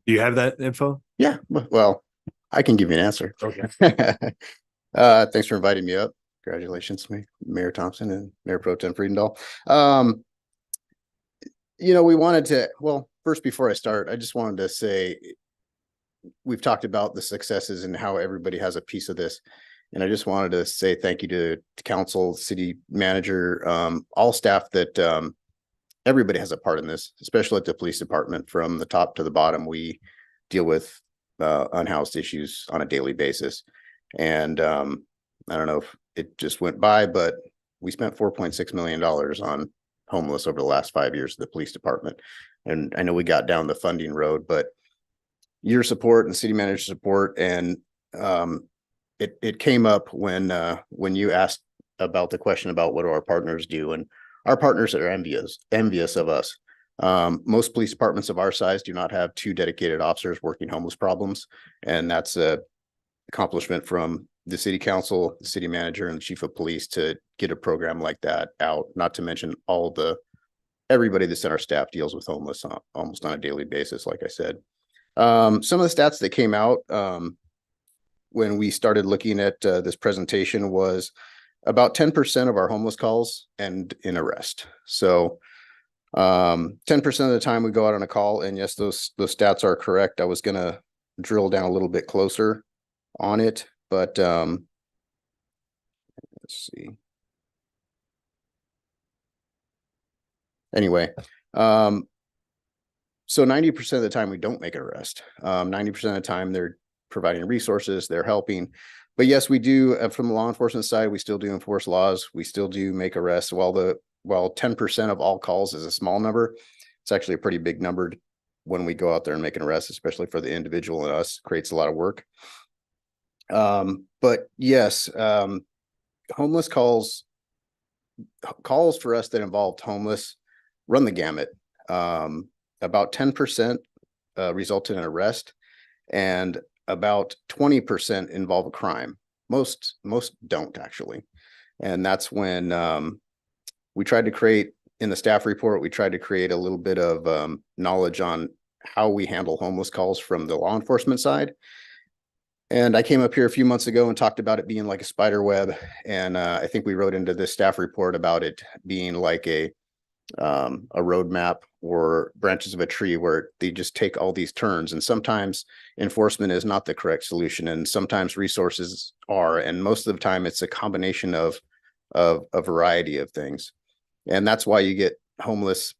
A: Do you have that info?
D: Yeah, well, I can give you an answer.
A: Okay.
D: Thanks for inviting me up. Congratulations to me, Mayor Thompson and Mayor Pro Tem Friedendahl. We wanted to, first, before I start, I just wanted to say, we've talked about the successes and how everybody has a piece of this. And I just wanted to say thank you to council, city manager, all staff, that everybody has a part in this, especially at the police department. From the top to the bottom, we deal with unhoused issues on a daily basis. And I don't know if it just went by, but we spent $4.6 million on homeless over the last 5 years of the police department. And I know we got down the funding road, but your support and city manager support, and it came up when you asked about the question about what do our partners do, and our partners are envious of us. Most police departments of our size do not have 2 dedicated officers working homeless problems, and that's a accomplishment from the city council, the city manager, and the chief of police to get a program like that out. Not to mention everybody that's in our staff deals with homeless almost on a daily basis, like I said. Some of the stats that came out when we started looking at this presentation was about 10% of our homeless calls end in arrest. So 10% of the time we go out on a call, and yes, those stats are correct. I was going to drill down a little bit closer on it, but let's see. Anyway, so 90% of the time we don't make an arrest. 90% of the time they're providing resources, they're helping. But yes, we do, from the law enforcement side, we still do enforce laws. We still do make arrests. While 10% of all calls is a small number, it's actually a pretty big number when we go out there and make an arrest, especially for the individual and us. Creates a lot of work. But yes, homeless calls for us that involved homeless run the gamut. About 10% resulted in arrest, and about 20% involve a crime. Most don't, actually. And that's when we tried to create, in the staff report, we tried to create a little bit of knowledge on how we handle homeless calls from the law enforcement side. And I came up here a few months ago and talked about it being like a spider web. And I think we wrote into this staff report about it being like a roadmap or branches of a tree where they just take all these turns. And sometimes enforcement is not the correct solution, and sometimes resources are. And most of the time it's a combination of a variety of things. And that's why you get homeless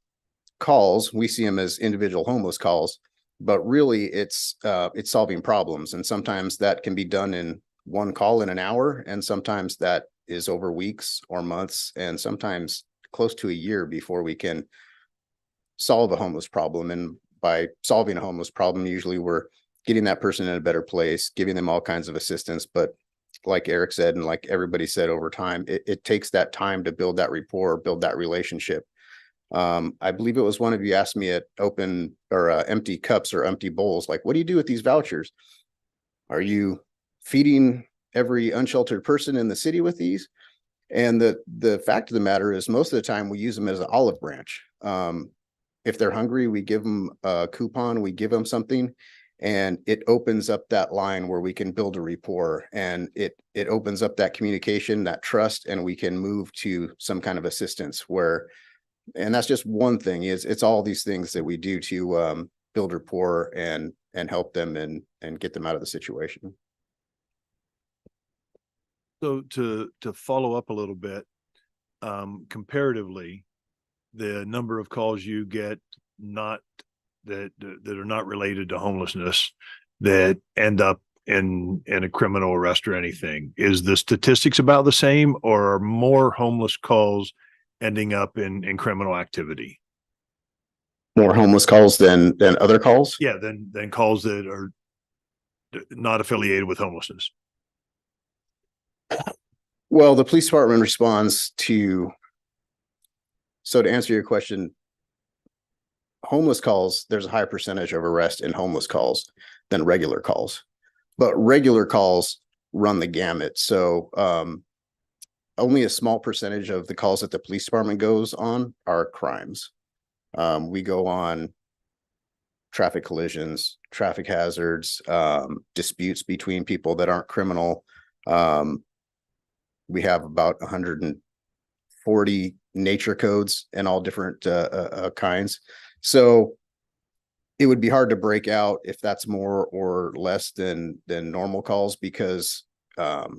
D: calls. We see them as individual homeless calls, but really it's solving problems. And sometimes that can be done in one call in an hour. And sometimes that is over weeks or months, and sometimes close to a year before we can solve a homeless problem. And by solving a homeless problem, usually we're getting that person in a better place, giving them all kinds of assistance. But like Eric said, and like everybody said, over time, it takes that time to build that rapport, build that relationship. I believe it was one of you asked me at open or empty cups or empty bowls, like, what do you do with these vouchers? Are you feeding every unsheltered person in the city with these? And the fact of the matter is, most of the time we use them as an olive branch. If they're hungry, we give them a coupon, we give them something. And it opens up that line where we can build a rapport, and it opens up that communication, that trust, and we can move to some kind of assistance where, and that's just one thing, is it's all these things that we do to build rapport and help them and get them out of the situation.
A: So to follow up a little bit, comparatively, the number of calls you get that are not related to homelessness that end up in a criminal arrest or anything, is the statistics about the same, or are more homeless calls ending up in criminal activity?
D: More homeless calls than other calls?
A: Yeah, than calls that are not affiliated with homelessness.
D: Well, the police department responds to, so to answer your question, homeless calls, there's a higher percentage of arrest in homeless calls than regular calls, but regular calls run the gamut. So only a small percentage of the calls that the police department goes on are crimes. We go on traffic collisions, traffic hazards, disputes between people that aren't criminal. We have about 140 nature codes and all different kinds. So it would be hard to break out if that's more or less than normal calls, because about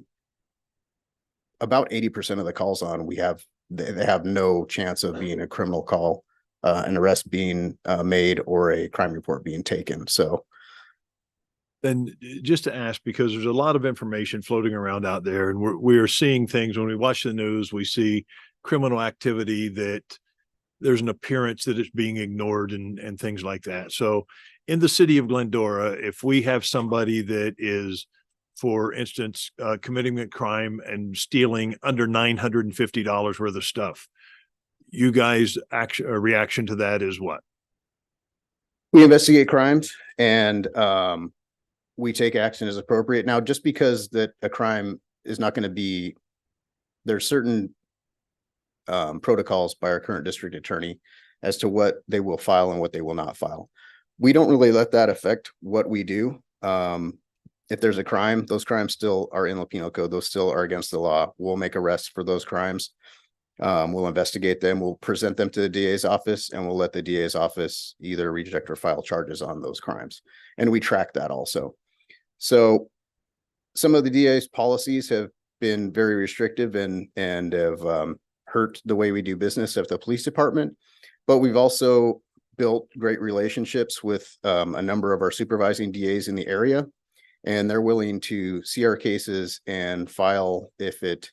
D: 80% of the calls on, they have no chance of being a criminal call, an arrest being made, or a crime report being taken. So
A: then just to ask, because there's a lot of information floating around out there, and we are seeing things when we watch the news, we see criminal activity that there's an appearance that it's being ignored and things like that. So in the city of Glendora, if we have somebody that is, for instance, committing a crime and stealing under $950 worth of stuff, you guys' reaction to that is what?
D: we investigate crimes, and we take action as appropriate. Now, just because that a crime is not going to be, there's certain protocols by our current district attorney as to what they will file and what they will not file. We don't really let that affect what we do. If there's a crime, those crimes still are in the penal code. Those still are against the law. We'll make arrests for those crimes. We'll investigate them. We'll present them to the DA's office, and we'll let the DA's office either reject or file charges on those crimes. And we track that also. So some of the DA's policies have been very restrictive and have hurt the way we do business at the police department. But we've also built great relationships with a number of our supervising DAs in the area, and they're willing to see our cases and file if it,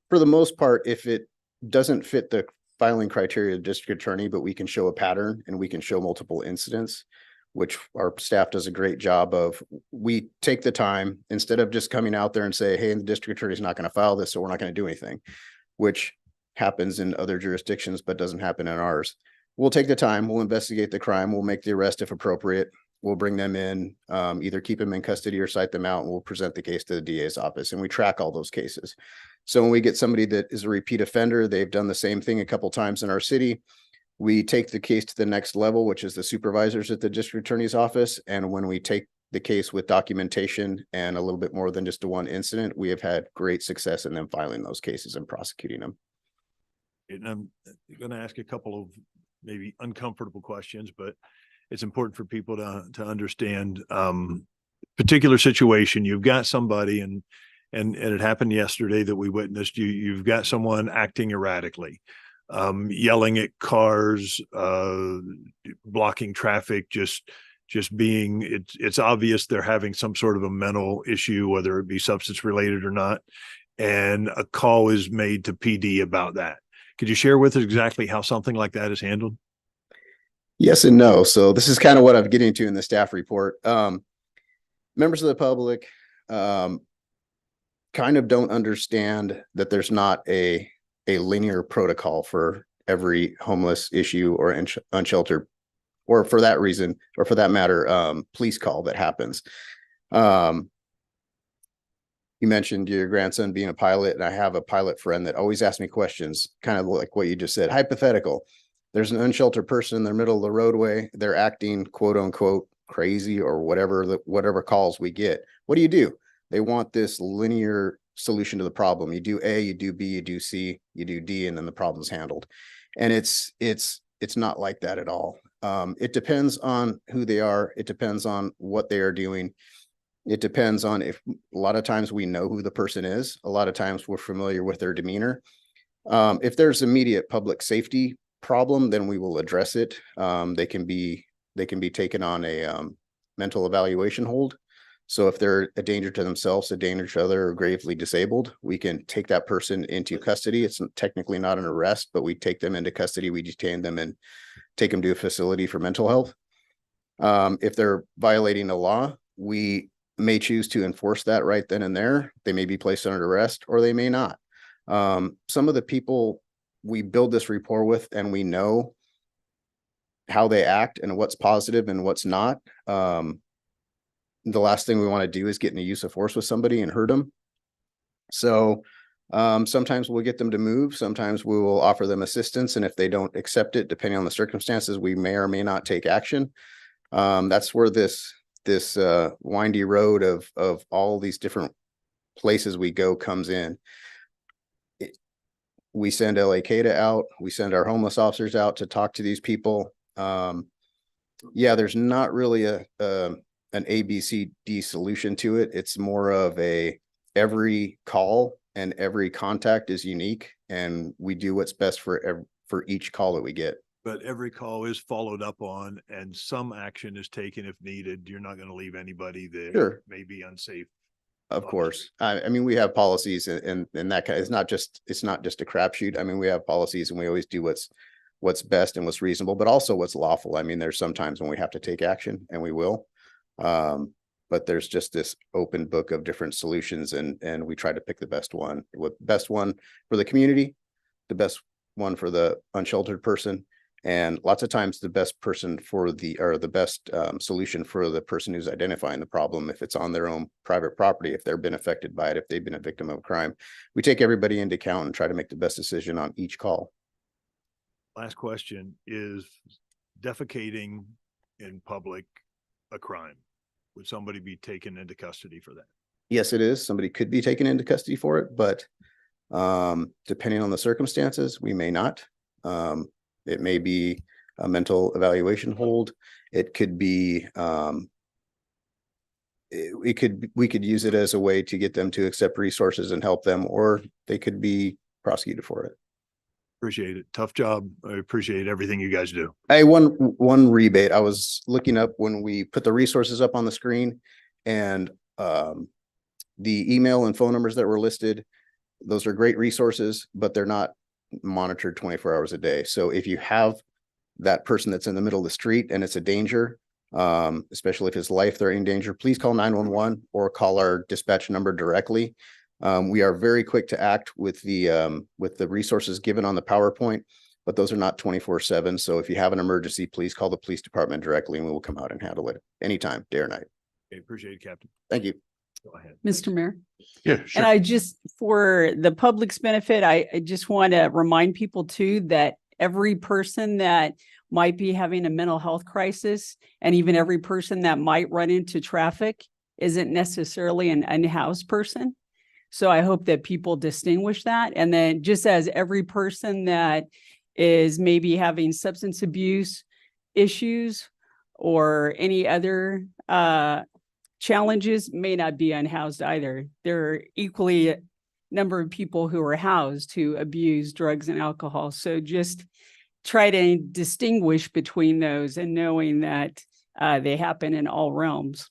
D: for the most part, if it doesn't fit the filing criteria of the district attorney, but we can show a pattern and we can show multiple incidents, which our staff does a great job of. We take the time, instead of just coming out there and say, hey, the district attorney is not going to file this, so we're not going to do anything, which happens in other jurisdictions, but doesn't happen in ours. We'll take the time, we'll investigate the crime, we'll make the arrest if appropriate. We'll bring them in, either keep them in custody or cite them out, and we'll present the case to the DA's office, and we track all those cases. So when we get somebody that is a repeat offender, they've done the same thing a couple times in our city, we take the case to the next level, which is the supervisors at the district attorney's office. And when we take the case with documentation and a little bit more than just a one incident, we have had great success in them filing those cases and prosecuting them.
A: And I'm going to ask a couple of maybe uncomfortable questions, but it's important for people to understand particular situation. You've got somebody, and it happened yesterday that we witnessed. You've got someone acting erratically, yelling at cars, blocking traffic, just being. It's obvious they're having some sort of a mental issue, whether it be substance related or not. And a call is made to PD about that. Could you share with us exactly how something like that is handled?
D: Yes and no. So this is kind of what I'm getting to in the staff report. Members of the public kind of don't understand that there's not a linear protocol for every homeless issue or unsheltered, or for that reason, or for that matter, police call that happens. You mentioned your grandson being a pilot, and I have a pilot friend that always asks me questions, kind of like what you just said, hypothetical. There's an unsheltered person in the middle of the roadway. They're acting quote unquote crazy or whatever calls we get. What do? They want this linear solution to the problem. You do A, you do B, you do C, you do D, and then the problem's handled. And it's not like that at all. It depends on who they are. It depends on what they are doing. It depends on if a lot of times we know who the person is. A lot of times we're familiar with their demeanor. If there's immediate public safety problem, then we will address it. They can be taken on a mental evaluation hold. So if they're a danger to themselves, a danger to others, or gravely disabled, we can take that person into custody. It's technically not an arrest, but we take them into custody. We detain them and take them to a facility for mental health. If they're violating a law, we may choose to enforce that right then and there. They may be placed under arrest or they may not. Some of the people we build this rapport with and we know how they act and what's positive and what's not. The last thing we want to do is get in a use of force with somebody and hurt them. So sometimes we'll get them to move. Sometimes we will offer them assistance. And if they don't accept it, depending on the circumstances, we may or may not take action. That's where this windy road of all these different places we go comes in. We send LA CADA out. We send our homeless officers out to talk to these people. Yeah, there's not really an ABCD solution to it. It's more of every call and every contact is unique, and we do what's best for each call that we get.
A: But every call is followed up on and some action is taken if needed. You're not going to leave anybody that
D: Sure.
A: may be unsafe.
D: Of course. I mean, we have policies and that kind, it's not just a crapshoot. I mean, we have policies and we always do what's best and what's reasonable, but also what's lawful. I mean, there's sometimes when we have to take action and we will. But there's just this open book of different solutions and we try to pick the best one for the community, the best one for the unsheltered person, and lots of times the best person the best solution for the person who's identifying the problem, if it's on their own private property, if they've been affected by it, if they've been a victim of a crime. We take everybody into account and try to make the best decision on each call.
A: Last question: is defecating in public a crime? Would somebody be taken into custody for that?
D: Yes, it is. Somebody could be taken into custody for it, but depending on the circumstances, we may not. It may be a mental evaluation hold. It could be, we could use it as a way to get them to accept resources and help them, or they could be prosecuted for it.
A: Appreciate it. Tough job. I appreciate everything you guys do.
D: Hey, one rebate. I was looking up when we put the resources up on the screen, and the email and phone numbers that were listed, those are great resources, but they're not monitored 24 hours a day. So if you have that person that's in the middle of the street and it's a danger, especially if his life they're in danger, please call 911 or call our dispatch number directly. We are very quick to act with the resources given on the PowerPoint, but those are not 24/7. So if you have an emergency, please call the police department directly and we will come out and handle it anytime, day or night.
A: Okay, appreciate it, Captain.
D: Thank you.
A: Go ahead.
I: Mr. Mayor.
A: Yeah,
I: And
A: sure.
I: I just, for the public's benefit, I just want to remind people too that every person that might be having a mental health crisis and even every person that might run into traffic isn't necessarily an unhoused person. So I hope that people distinguish that. And then just as every person that is maybe having substance abuse issues or any other challenges may not be unhoused either. There are equally a number of people who are housed who abuse drugs and alcohol. So just try to distinguish between those and knowing that they happen in all realms.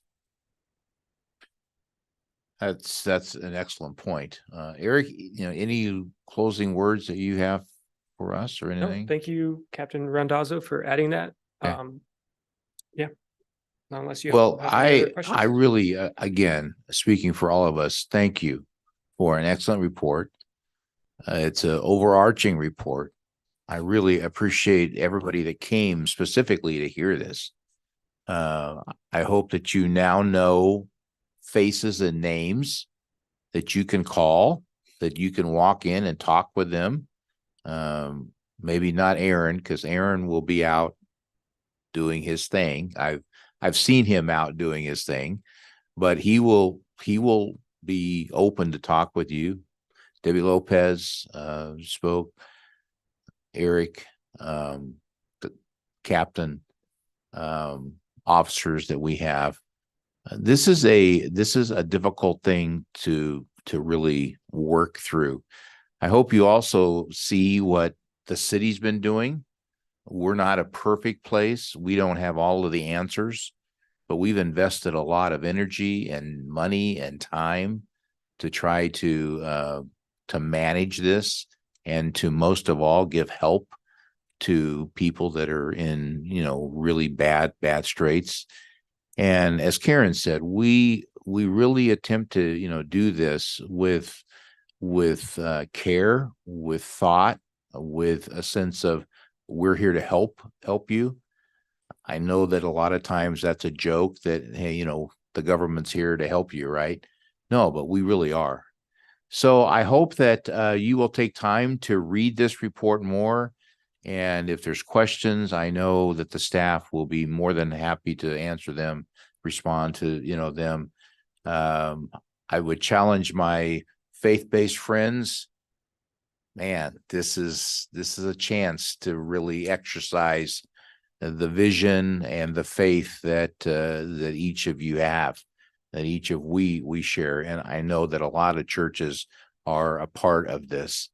H: That's an excellent point. Eric, any closing words that you have for us or
U: No,
H: anything?
U: thank you, Captain Randazzo, for adding that.
H: Okay.
U: Yeah. Not unless you
H: Well,
U: have any other
H: I
U: questions.
H: really, again, speaking for all of us, thank you for an excellent report. It's an overarching report. I really appreciate everybody that came specifically to hear this. I hope that you now know faces and names that you can call, that you can walk in and talk with them. Maybe not Aaron, because Aaron will be out doing his thing. I've I've seen him out doing his thing, but he will be open to talk with you. Debbie Lopez spoke, Eric, the captain, officers that we have. This is a difficult thing to really work through. I hope you also see what the city's been doing. We're not a perfect place. We don't have all of the answers, but we've invested a lot of energy and money and time to try to manage this, and to most of all give help to people that are in, really bad straits. And as Karen said, we really attempt to, do this with care, with thought, with a sense of we're here to help you. I know that a lot of times that's a joke that, hey, the government's here to help you, right? No, but we really are. So I hope that you will take time to read this report more. And if there's questions, I know that the staff will be more than happy to answer them, respond to, them. I would challenge my faith-based friends. Man, this is a chance to really exercise the vision and the faith that each of you have, that each of we share. And I know that a lot of churches are a part of this.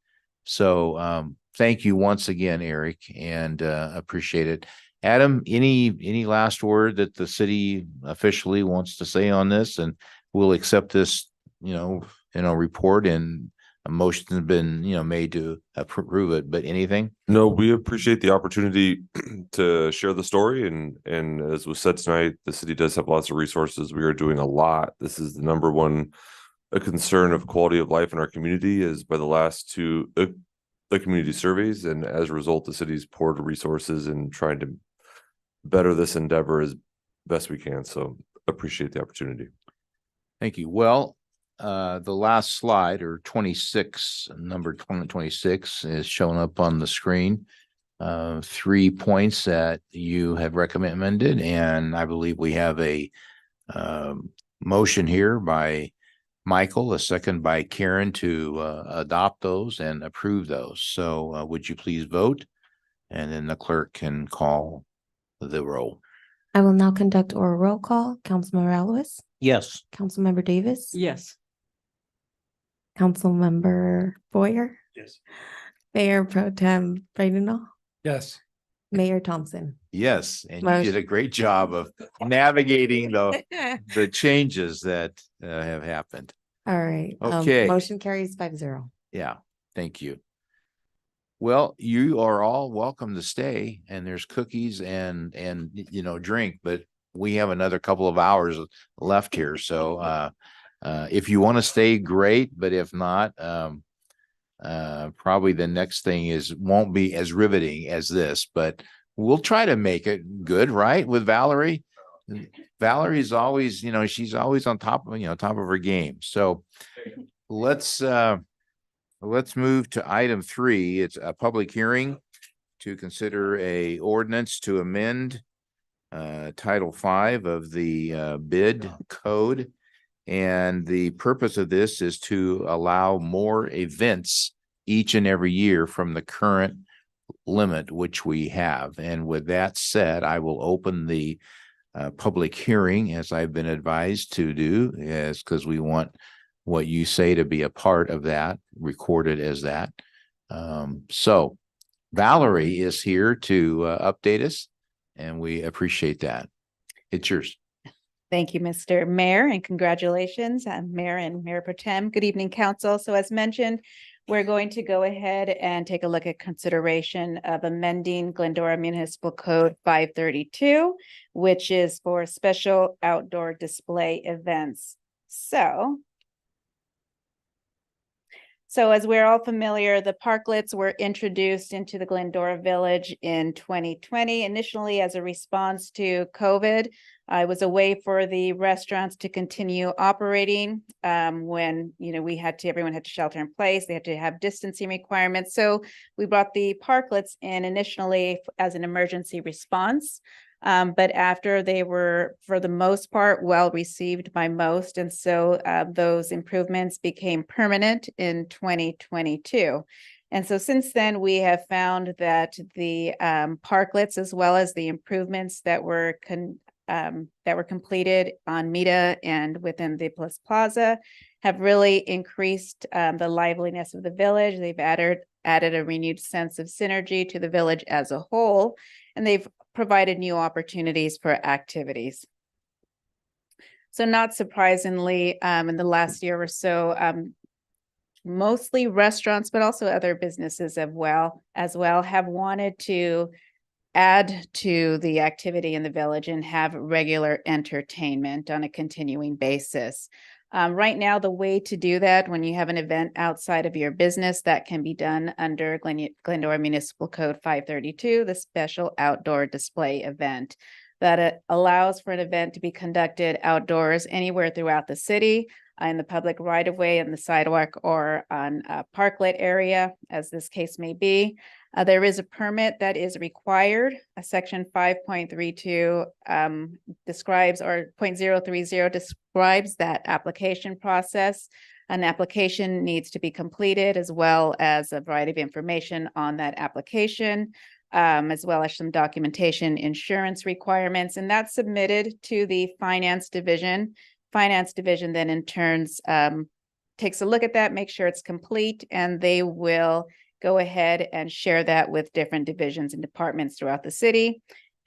H: So thank you once again, Eric, and appreciate it. Adam, any last word that the city officially wants to say on this? And we'll accept this, report, and a motion has been, made to approve it, but anything?
K: No, we appreciate the opportunity to share the story. And as was said tonight, the city does have lots of resources. We are doing a lot. This is the number one concern of quality of life in our community, is by the last two the community surveys. And as a result, the city's poured resources in trying to better this endeavor as best we can. So appreciate the opportunity.
H: Thank you. Well, the last slide, or 26, number 26, is shown up on the screen. 3 points that you have recommended, and I believe we have a motion here by Michael, a second by Karen, to adopt those and approve those. So would you please vote? And then the clerk can call the roll.
M: I will now conduct oral roll call. Councilmember Alves?
J: Yes.
M: Councilmember Davis?
I: Yes.
M: Councilmember Boyer?
G: Yes.
M: Mayor Pro Tem Bradenall?
G: Yes.
M: Mayor Thompson?
H: Yes, and you
M: Motion.
H: did a great job of navigating the changes that have happened.
M: All right.
H: Okay.
M: Motion carries 5-0.
H: Yeah, thank you. Well, you are all welcome to stay, and there's cookies and drink, but we have another couple of hours left here. So if you want to stay, great, but if not, probably the next thing won't be as riveting as this, but we'll try to make it good, right? With Valerie. Valerie's always, she's always on top of her game. So let's move to item 3. It's a public hearing to consider a ordinance to amend Title 5 of the bid code. And the purpose of this is to allow more events each and every year from the current limit which we have. And with that said, I will open the public hearing, as I've been advised to do, because we want what you say to be a part of that, recorded as that. So Valerie is here to update us, and we appreciate that. It's yours.
V: Thank you, Mr. Mayor, and congratulations, Mayor and Mayor Pro Tem. Good evening, Council. So as mentioned, we're going to go ahead and take a look at consideration of amending Glendora Municipal Code 532, which is for special outdoor display events. So as we're all familiar, the parklets were introduced into the Glendora Village in 2020, initially as a response to COVID. It was a way for the restaurants to continue operating when, everyone had to shelter in place. They had to have distancing requirements. So we brought the parklets in initially as an emergency response. But after they were, for the most part, well received by most. And so those improvements became permanent in 2022. And so since then, we have found that the parklets, as well as the improvements that were completed on Mita and within the Plaza, have really increased the liveliness of the village. They've added a renewed sense of synergy to the village as a whole, and they've provided new opportunities for activities. So not surprisingly, in the last year or so, mostly restaurants, but also other businesses as well have wanted to add to the activity in the village and have regular entertainment on a continuing basis. Right now, the way to do that when you have an event outside of your business, that can be done under Glendora Municipal Code 532, the special outdoor display event. That allows for an event to be conducted outdoors anywhere throughout the city, in the public right-of-way, in the sidewalk, or on a parklet area, as this case may be. There is a permit that is required. Section 5.32 describes, or 0.030 describes that application process. An application needs to be completed, as well as a variety of information on that application, as well as some documentation, insurance requirements, and that's submitted to the Finance Division. Finance Division then in turns takes a look at that, make sure it's complete, and they will go ahead and share that with different divisions and departments throughout the city.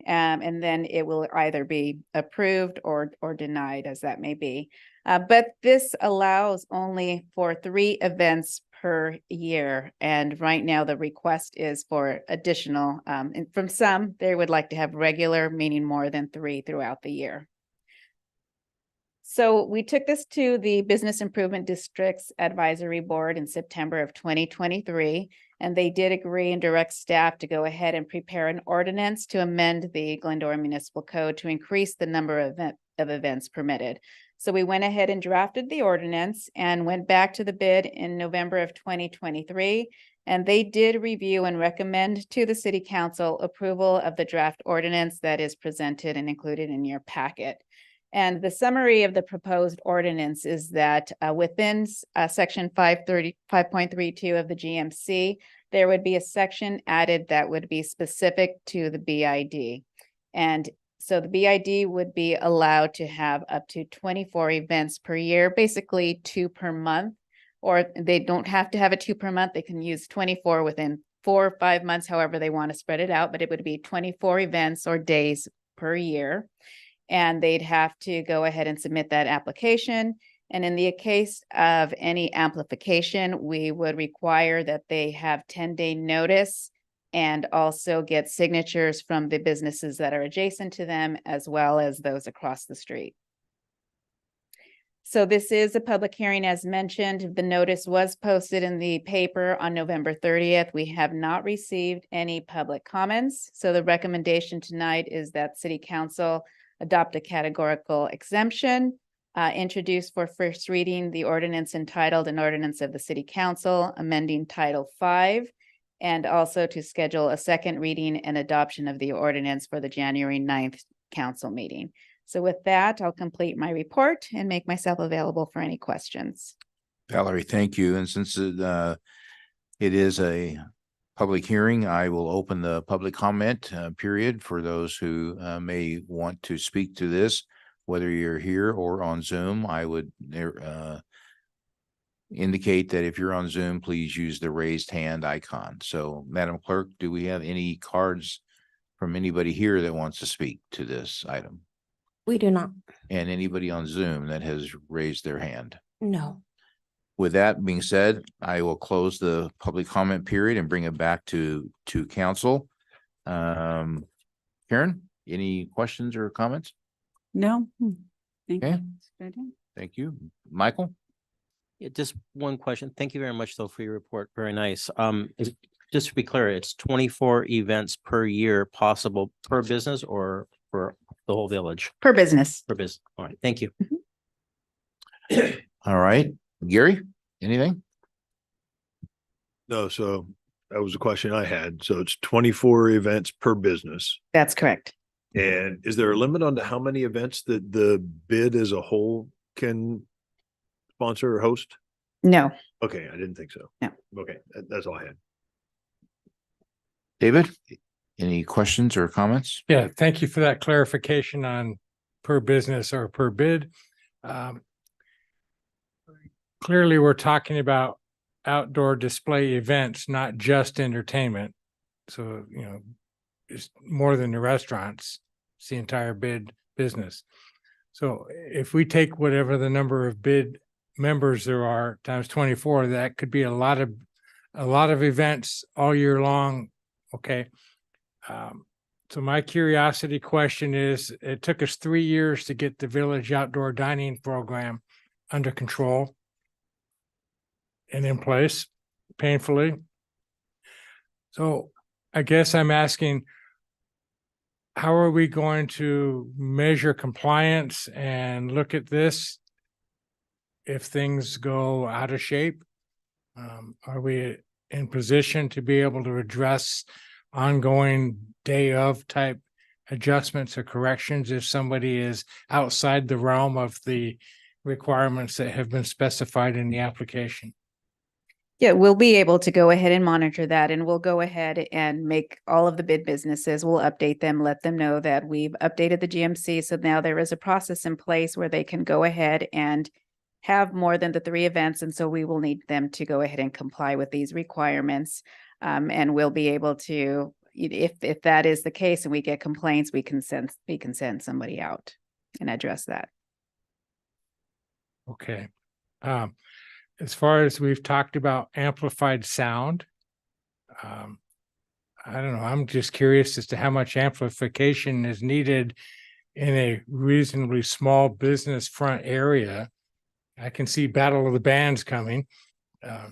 V: And then it will either be approved or denied, as that may be. But this allows only for 3 events per year. And right now the request is for additional, and from some, they would like to have regular, meaning more than 3 throughout the year. So we took this to the Business Improvement District's Advisory Board in September of 2023, and they did agree and direct staff to go ahead and prepare an ordinance to amend the Glendora Municipal Code to increase the number of events permitted. So we went ahead and drafted the ordinance and went back to the bid in November of 2023, and they did review and recommend to the City Council approval of the draft ordinance that is presented and included in your packet. And the summary of the proposed ordinance is that within section 5.32 of the GMC, there would be a section added that would be specific to the BID. And so the BID would be allowed to have up to 24 events per year, basically 2 per month, or they don't have to have a 2 per month. They can use 24 within 4 or 5 months, however they want to spread it out, but it would be 24 events or days per year. And they'd have to go ahead and submit that application. And in the case of any amplification, we would require that they have 10-day notice and also get signatures from the businesses that are adjacent to them, as well as those across the street. So this is a public hearing, as mentioned. The notice was posted in the paper on November 30th. We have not received any public comments. So the recommendation tonight is that City Council adopt a categorical exemption, introduce for first reading the ordinance entitled An Ordinance of the City Council amending Title V, and also to schedule a second reading and adoption of the ordinance for the January 9th council meeting. So with that, I'll complete my report and make myself available for any questions.
H: Valerie, thank you. And since it is a public hearing, I will open the public comment period for those who may want to speak to this, whether you're here or on Zoom. I would indicate that if you're on Zoom, please use the raised hand icon. So, Madam Clerk, do we have any cards from anybody here that wants to speak to this item?
M: We do not.
H: And anybody on Zoom that has raised their hand?
M: No.
H: With that being said, I will close the public comment period and bring it back to council. Karen, any questions or comments?
I: No. Thank
H: Okay.
I: you.
H: Thank you. Michael?
J: Yeah, just one question. Thank you very much, though, for your report. Very nice. Just to be clear, it's 24 events per year possible per business or for the whole village?
V: Per business.
J: Per business. All right. Thank you.
H: All right. Gary, anything?
A: No, so that was a question I had. So it's 24 events per business.
V: That's correct.
A: And is there a limit on to how many events that the bid as a whole can sponsor or host?
V: No.
A: Okay, I didn't think so.
V: No.
A: Okay, that's all I had.
H: David, any questions or comments?
G: Yeah, thank you for that clarification on per business or per bid. Clearly, we're talking about outdoor display events, not just entertainment. So, you know, it's more than the restaurants, it's the entire bid business. So if we take whatever the number of bid members there are times 24, that could be a lot of events all year long. Okay. So my curiosity question is, it took us 3 years to get the village outdoor dining program under control and in place painfully. So I guess I'm asking, how are we going to measure compliance and look at this if things go out of shape? Are we in position to be able to address ongoing day of type adjustments or corrections if somebody is outside the realm of the requirements that have been specified in the application?
V: Yeah, we'll be able to go ahead and monitor that, and we'll go ahead and make all of the bid businesses, we'll update them, let them know that we've updated the GMC. So now there is a process in place where they can go ahead and have more than the 3 events. And so we will need them to go ahead and comply with these requirements. And we'll be able to, if that is the case and we get complaints, we can send somebody out and address that.
G: Okay. As far as we've talked about amplified sound, I don't know, I'm just curious as to how much amplification is needed in a reasonably small business front area. I can see Battle of the Bands coming. I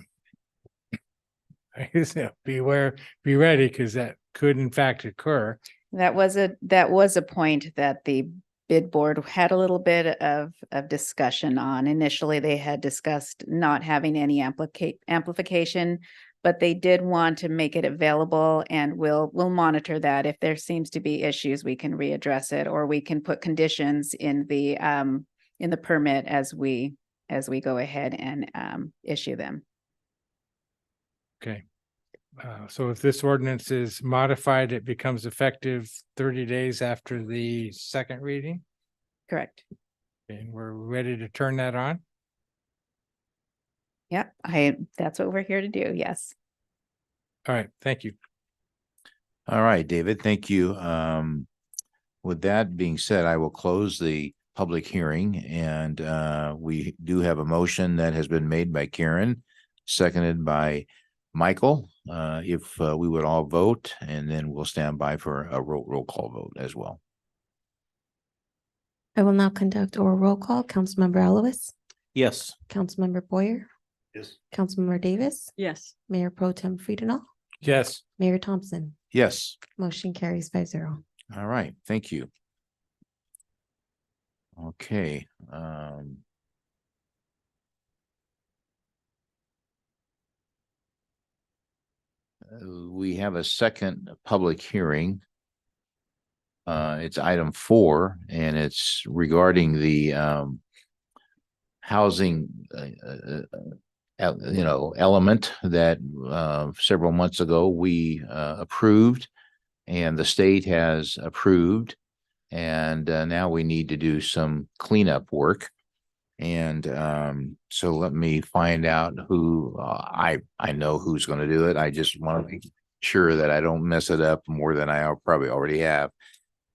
G: guess, be ready, because that could in fact occur.
V: That was a point that the bid board had a little bit of discussion on. Initially, they had discussed not having any amplification, but they did want to make it available, and we'll monitor that. If there seems to be issues, we can readdress it, or we can put conditions in the permit as we go ahead and issue them.
G: Okay. So if this ordinance is modified, it becomes effective 30 days after the second reading?
V: Correct.
G: And we're ready to turn that on?
V: Yep, that's what we're here to do, yes.
G: All right, thank you.
H: All right, David, thank you. With that being said, I will close the public hearing, and we do have a motion that has been made by Karen, seconded by Michael. If we would all vote, and then we'll stand by for a roll call vote as well.
M: I will now conduct a roll call. Councilmember Elowis,
J: Yes.
M: Councilmember Boyer,
A: Yes.
M: Councilmember Davis,
I: Yes.
M: Mayor Pro Tem Friedenau,
G: Yes.
M: Mayor Thompson.
H: Yes.
M: Motion carries 5-0.
H: All right, thank you. Okay. We have a second public hearing. It's item 4, and it's regarding the housing, element that several months ago we approved, and the state has approved, and now we need to do some cleanup work. And so let me find out who I know who's going to do it. I just want to make sure that I don't mess it up more than I probably already have.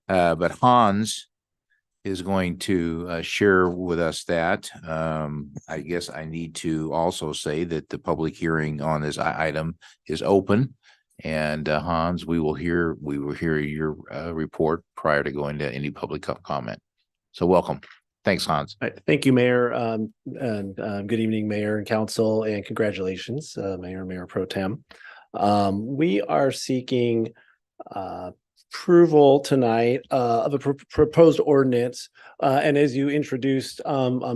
H: But Hans is going to share with us that. I guess I need to also say that the public hearing on this item is open. And Hans, we will hear your report prior to going to any public comment. So welcome. Thanks, Hans.
L: Thank you, Mayor. And good evening, Mayor and Council, and congratulations, Mayor Pro Tem. We are seeking approval tonight of a proposed ordinance, and as you introduced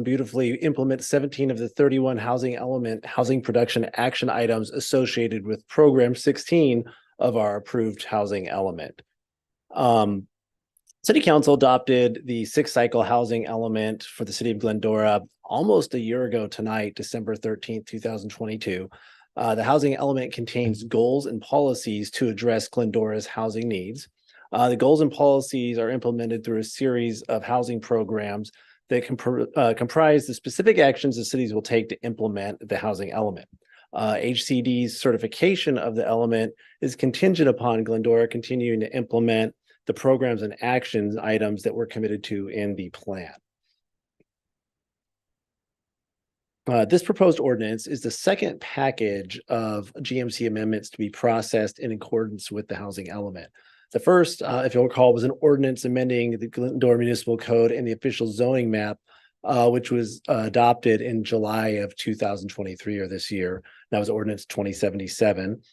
L: beautifully, implement 17 of the 31 housing production action items associated with Program 16 of our approved housing element. So City Council adopted the sixth cycle housing element for the city of Glendora almost a year ago tonight, December 13th, 2022. The housing element contains goals and policies to address Glendora's housing needs. The goals and policies are implemented through a series of housing programs that comprise the specific actions the cities will take to implement the housing element. HCD's certification of the element is contingent upon Glendora continuing to implement the programs and actions items that were committed to in the plan. This proposed ordinance is the second package of GMC amendments to be processed in accordance with the housing element. The first, if you'll recall, was an ordinance amending the Glendora Municipal Code and the official zoning map, which was adopted in July of 2023 or this year. That was ordinance 2077.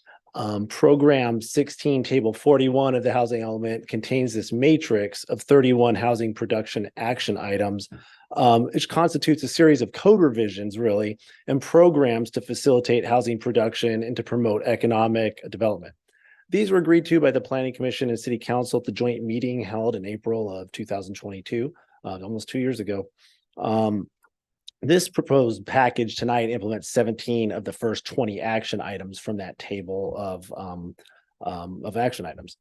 L: Program 16, table 41 of the housing element contains this matrix of 31 housing production action items, which constitutes a series of code revisions, really, and programs to facilitate housing production and to promote economic development. These were agreed to by the Planning Commission and City Council at the joint meeting held in April of 2022, almost 2 years ago. This proposed package tonight implements 17 of the first 20 action items from that table of action items.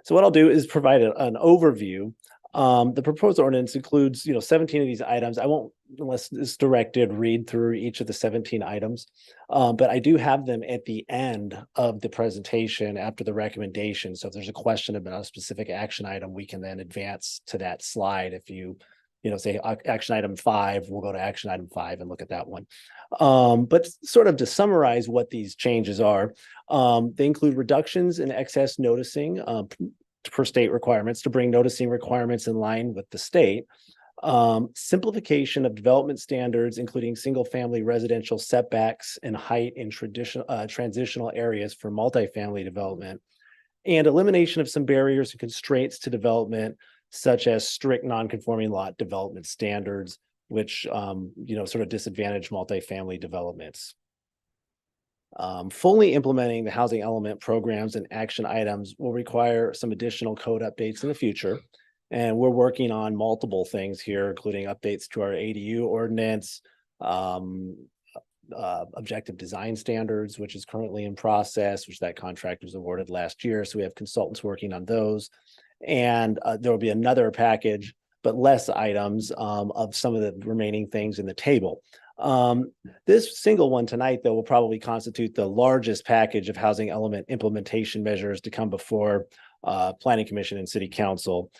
L: So what I'll do is provide an overview. The proposed ordinance includes, 17 of these items. I won't, unless it's directed, read through each of the 17 items, but I do have them at the end of the presentation after the recommendation. So if there's a question about a specific action item, we can then advance to that slide. If you say action item 5, we'll go to action item 5 and look at that one. But sort of to summarize what these changes are, they include reductions in excess noticing per state requirements to bring noticing requirements in line with the state, simplification of development standards, including single-family residential setbacks and height in transitional areas for multifamily development, and elimination of some barriers and constraints to development, such as strict non-conforming lot development standards, which sort of disadvantage multifamily developments. Fully implementing the housing element programs and action items will require some additional code updates in the future. And we're working on multiple things here, including updates to our ADU ordinance, objective design standards, which is currently in process, which that contract was awarded last year. So we have consultants working on those. And there will be another package, but less items of some of the remaining things in the table. This single one tonight, though, will probably constitute the largest package of housing element implementation measures to come before Planning Commission and City Council.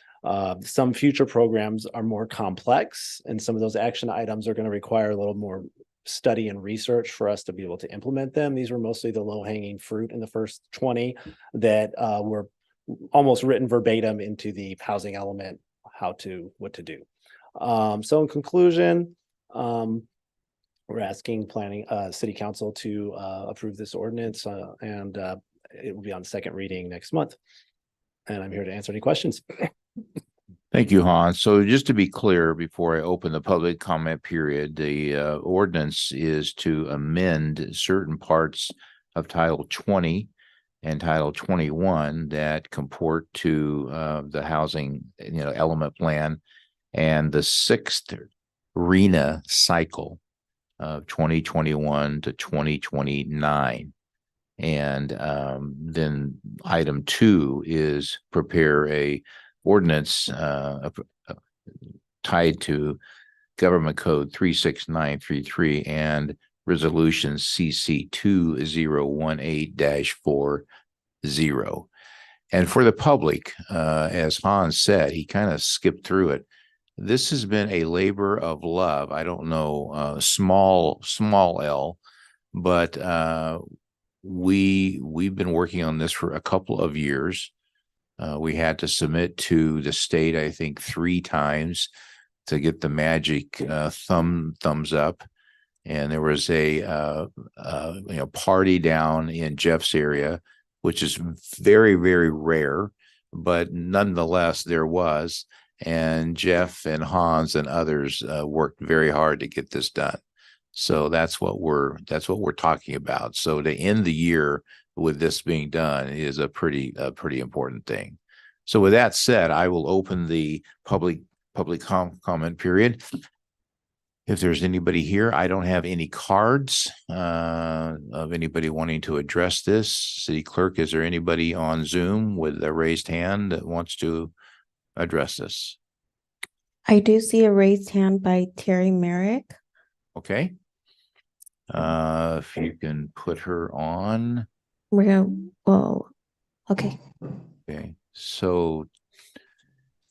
L: Some future programs are more complex, and some of those action items are going to require a little more study and research for us to be able to implement them. These were mostly the low-hanging fruit in the first 20 that were almost written verbatim into the housing element, what to do. So in conclusion, we're asking City Council to approve this ordinance, and it will be on second reading next month. And I'm here to answer any questions.
H: Thank you, Hans. So just to be clear, before I open the public comment period, the ordinance is to amend certain parts of Title 20 and Title 21 that comport to the housing, element plan and the sixth RHNA cycle of 2021 to 2029. And then item 2 is prepare a ordinance tied to Government Code 36933 and Resolution CC 2018-40. And for the public, as Hans said, he kind of skipped through it. This has been a labor of love. I don't know, small L, but we've been working on this for a couple of years. We had to submit to the state, I think, 3 times to get the magic thumbs up. And there was a party down in Jeff's area, which is very, very rare, but nonetheless there was. And Jeff and Hans and others worked very hard to get this done. So that's what we're talking about. So to end the year with this being done is a pretty important thing. So with that said, I will open the public comment period. If there's anybody here, I don't have any cards of anybody wanting to address this. City Clerk, is there anybody on Zoom with a raised hand that wants to address this?
M: I do see a raised hand by Terry Merrick.
H: Okay. If you can put her on.
M: Well, okay.
H: Okay, so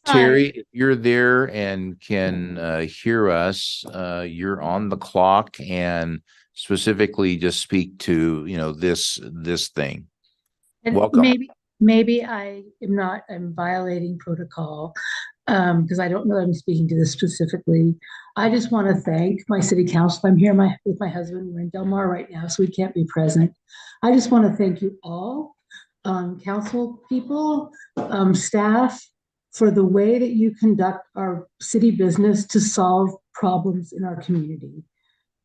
N: Hi.
H: Terry, if you're there and can hear us, you're on the clock, and specifically just speak to, this thing.
N: And
H: Welcome.
N: maybe I'm violating protocol, because I don't know that I'm speaking to this specifically. I just want to thank my city council. I'm here with my husband. We're in Del Mar right now, so we can't be present. I just want to thank you all, council people, staff, for the way that you conduct our city business to solve problems in our community.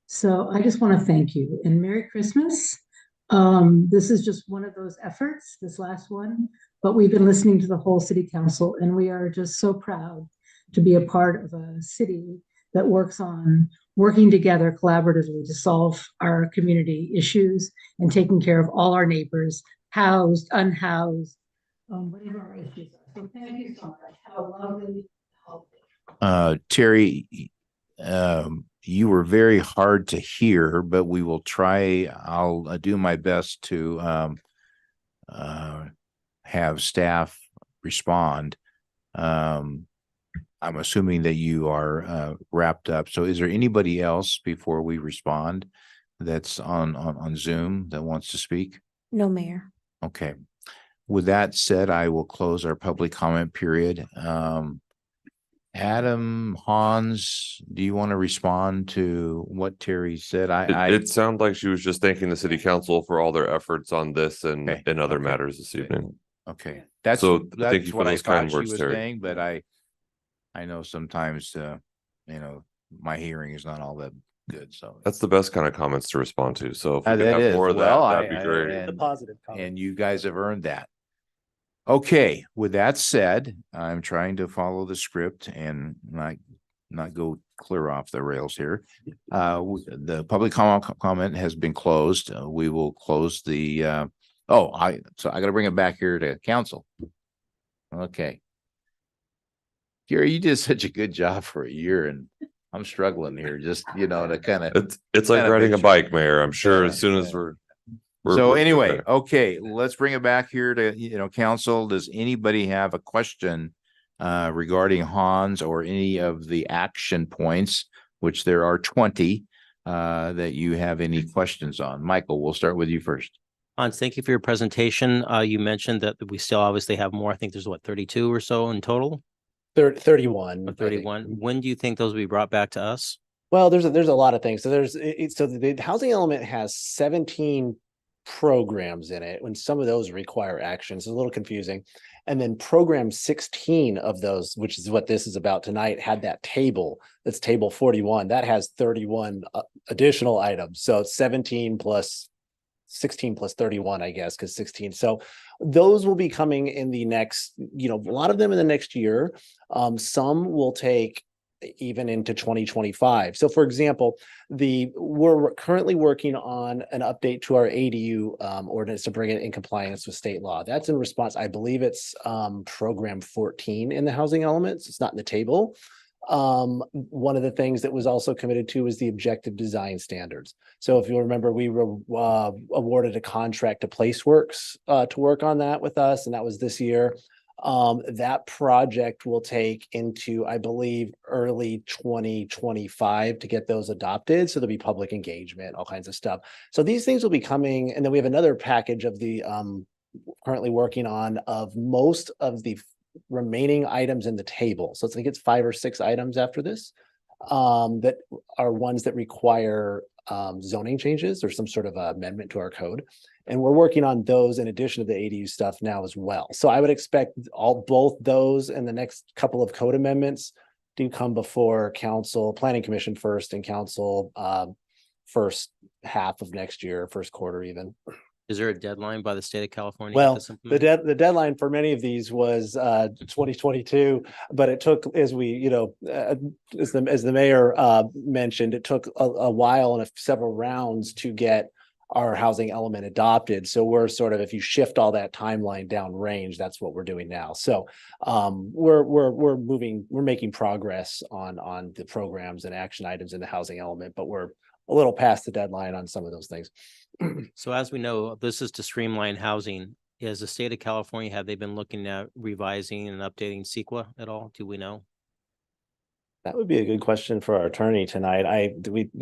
N: So I just want to thank you, and Merry Christmas. This is just one of those efforts, this last one, but we've been listening to the whole city council, and we are just so proud to be a part of a city that working together collaboratively to solve our community issues and taking care of all our neighbors, housed, unhoused, whatever our issues are. So thank you so much. Have a lovely holiday.
H: Terry, you were very hard to hear, but we will try. I'll do my best to have staff respond. I'm assuming that you are wrapped up. So is there anybody else before we respond that's on Zoom that wants to speak?
M: No, Mayor.
H: Okay. With that said, I will close our public comment period. Adam, Hans, do you want to respond to what Terry said?
K: It sounded like she was just thanking the city council for all their efforts on this and other matters this evening.
H: Okay.
K: Thank you for
H: what I
K: those
H: thought
K: kind
H: she
K: words,
H: was
K: Terry.
H: saying, but I know sometimes, my hearing is not all that good. So
K: That's the best kind of comments to respond to. So if we could
H: that
K: have
H: is.
K: more of
H: Well,
K: that, that'd be great.
L: The positive comment.
H: And you guys have earned that. Okay, with that said, I'm trying to follow the script and not go clear off the rails here. The public comment has been closed. We will close the, I gotta bring it back here to council. Okay. Gary, you did such a good job for a year, and I'm struggling here, just, to kind of.
K: It's like riding a bike, Mayor. I'm sure as soon as we're
H: So anyway, okay, let's bring it back here to, council. Does anybody have a question regarding Hans or any of the action points, which there are 20, that you have any questions on? Michael, we'll start with you first.
J: Hans, thank you for your presentation. You mentioned that we still obviously have more. I think there's 32 or so in total?
L: 31.
J: Or 31. When do you think those will be brought back to us?
L: Well, there's a lot of things. So the housing element has 17 programs in it, when some of those require action. It's a little confusing. And then program 16 of those, which is what this is about tonight, had that table. That's table 41. That has 31 additional items. So 17 plus 16 plus 31, I guess, because 16. So those will be coming in the next, a lot of them in the next year. Some will take even into 2025. So for example, we're currently working on an update to our ADU ordinance to bring it in compliance with state law. That's in response, I believe it's program 14 in the housing elements. It's not in the table. One of the things that was also committed to is the objective design standards. So if you'll remember, we were awarded a contract to PlaceWorks to work on that with us, and that was this year. That project will take into, I believe, early 2025 to get those adopted. So there'll be public engagement, all kinds of stuff. So these things will be coming. And then we have another package of the currently working on of most of the remaining items in the table. So I think it's 5 or 6 items after this that are ones that require zoning changes or some sort of amendment to our code. And we're working on those in addition to the ADU stuff now as well. So I would expect both those and the next couple of code amendments to come before council, planning commission first, and council first half of next year, first quarter even.
J: Is there a deadline by the state of California? to get
L: Well,
J: this
L: the
J: implemented?
L: the deadline for many of these was 2022, but it took, as we, as the mayor mentioned, it took a while and several rounds to get our housing element adopted. So we're sort of, if you shift all that timeline down range, that's what we're doing now. So we're making progress on the programs and action items in the housing element, but we're a little past the deadline on some of those things.
J: So as we know, this is to streamline housing. Is the state of California, have they been looking at revising and updating CEQA at all? Do we know?
L: That would be a good question for our attorney tonight. I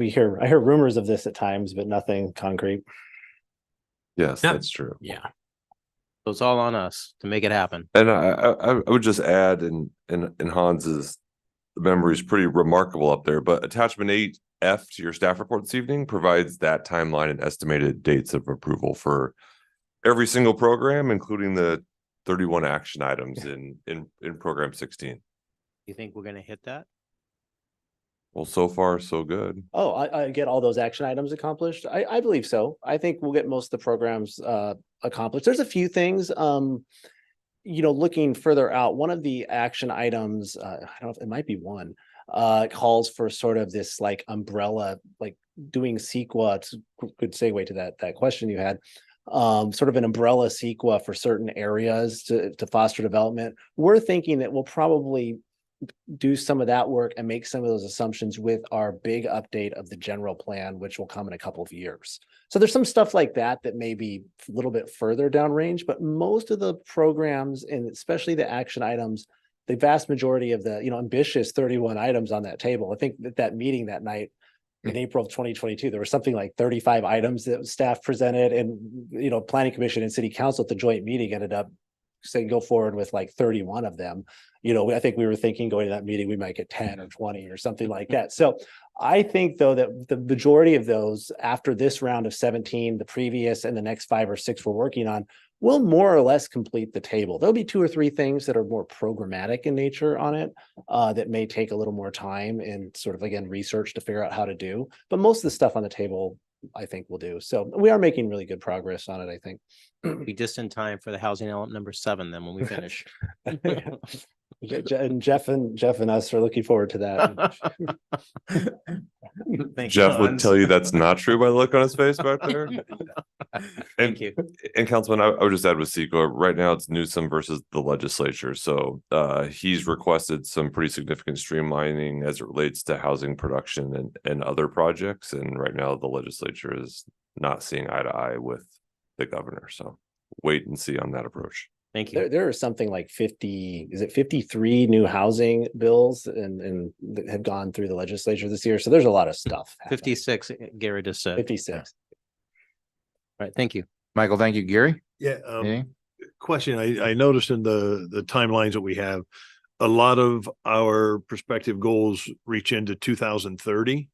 L: hear rumors of this at times, but nothing concrete.
K: Yes,
J: Yeah.
K: that's true.
J: Yeah. So it's all on us to make it happen.
K: And I would just add, in Hans's memory is pretty remarkable up there, but attachment 8F to your staff report this evening provides that timeline and estimated dates of approval for every single program, including the 31 action items in program 16.
J: You think we're gonna hit that?
K: Well, so far, so good.
L: Oh, I get all those action items accomplished. I believe so. I think we'll get most of the programs accomplished. There's a few things, looking further out, one of the action items, I don't know if it might be one, calls for sort of this like umbrella, like doing CEQA. It's a good segue to that question you had. Sort of an umbrella CEQA for certain areas to foster development. We're thinking that we'll probably do some of that work and make some of those assumptions with our big update of the general plan, which will come in a couple of years. So there's some stuff like that may be a little bit further downrange, but most of the programs, and especially the action items, the vast majority of the, ambitious 31 items on that table. I think that meeting that night in April of 2022, there was something like 35 items that staff presented, and, Planning Commission and City Council at the joint meeting ended up saying go forward with like 31 of them. I think we were thinking going to that meeting, we might get 10 or 20 or something like that. So I think though that the majority of those after this round of 17, the previous and the next 5 or 6 we're working on will more or less complete the table. There'll be 2 or 3 things that are more programmatic in nature on it that may take a little more time and sort of, again, research to figure out how to do. But most of the stuff on the table, I think we'll do. So we are making really good progress on it, I think.
J: Be just in time for the housing element number 7 then when we finish.
L: And Jeff and us are looking forward to that.
K: Jeff would tell you that's not true by the look on his face back there.
J: Thank you.
K: And Councilman, I would just add with CEQA, right now it's Newsom versus the legislature. So he's requested some pretty significant streamlining as it relates to housing production and other projects. And right now the legislature is not seeing eye to eye with the governor. So wait and see on that approach.
J: Thank you.
L: There are something like 53 new housing bills and that have gone through the legislature this year. So there's a lot of stuff.
J: 56, Gary just said.
L: 56.
J: All right, thank you.
H: Michael, thank you. Gary?
A: Yeah.
H: Anything?
A: Question. I noticed in the timelines that we have, a lot of our prospective goals reach into 2030,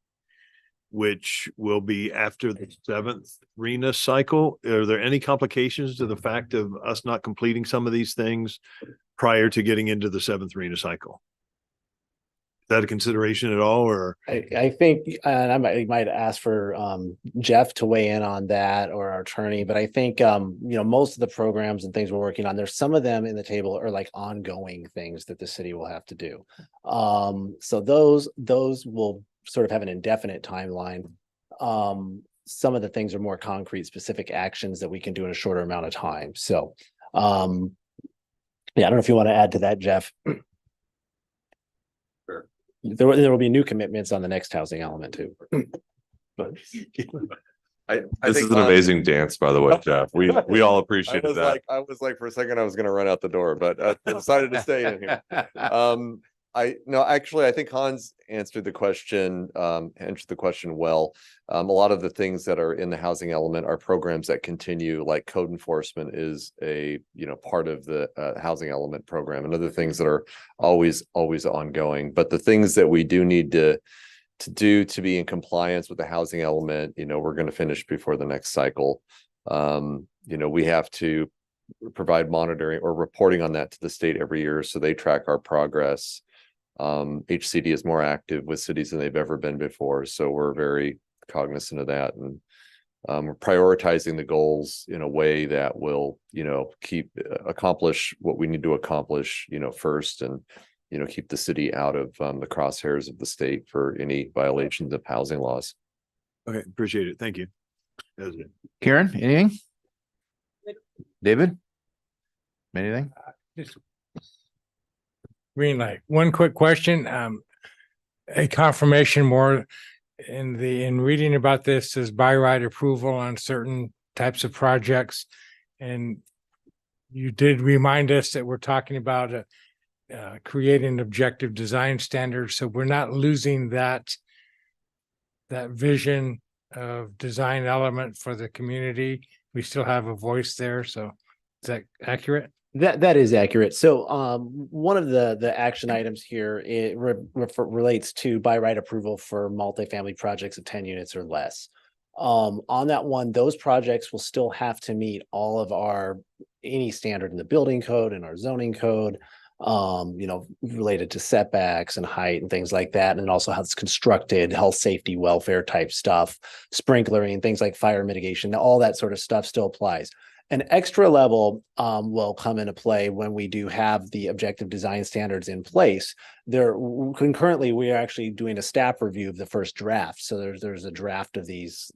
A: which will be after the 7th RENA cycle. Are there any complications to the fact of us not completing some of these things prior to getting into the 7th RENA cycle? Is that a consideration at all, or?
L: I think, and I might ask for Jeff to weigh in on that, or our attorney, but I think, most of the programs and things we're working on, there's some of them in the table are like ongoing things that the city will have to do. So those will sort of have an indefinite timeline. Some of the things are more concrete, specific actions that we can do in a shorter amount of time. So, I don't know if you want to add to that, Jeff.
K: Sure.
L: There will be new commitments on the next housing element too. But
K: this is an amazing dance, by the way, Jeff. We all appreciated that.
O: I was like, for a second, I was going to run out the door, but I decided to stay in here. I think Hans answered the question well. A lot of the things that are in the housing element are programs that continue, like code enforcement is a, part of the housing element program, and other things that are always ongoing. But the things that we do need to do to be in compliance with the housing element, we're going to finish before the next cycle. We have to provide monitoring or reporting on that to the state every year, so they track our progress. HCD is more active with cities than they've ever been before, so we're very cognizant of that, and we're prioritizing the goals in a way that will, accomplish what we need to accomplish, first, and, keep the city out of the crosshairs of the state for any violations of housing laws.
A: Okay, appreciate it. Thank you. That was it.
H: Karen, anything? David? Anything?
G: Just green light. One quick question, a confirmation more in reading about this says by right approval on certain types of projects. And you did remind us that we're talking about creating objective design standards. So we're not losing that vision of design element for the community. We still have a voice there. So is that accurate?
L: That is accurate. So one of the action items here, it relates to by right approval for multifamily projects of 10 units or less. On that one, those projects will still have to meet all of any standard in the building code and our zoning code, related to setbacks and height and things like that. And also how it's constructed, health, safety, welfare type stuff, sprinkling, things like fire mitigation, all that sort of stuff still applies. An extra level will come into play when we do have the objective design standards in place. Concurrently, we are actually doing a staff review of the first draft. So there's a draft of these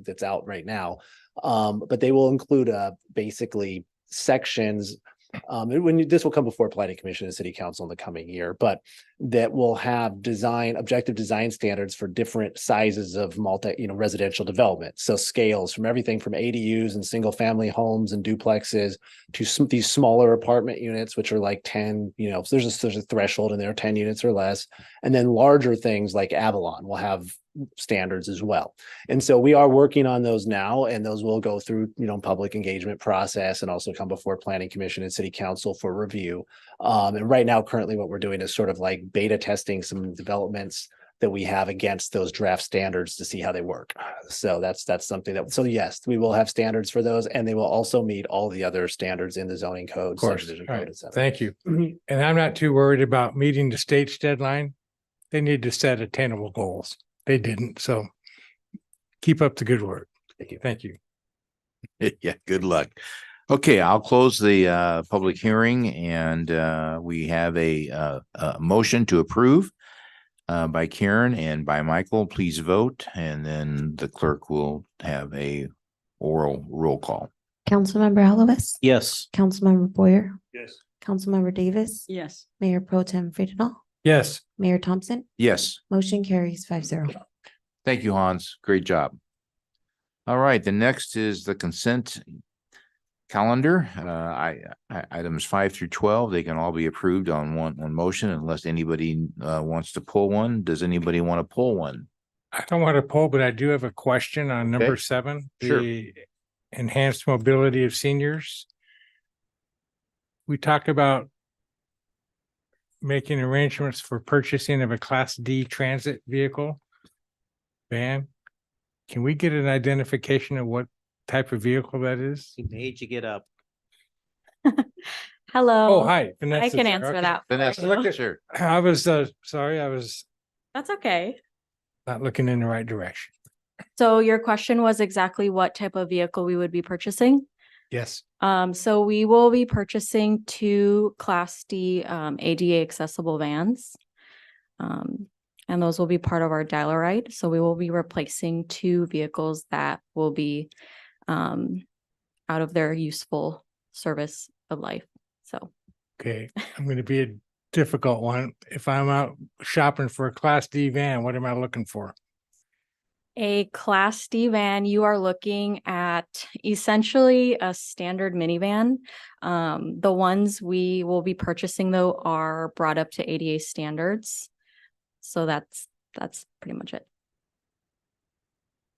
L: that's out right now, but they will include basically sections. This will come before Planning Commission and City Council in the coming year, but that will have objective design standards for different sizes of residential development. So scales from everything from ADUs and single family homes and duplexes to these smaller apartment units, which are like 10, so there's a threshold in there, 10 units or less. And then larger things like Avalon will have standards as well. And so we are working on those now, and those will go through, public engagement process and also come before Planning Commission and City Council for review. And right now, currently what we're doing is sort of like beta testing some developments that we have against those draft standards to see how they work. So that's something so yes, we will have standards for those, and they will also meet all the other standards in the zoning code,
G: Of course.
L: subdivision
G: All
L: code,
G: right.
L: etc.
G: Thank you. And I'm not too worried about meeting the state's deadline. They need to set attainable goals. They didn't. So keep up the good work.
L: Thank you.
G: Thank you.
H: Yeah, good luck. Okay, I'll close the public hearing, and we have a motion to approve by Karen and by Michael. Please vote, and then the clerk will have a oral roll call.
M: Councilmember Elois?
J: Yes.
M: Councilmember Boyer?
A: Yes.
M: Councilmember Davis?
I: Yes.
M: Mayor Pro Tem Friedel?
G: Yes.
M: Mayor Thompson?
H: Yes.
M: Motion carries 5-0.
H: Thank you, Hans. Great job. All right, the next is the consent calendar. Items 5 through 12, they can all be approved on one motion unless anybody wants to pull one. Does anybody want to pull one?
G: I don't want to poll, but I do have a question on number 7,
H: Sure.
G: the enhanced mobility of seniors. We talked about making arrangements for purchasing of a Class D transit vehicle van. Can we get an identification of what type of vehicle that is?
J: He made you get up.
V: Hello.
G: Oh, hi. Vanessa.
V: I can answer that. for
H: Vanessa,
V: you.
H: sure.
G: I was sorry, I was
V: That's okay.
G: not looking in the right direction.
V: So your question was exactly what type of vehicle we would be purchasing?
G: Yes.
V: So we will be purchasing 2 Class D ADA accessible vans. And those will be part of our Dial-A-Ride. So we will be replacing 2 vehicles that will be out of their useful service of life. So
G: Okay, I'm going to be a difficult one. If I'm out shopping for a Class D van, what am I looking for?
V: a Class D van, you are looking at essentially a standard minivan. The ones we will be purchasing though are brought up to ADA standards. So that's pretty much it.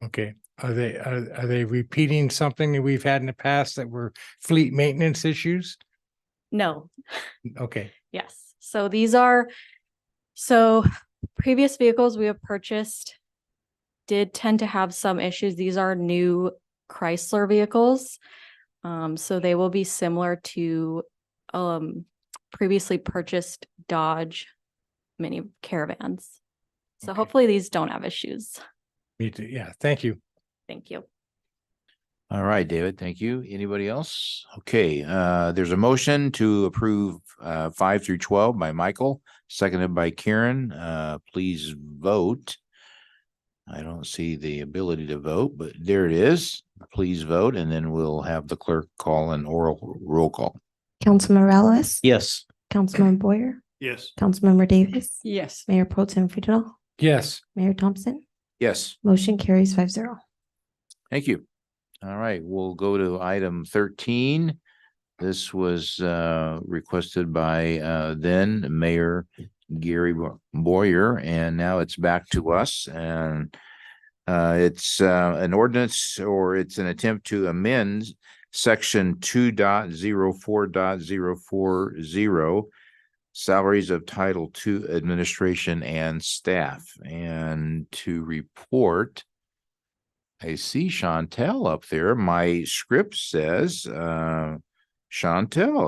G: Okay, are they repeating something that we've had in the past that were fleet maintenance issues?
V: No.
G: Okay,
V: Yes. So previous vehicles we have purchased did tend to have some issues. These are new Chrysler vehicles. So they will be similar to previously purchased Dodge mini caravans. So hopefully these don't have issues.
G: me too. Yeah, thank you.
V: Thank you.
H: All right, David, thank you. Anybody else? Okay, there's a motion to approve 5 through 12 by Michael, seconded by Karen. Please vote. I don't see the ability to vote, but there it is. Please vote, and then we'll have the clerk call an oral roll call.
M: Councilman Morales?
J: Yes.
M: Councilman Boyer?
A: Yes.
M: Councilmember Davis?
I: Yes.
M: Mayor Pro Tem Friedel?
G: Yes.
M: Mayor Thompson?
H: Yes,
M: Motion carries 5-0.
H: thank you. All right, we'll go to item 13. This was requested by then Mayor Gary Boyer, and now it's back to us. And it's an ordinance, or it's an attempt to amend section 2.04.040, salaries of Title II administration and staff. And to report, I see Chantel up there. My script says Chantel,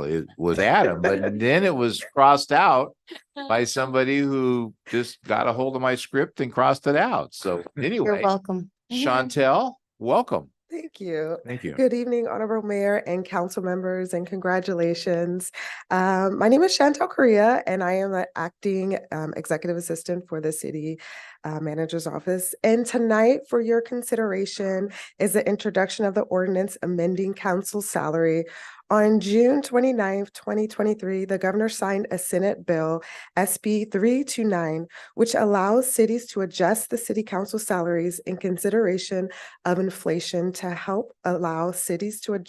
H: it was Adam, but then it was crossed out by somebody who just got a hold of my script and crossed it out. So anyway,
M: You're welcome.
H: Chantel, welcome.
F: Thank you.
H: Thank you.
F: Good evening, Honorable Mayor and council members, and congratulations. My name is Chantel Correa, and I am an acting executive assistant for the city manager's office. And tonight, for your consideration, is the introduction of the ordinance amending council salary. On June 29th, 2023, the governor signed a Senate bill, SB 329, which allows cities to adjust the city council salaries in consideration of inflation to help allow cities to,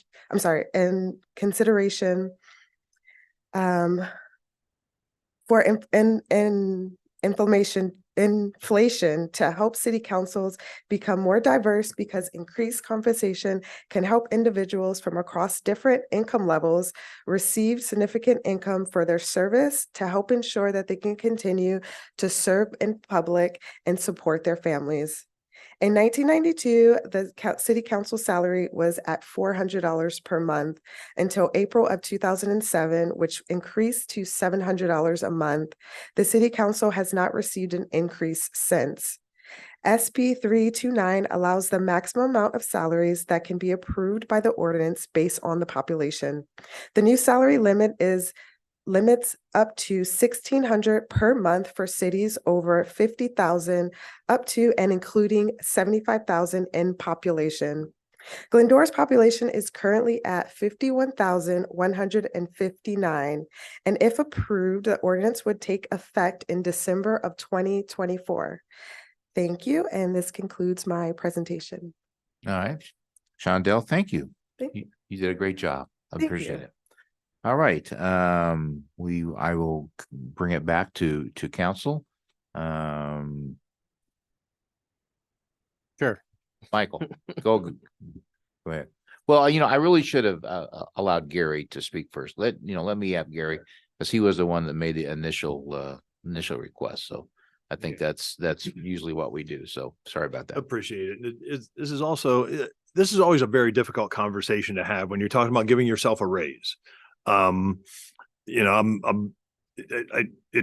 F: in consideration for inflation to help city councils become more diverse, because increased compensation can help individuals from across different income levels receive significant income for their service to help ensure that they can continue to serve in public and support their families. In 1992, the city council salary was at $400 per month until April of 2007, which increased to $700 a month. The city council has not received an increase since. SB 329 allows the maximum amount of salaries that can be approved by the ordinance based on the population. The new salary limits up to $1,600 per month for cities over 50,000 up to and including 75,000 in population. Glendora's population is currently at 51,159, and if approved, the ordinance would take effect in December of 2024. Thank you, and this concludes my presentation.
H: All right, Shondell, thank you.
F: Thank you.
H: You did a great job. I
F: Thank
H: appreciate
F: you.
H: it. All right, I will bring it back to council.
J: Sure.
H: Michael, go ahead. Well, I really should have allowed Gary to speak first. Let me have Gary, because he was the one that made the initial request. So I think that's usually what we do. So sorry about that.
A: Appreciate it. This is always a very difficult conversation to have when you're talking about giving yourself a raise. It's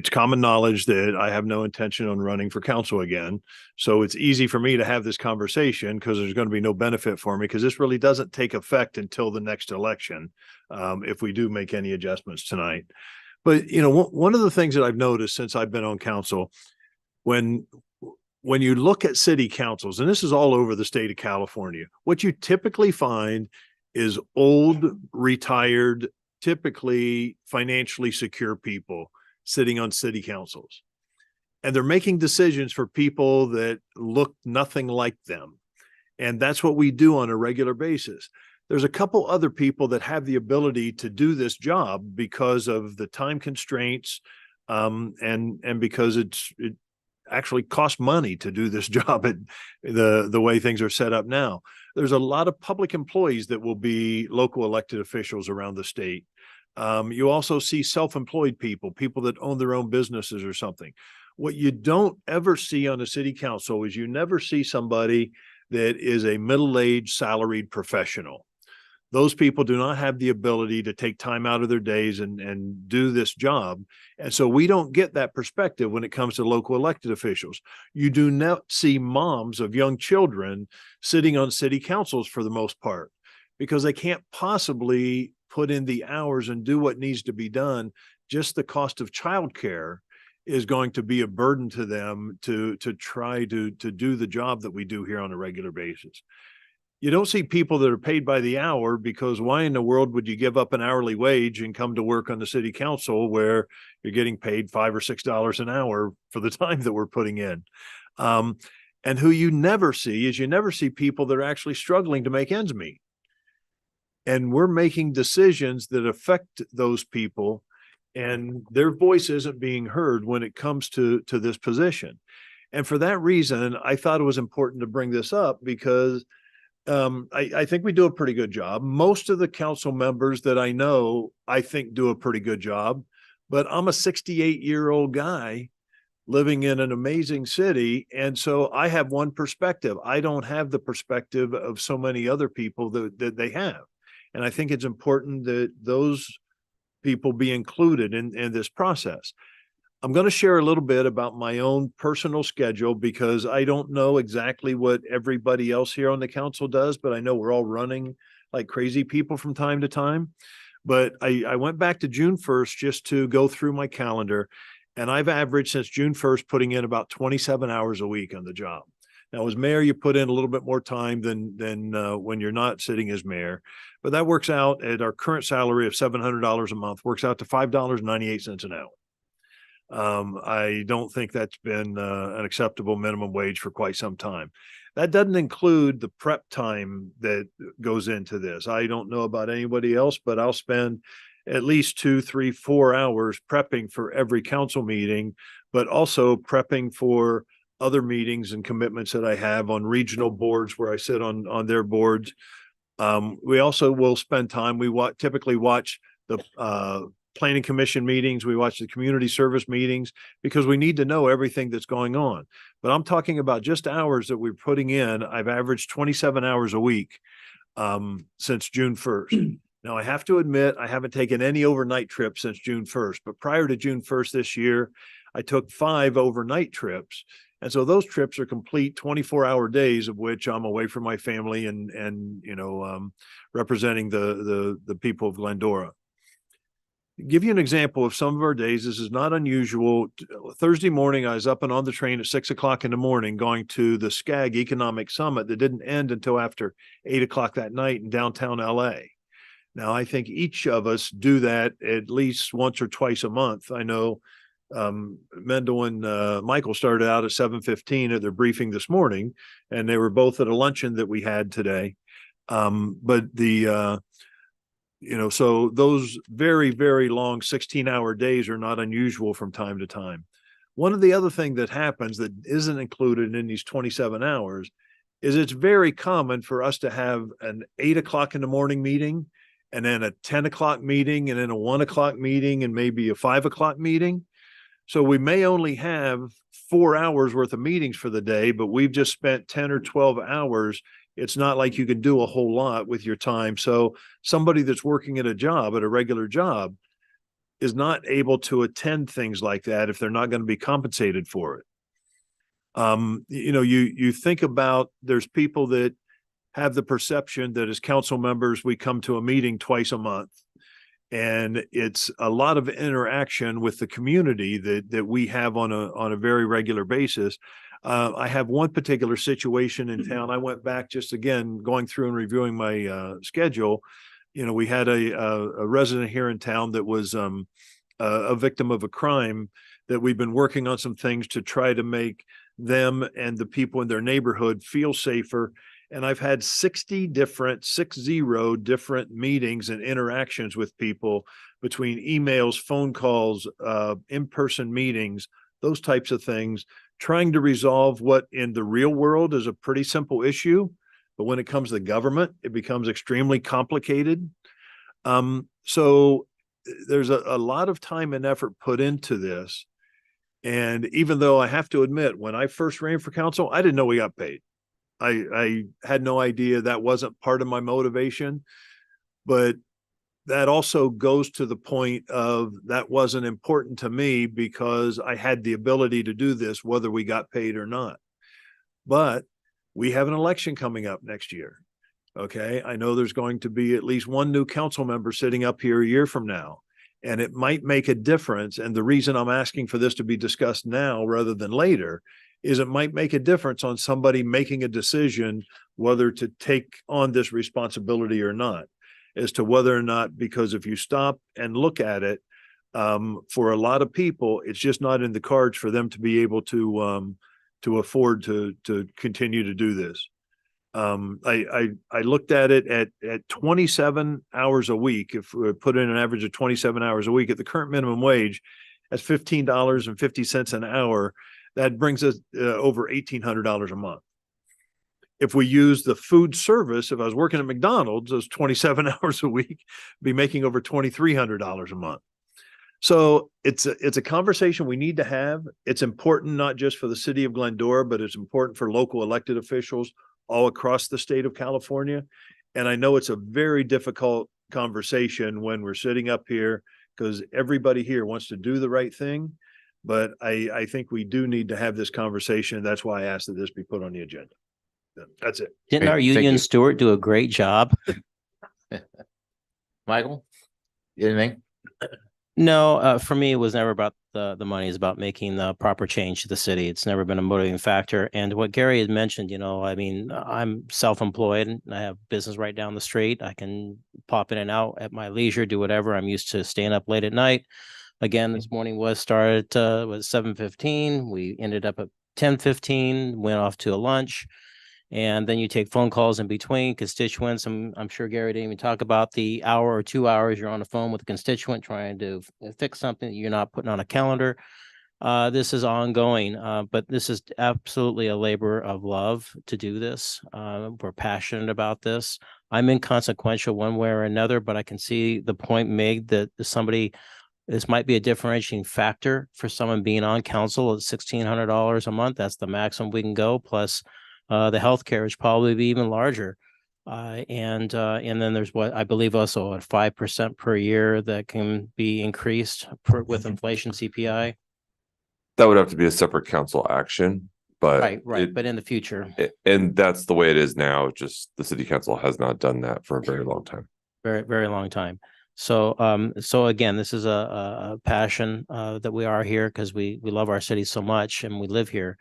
A: common knowledge that I have no intention on running for council again. So it's easy for me to have this conversation because there's going to be no benefit for me, because this really doesn't take effect until the next election, if we do make any adjustments tonight. But, one of the things that I've noticed since I've been on council, when you look at city councils, and this is all over the state of California, what you typically find is old, retired, typically financially secure people sitting on city councils. And they're making decisions for people that look nothing like them. And that's what we do on a regular basis. There's a couple other people that have the ability to do this job because of the time constraints, and because it actually costs money to do this job at the way things are set up now. There's a lot of public employees that will be local elected officials around the state. You also see self-employed people that own their own businesses or something. What you don't ever see on a city council is you never see somebody that is a middle-aged salaried professional. Those people do not have the ability to take time out of their days and do this job. And so we don't get that perspective when it comes to local elected officials. You do not see moms of young children sitting on city councils for the most part. because they can't possibly put in the hours and do what needs to be done. Just the cost of childcare is going to be a burden to them to try to do the job that we do here on a regular basis. You don't see people that are paid by the hour, because why in the world would you give up an hourly wage and come to work on the city council where you're getting paid $5 or $6 an hour for the time that we're putting in? And who you never see is, you never see people that are actually struggling to make ends meet. And we're making decisions that affect those people, and their voice isn't being heard when it comes to this position. And for that reason, I thought it was important to bring this up, because I think we do a pretty good job. Most of the council members that I know, I think, do a pretty good job. But I'm a 68-year-old guy living in an amazing city. And so I have one perspective. I don't have the perspective of so many other people that they have. And I think it's important that those people be included in this process. I'm going to share a little bit about my own personal schedule, because I don't know exactly what everybody else here on the council does, but I know we're all running like crazy people from time to time. But I went back to June 1st just to go through my calendar, and I've averaged since June 1st putting in about 27 hours a week on the job. Now, as mayor, you put in a little bit more time than when you're not sitting as mayor, but that works out at our current salary of $700 a month, works out to $5.98 an hour. I don't think that's been an acceptable minimum wage for quite some time. That doesn't include the prep time that goes into this. I don't know about anybody else, but I'll spend at least 2, 3, 4 hours prepping for every council meeting, but also prepping for other meetings and commitments that I have on regional boards where I sit on their boards. We also will spend time. We typically watch the planning commission meetings. We watch the community service meetings, because we need to know everything that's going on. But I'm talking about just hours that we're putting in. I've averaged 27 hours a week since June 1st. Now, I have to admit, I haven't taken any overnight trips since June 1st, but prior to June 1st this year, I took 5 overnight trips. And so those trips are complete 24-hour days, of which I'm away from my family and representing the people of Glendora. Give you an example of some of our days. This is not unusual. Thursday morning, I was up and on the train at 6 o'clock in the morning, going to the SCAG Economic Summit that didn't end until after 8 o'clock that night in downtown LA. Now, I think each of us do that at least once or twice a month. I know Mendel and Michael started out at 7:15 at their briefing this morning, and they were both at a luncheon that we had today. But so those very, very long 16-hour days are not unusual from time to time. One of the other things that happens that isn't included in these 27 hours is it's very common for us to have an 8 o'clock in the morning meeting, and then a 10 o'clock meeting, and then a 1 o'clock meeting, and maybe a 5 o'clock meeting. So we may only have 4 hours worth of meetings for the day, but we've just spent 10 or 12 hours. It's not like you can do a whole lot with your time. So somebody that's working at a regular job, is not able to attend things like that if they're not going to be compensated for it. You think about, there's people that have the perception that as council members, we come to a meeting twice a month. And it's a lot of interaction with the community that we have on a very regular basis. I have one particular situation in town. I went back just again, going through and reviewing my schedule. We had a resident here in town that was a victim of a crime, that we've been working on some things to try to make them and the people in their neighborhood feel safer. And I've had 60 different meetings and interactions with people, between emails, phone calls, in-person meetings, those types of things, trying to resolve what in the real world is a pretty simple issue. But when it comes to government, it becomes extremely complicated. So there's a lot of time and effort put into this. And even though I have to admit, when I first ran for council, I didn't know we got paid. I had no idea. That wasn't part of my motivation, but that also goes to the point of that wasn't important to me, because I had the ability to do this, whether we got paid or not. But we have an election coming up next year. Okay, I know there's going to be at least one new council member sitting up here a year from now. And it might make a difference. And the reason I'm asking for this to be discussed now rather than later is it might make a difference on somebody making a decision whether to take on this responsibility or not, as to whether or not, because if you stop and look at it, for a lot of people, it's just not in the cards for them to be able to afford to continue to do this. I looked at it at 27 hours a week. If we put in an average of 27 hours a week at the current minimum wage, that's $15.50 an hour. That brings us over $1,800 a month. If we use the food service, if I was working at McDonald's, those 27 hours a week, be making over $2,300 a month. So it's a conversation we need to have. It's important not just for the city of Glendora, but it's important for local elected officials all across the state of California. And I know it's a very difficult conversation when we're sitting up here because everybody here wants to do the right thing. But I think we do need to have this conversation. That's why I asked that this be put on the agenda. That's it.
J: Didn't our union steward do a great job?
H: Michael, anything?
J: No, for me, it was never about the money. It's about making the proper change to the city. It's never been a motivating factor. And what Gary had mentioned, I mean, I'm self-employed and I have business right down the street. I can pop in and out at my leisure, do whatever. I'm used to staying up late at night. Again, this morning started was 7:15. We ended up at 10:15, went off to a lunch. And then you take phone calls in between constituents. I'm sure Gary didn't even talk about the hour or 2 hours you're on the phone with a constituent trying to fix something that you're not putting on a calendar. This is ongoing, but this is absolutely a labor of love to do this. We're passionate about this. I'm inconsequential one way or another, but I can see the point made that this might be a differentiating factor for someone being on council at $1,600 a month. That's the maximum we can go. Plus, the healthcare is probably be even larger. And then there's what I believe also at 5% per year that can be increased with inflation CPI.
K: That would have to be a separate council action, but
J: Right. But in the future,
K: and that's the way it is now. Just the city council has not done that for a very long time.
J: very, very long time. So, again, this is a passion that we are here because we love our city so much and we live here.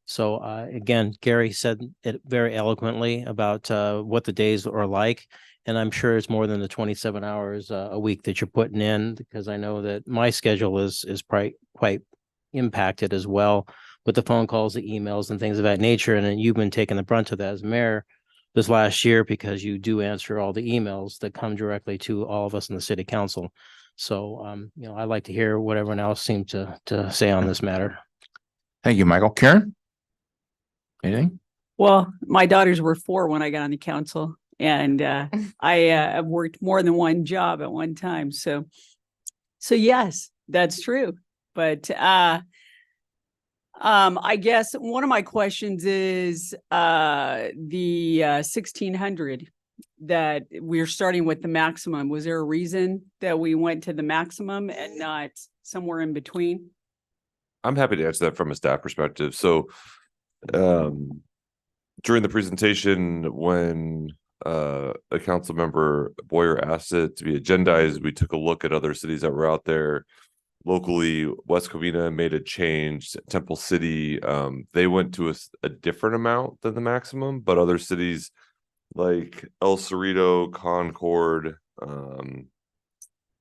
J: So again, Gary said it very eloquently about what the days are like. And I'm sure it's more than the 27 hours a week that you're putting in, because I know that my schedule is quite impacted as well with the phone calls, the emails and things of that nature. And then you've been taking the brunt of that as mayor this last year because you do answer all the emails that come directly to all of us in the city council. So, I'd like to hear what everyone else seemed to say on this matter.
H: Thank you, Michael. Karen? Anything?
I: Well, my daughters were 4 when I got on the council, and I worked more than one job at one time. So yes, that's true. But I guess one of my questions is the 1,600 that we're starting with the maximum. Was there a reason that we went to the maximum and not somewhere in between?
K: I'm happy to answer that from a staff perspective. So during the presentation, when a council member Boyer asked it to be agendized, we took a look at other cities that were out there locally. West Covina made a change. Temple City, they went to a different amount than the maximum, but other cities like El Cerrito, Concord, trying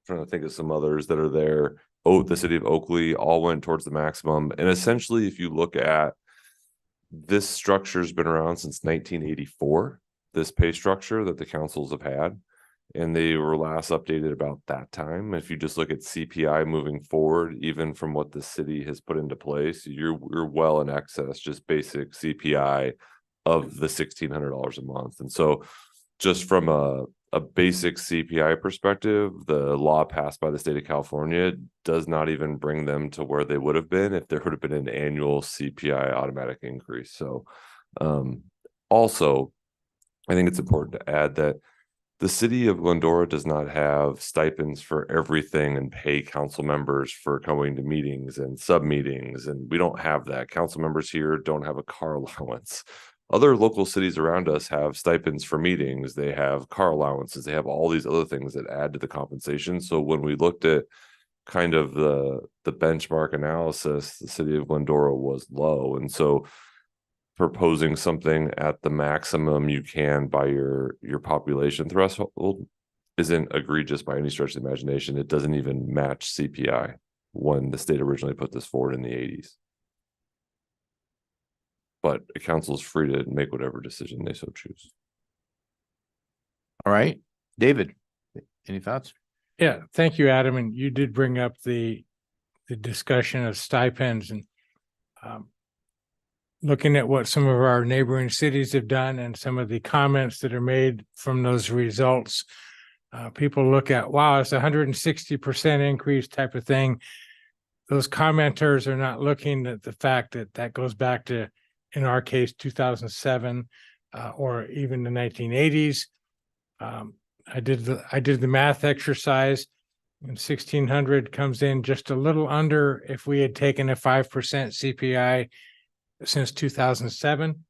K: to think of some others that are there. The city of Oakley all went towards the maximum. And essentially, if you look at this structure has been around since 1984, this pay structure that the councils have had, and they were last updated about that time. If you just look at CPI moving forward, even from what the city has put into place, you're well in excess, just basic CPI of the $1,600 a month. And so just from a basic CPI perspective, the law passed by the state of California does not even bring them to where they would have been if there would have been an annual CPI automatic increase. So also, I think it's important to add that the city of Glendora does not have stipends for everything and pay council members for going to meetings and sub meetings. And we don't have that. Council members here don't have a car allowance. other local cities around us have stipends for meetings, they have car allowances, they have all these other things that add to the compensation. So when we looked at kind of the benchmark analysis, the city of Glendora was low. And so proposing something at the maximum you can by your population threshold isn't egregious by any stretch of the imagination. It doesn't even match CPI when the state originally put this forward in the 80s. But the council is free to make whatever decision they so choose.
H: All right, David, any thoughts?
G: Yeah, thank you, Adam. And you did bring up the discussion of stipends and looking at what some of our neighboring cities have done and some of the comments that are made from those results. People look at, wow, it's 160% increase type of thing. Those commenters are not looking at the fact that that goes back to, in our case, 2007 or even the 1980s. I did the math exercise, and 1,600 comes in just a little under if we had taken a 5% CPI since 2007.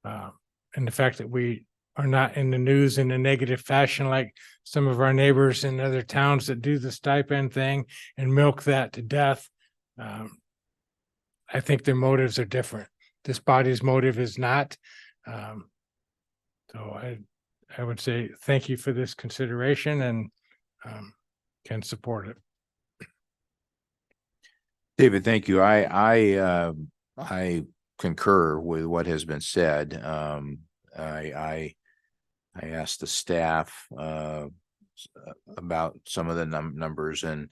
G: And the fact that we are not in the news in a negative fashion like some of our neighbors in other towns that do the stipend thing and milk that to death. I think their motives are different. This body's motive is not. So I would say thank you for this consideration and can support it.
H: David, thank you. I concur with what has been said. I asked the staff about some of the numbers, and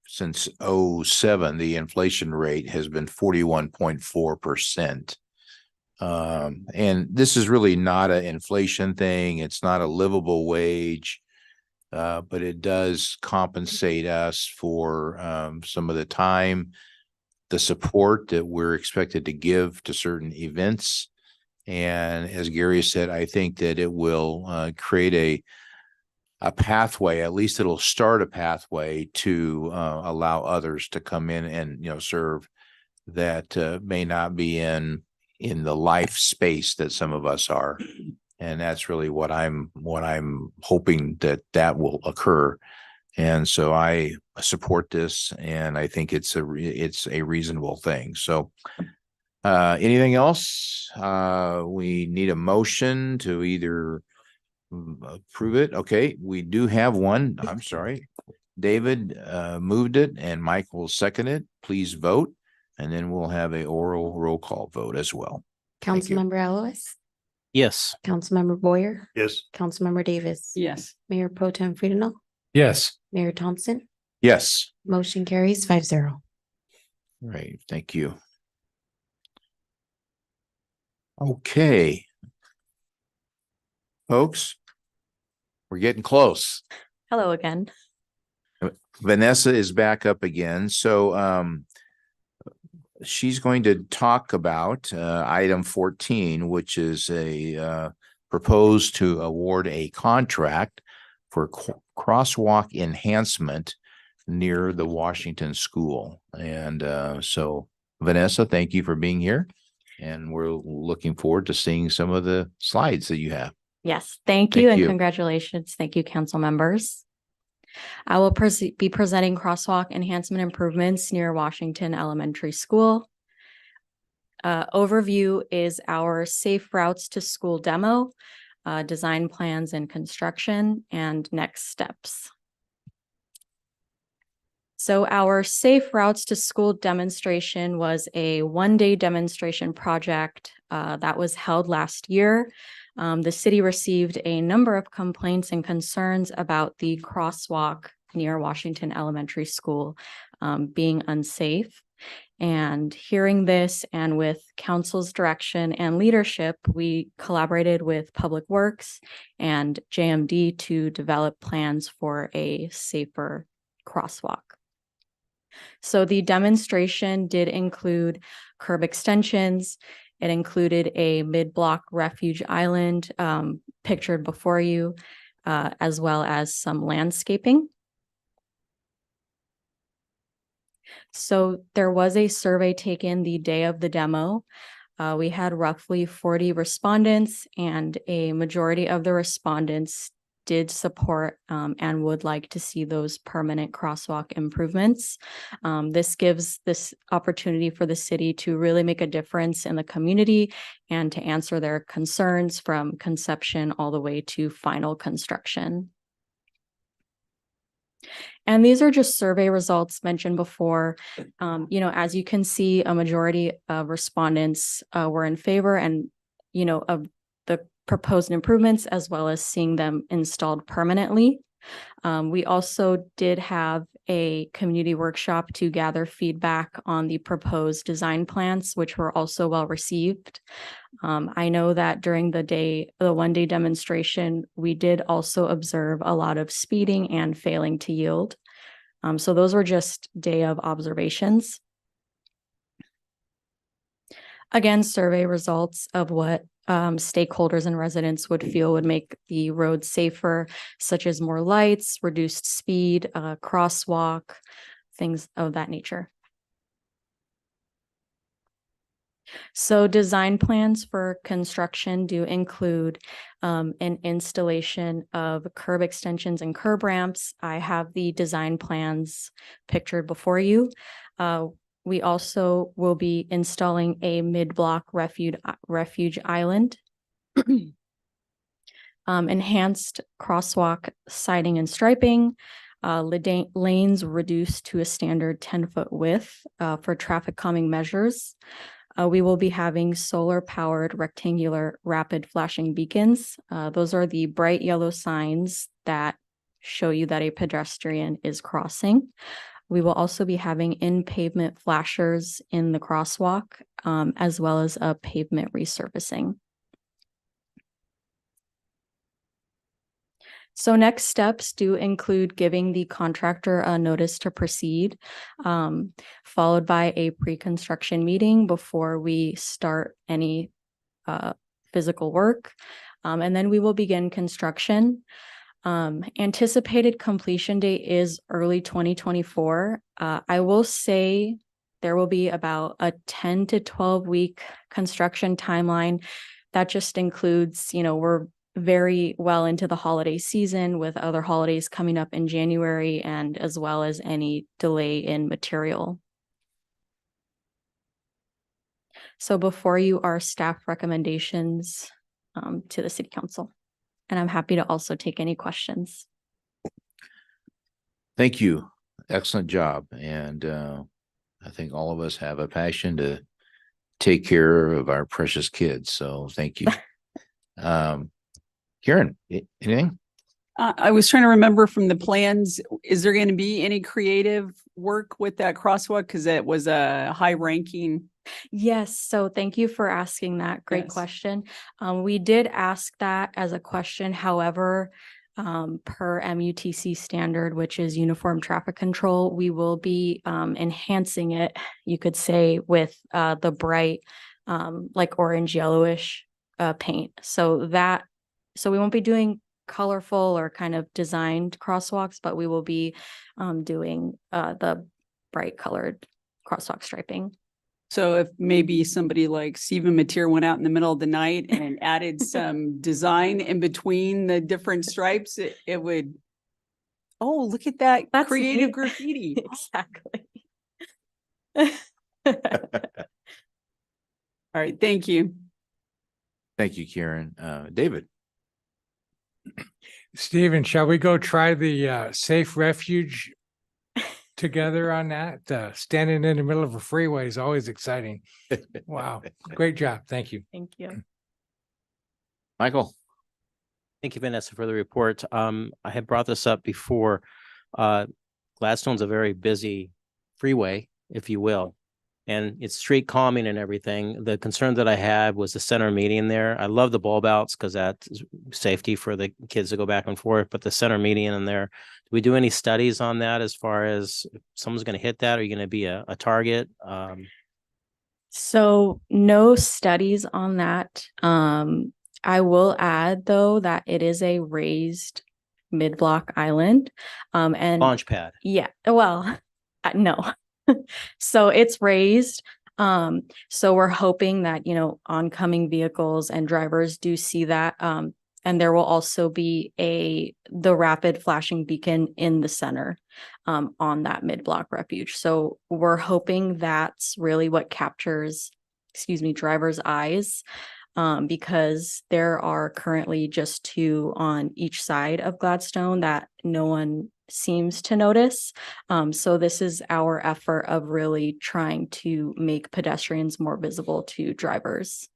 H: since 2007, the inflation rate has been 41.4%. And this is really not an inflation thing. It's not a livable wage, but it does compensate us for some of the time, the support that we're expected to give to certain events. And as Gary said, I think that it will create a pathway. At least it'll start a pathway to allow others to come in and serve that may not be in the life space that some of us are. And that's really what I'm hoping that will occur. And so I support this, and I think it's a reasonable thing. So anything else? We need a motion to either approve it. Okay, we do have one. I'm sorry. David moved it and Mike will second it. Please vote. And then we'll have a oral roll call vote as well.
M: Councilmember Alowis,
J: Yes.
M: Councilmember Boyer,
A: Yes.
M: Councilmember Davis.
I: Yes.
M: Mayor Pro Tem Friedenau,
G: Yes.
M: Mayor Thompson,
H: Yes.
M: motion carries 5-0.
H: Right. Thank you. Okay. Folks, we're getting close.
P: Hello again.
H: Vanessa is back up again. So she's going to talk about item 14, which is proposed to award a contract for crosswalk enhancement near the Washington School. And so Vanessa, thank you for being here. And we're looking forward to seeing some of the slides that you have.
P: Yes, thank you
H: Thank
P: and
H: you.
P: congratulations. Thank you, council members. I will be presenting crosswalk enhancement improvements near Washington Elementary School. Overview is our safe routes to school demo, design plans and construction, and next steps. So our safe routes to school demonstration was a one-day demonstration project that was held last year. The city received a number of complaints and concerns about the crosswalk near Washington Elementary School being unsafe. And hearing this and with council's direction and leadership, we collaborated with Public Works and JMD to develop plans for a safer crosswalk. So the demonstration did include curb extensions. It included a mid-block refuge island pictured before you, as well as some landscaping. So there was a survey taken the day of the demo. We had roughly 40 respondents, and a majority of the respondents did support and would like to see those permanent crosswalk improvements. This gives this opportunity for the city to really make a difference in the community and to answer their concerns from conception all the way to final construction. And these are just survey results mentioned before. As you can see, a majority of respondents were in favor and, of the proposed improvements, as well as seeing them installed permanently. We also did have a community workshop to gather feedback on the proposed design plans, which were also well received. I know that during the one-day demonstration, we did also observe a lot of speeding and failing to yield. So those were just day of observations. Again, survey results of what stakeholders and residents would feel would make the road safer, such as more lights, reduced speed, crosswalk, things of that nature. So design plans for construction do include an installation of curb extensions and curb ramps. I have the design plans pictured before you. We also will be installing a mid-block refuge island, enhanced crosswalk siding and striping, lanes reduced to a standard 10-foot width for traffic calming measures. We will be having solar-powered rectangular rapid flashing beacons. Those are the bright yellow signs that show you that a pedestrian is crossing. We will also be having in-pavement flashers in the crosswalk, as well as a pavement resurfacing. So next steps do include giving the contractor a notice to proceed, followed by a pre-construction meeting before we start any physical work. And then we will begin construction. Anticipated completion date is early 2024. I will say there will be about a 10 to 12 week construction timeline. That just includes, we're very well into the holiday season with other holidays coming up in January, and as well as any delay in material. So before you are staff recommendations to the City Council. And I'm happy to also take any questions.
H: Thank you. Excellent job. And I think all of us have a passion to take care of our precious kids. So thank you. Karen, anything?
I: I was trying to remember from the plans, is there going to be any creative work with that crosswalk? Because it was a high ranking.
P: Yes. So thank you for asking that. Great question. We did ask that as a question. However, per MUTC standard, which is uniform traffic control, we will be enhancing it, you could say, with the bright, like orange yellowish paint. So we won't be doing colorful or kind of designed crosswalks, but we will be doing the bright colored crosswalk striping.
I: So if maybe somebody like Stephen Mateer went out in the middle of the night and added some design in between the different stripes, it would, oh, look at that. That's creative graffiti.
P: Exactly.
I: All right. Thank you.
H: Thank you, Karen. David.
G: Stephen, shall we go try the safe refuge together on that? Standing in the middle of a freeway is always exciting. Wow. Great job. Thank you.
P: Thank you.
H: Michael.
J: Thank you, Vanessa, for the report. I had brought this up before. Gladstone's a very busy freeway, if you will, and it's street calming and everything. The concern that I had was the center median there. I love the bulb outs because that's safety for the kids to go back and forth, but the center median in there, do we do any studies on that as far as if someone's going to hit that? Are you going to be a target?
P: So no studies on that. I will add, though, that it is a raised mid-block island. And
J: launch pad.
P: Yeah, well, no. So it's raised. So we're hoping that, you know, oncoming vehicles and drivers do see that. And there will also be the rapid flashing beacon in the center on that mid-block refuge. So we're hoping that's really what captures, drivers' eyes, because there are currently just 2 on each side of Gladstone that no one seems to notice. So this is our effort of really trying to make pedestrians more visible to drivers.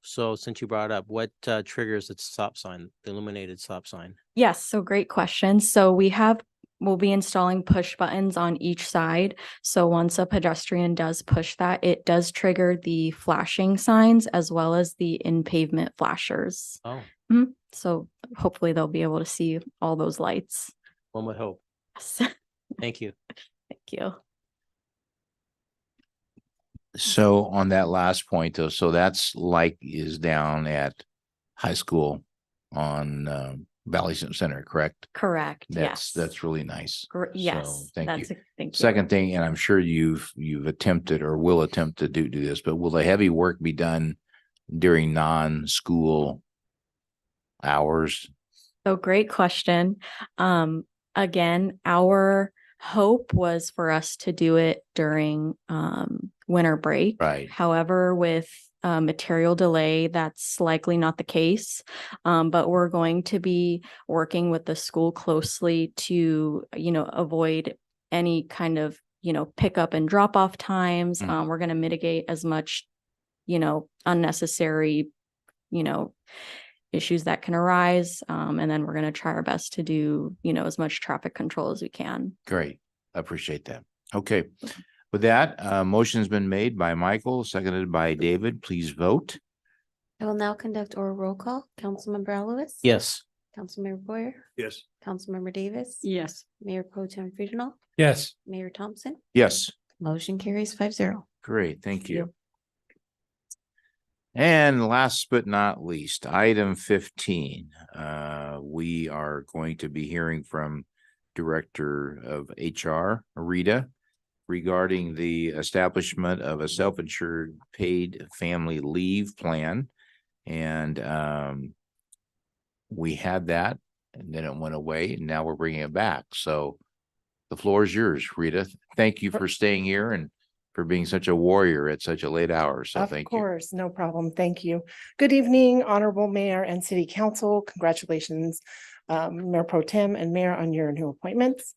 J: So since you brought it up, what triggers the stop sign, the illuminated stop sign?
P: Yes, so great question. So we'll be installing push buttons on each side. So once a pedestrian does push that, it does trigger the flashing signs as well as the in-pavement flashers.
J: Oh,
P: So hopefully they'll be able to see all those lights.
J: one would hope.
P: Yes.
J: Thank you.
P: Thank you.
H: So on that last point though, so that's like is down at high school on Valley Center, correct?
P: Correct. Yes.
H: That's really nice.
P: Yes.
H: So, thank you.
P: Thank you.
H: Second thing, and I'm sure you've attempted or will attempt to do this, but will the heavy work be done during non-school hours?
P: So great question. Again, our hope was for us to do it during winter break.
H: Right.
P: However, with material delay, that's likely not the case. But we're going to be working with the school closely to, avoid any kind of, pickup and drop off times. We're going to mitigate as much, unnecessary, issues that can arise. And then we're going to try our best to do, as much traffic control as we can.
H: Great. I appreciate that. Okay. With that, motion's been made by Michael, seconded by David. Please vote.
M: I will now conduct oral roll call. Councilmember Alowis?
J: Yes.
M: Councilmember Boyer?
A: Yes.
M: Councilmember Davis?
I: Yes.
M: Mayor Pro Tem Friedel?
G: Yes.
M: Mayor Thompson?
H: Yes.
M: Motion carries 5-0.
H: Great. Thank you. And last but not least, item 15. We are going to be hearing from Director of HR, Rita, regarding the establishment of a self-insured paid family leave plan. And we had that, and then it went away, and now we're bringing it back. So the floor is yours, Rita. Thank you for staying here and for being such a warrior at such a late hour. So thank you.
Q: Of course, no problem. Thank you. Good evening, Honorable Mayor and City Council. Congratulations, Mayor Pro Tem and Mayor, on your new appointments.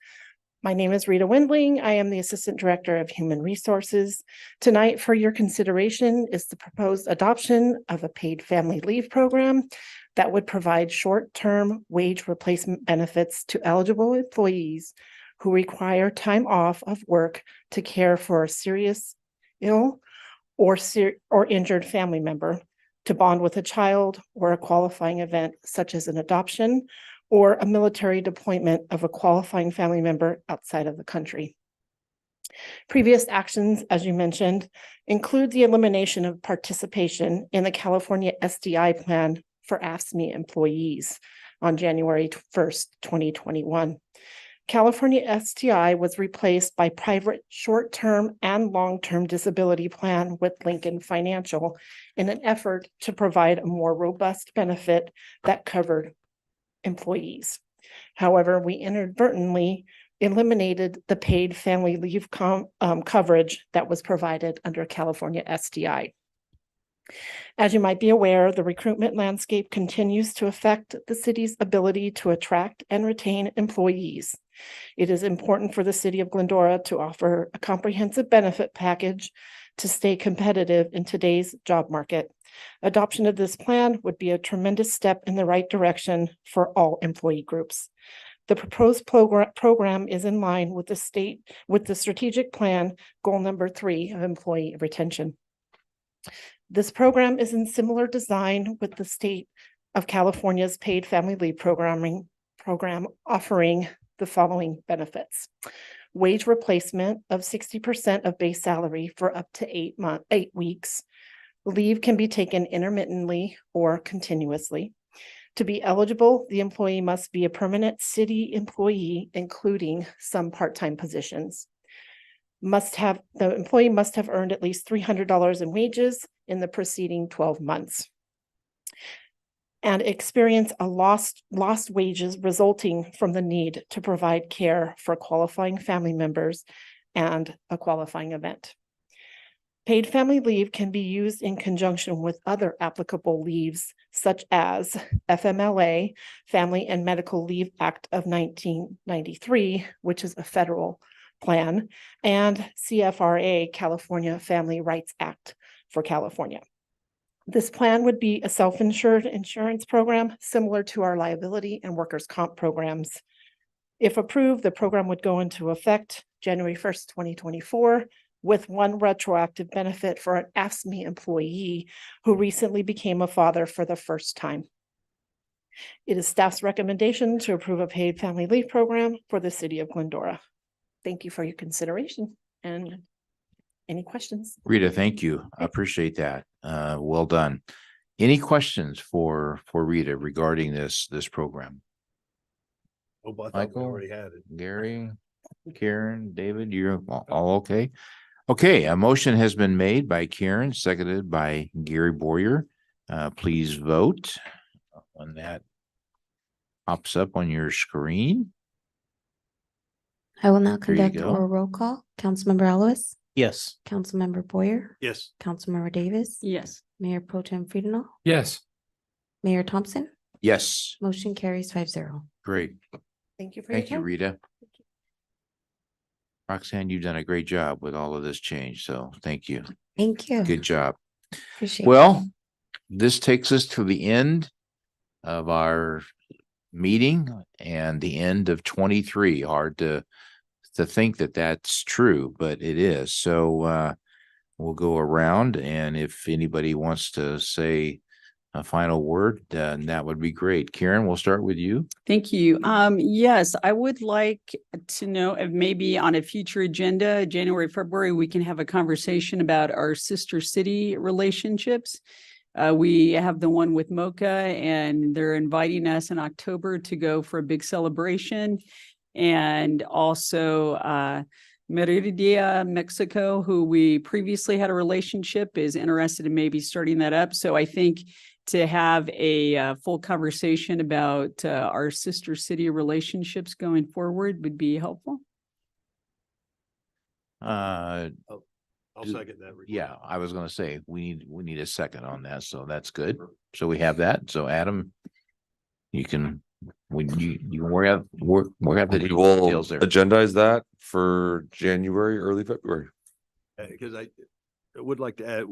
Q: My name is Rita Windling. I am the Assistant Director of Human Resources. Tonight, for your consideration, is the proposed adoption of a paid family leave program that would provide short-term wage replacement benefits to eligible employees who require time off of work to care for a serious ill or injured family member, to bond with a child, or a qualifying event such as an adoption or a military deployment of a qualifying family member outside of the country. Previous actions, as you mentioned, include the elimination of participation in the California SDI plan for AFSCME employees on January 1st, 2021. California STI was replaced by private short-term and long-term disability plan with Lincoln Financial in an effort to provide a more robust benefit that covered employees. However, we inadvertently eliminated the paid family leave coverage that was provided under California STI. As you might be aware, the recruitment landscape continues to affect the city's ability to attract and retain employees. It is important for the city of Glendora to offer a comprehensive benefit package to stay competitive in today's job market. Adoption of this plan would be a tremendous step in the right direction for all employee groups. The proposed program is in line with the strategic plan goal number 3 of employee retention. This program is in similar design with the state of California's paid family leave program, offering the following benefits: wage replacement of 60% of base salary for up to 8 weeks. Leave can be taken intermittently or continuously. To be eligible, the employee must be a permanent city employee, including some part-time positions. the employee must have earned at least $300 in wages in the preceding 12 months and experience a lost wages resulting from the need to provide care for qualifying family members and a qualifying event. Paid family leave can be used in conjunction with other applicable leaves, such as FMLA, Family and Medical Leave Act of 1993, which is a federal plan, and CFRA, California Family Rights Act for California. This plan would be a self-insured insurance program similar to our liability and workers' comp programs. If approved, the program would go into effect January 1st, 2024, with one retroactive benefit for an AFSCME employee who recently became a father for the first time. It is staff's recommendation to approve a paid family leave program for the city of Glendora. Thank you for your consideration and any questions.
H: Rita, thank you. I appreciate that. Well done. Any questions for Rita regarding this program?
A: Oh, but I thought we
H: Michael,
A: already had it.
H: Gary, Karen, David, you're all okay? Okay, a motion has been made by Karen, seconded by Gary Boyer. Please vote when that pops up on your screen.
M: I will now
H: There you
M: conduct
H: go.
M: oral roll call. Councilmember Elowis,
J: Yes.
M: Councilmember Boyer,
A: Yes.
M: Councilmember Davis,
I: Yes.
M: Mayor Pro Tem Friedel,
G: Yes.
M: Mayor Thompson.
H: Yes,
M: Motion carries 5-0.
H: great.
Q: Thank you for your
H: Thank you,
Q: time.
H: Rita. Roxanne, you've done a great job with all of this change, so thank you.
M: Thank you.
H: Good job.
M: Appreciate it.
H: Well, this takes us to the end of our meeting and the end of 23. Hard to think that that's true, but it is. So we'll go around, and if anybody wants to say a final word, that would be great. Karen, we'll start with you.
I: Thank you. Yes, I would like to know if maybe on a future agenda, January, February, we can have a conversation about our sister city relationships. We have the one with Mocha, and they're inviting us in October to go for a big celebration. And also Merida, Mexico, who we previously had a relationship, is interested in maybe starting that up. So I think to have a full conversation about our sister city relationships going forward would be helpful.
A: I'll second that.
H: Yeah, I was gonna say, we need a second on that, so that's good. So we have that. So Adam, you can work out the
K: We will
H: details there.
K: agendize that for January, early February.
A: Because I would like to add,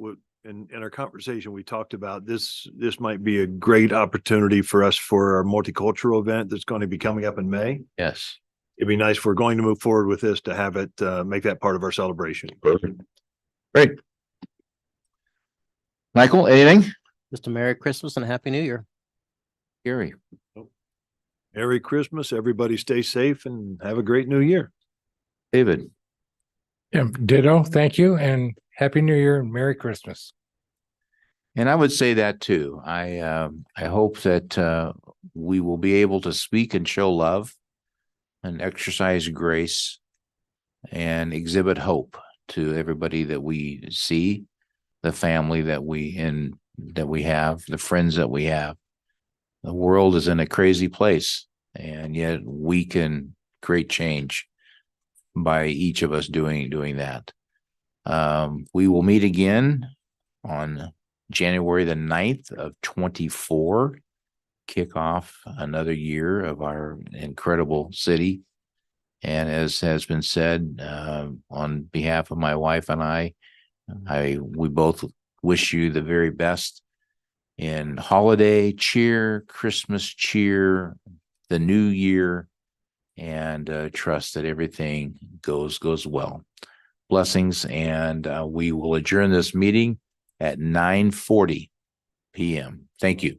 A: in our conversation, we talked about this might be a great opportunity for us for our multicultural event that's going to be coming up in May.
H: Yes.
A: It'd be nice if we're going to move forward with this to have it, make that part of our celebration.
H: Great. Michael, anything?
J: Just a Merry Christmas and a Happy New Year.
H: Gary.
A: Merry Christmas. Everybody stay safe and have a great new year.
H: David.
G: Yeah, ditto. Thank you. And Happy New Year and Merry Christmas.
H: And I would say that too. I hope that we will be able to speak and show love and exercise grace and exhibit hope to everybody that we see, the family that we have, the friends that we have. The world is in a crazy place, and yet we can create change by each of us doing that. We will meet again on January the 9th of 24, kick off another year of our incredible city. And as has been said, on behalf of my wife and we both wish you the very best in holiday cheer, Christmas cheer, the new year, and trust that everything goes well. Blessings, and we will adjourn this meeting at 9:40 p.m. Thank you.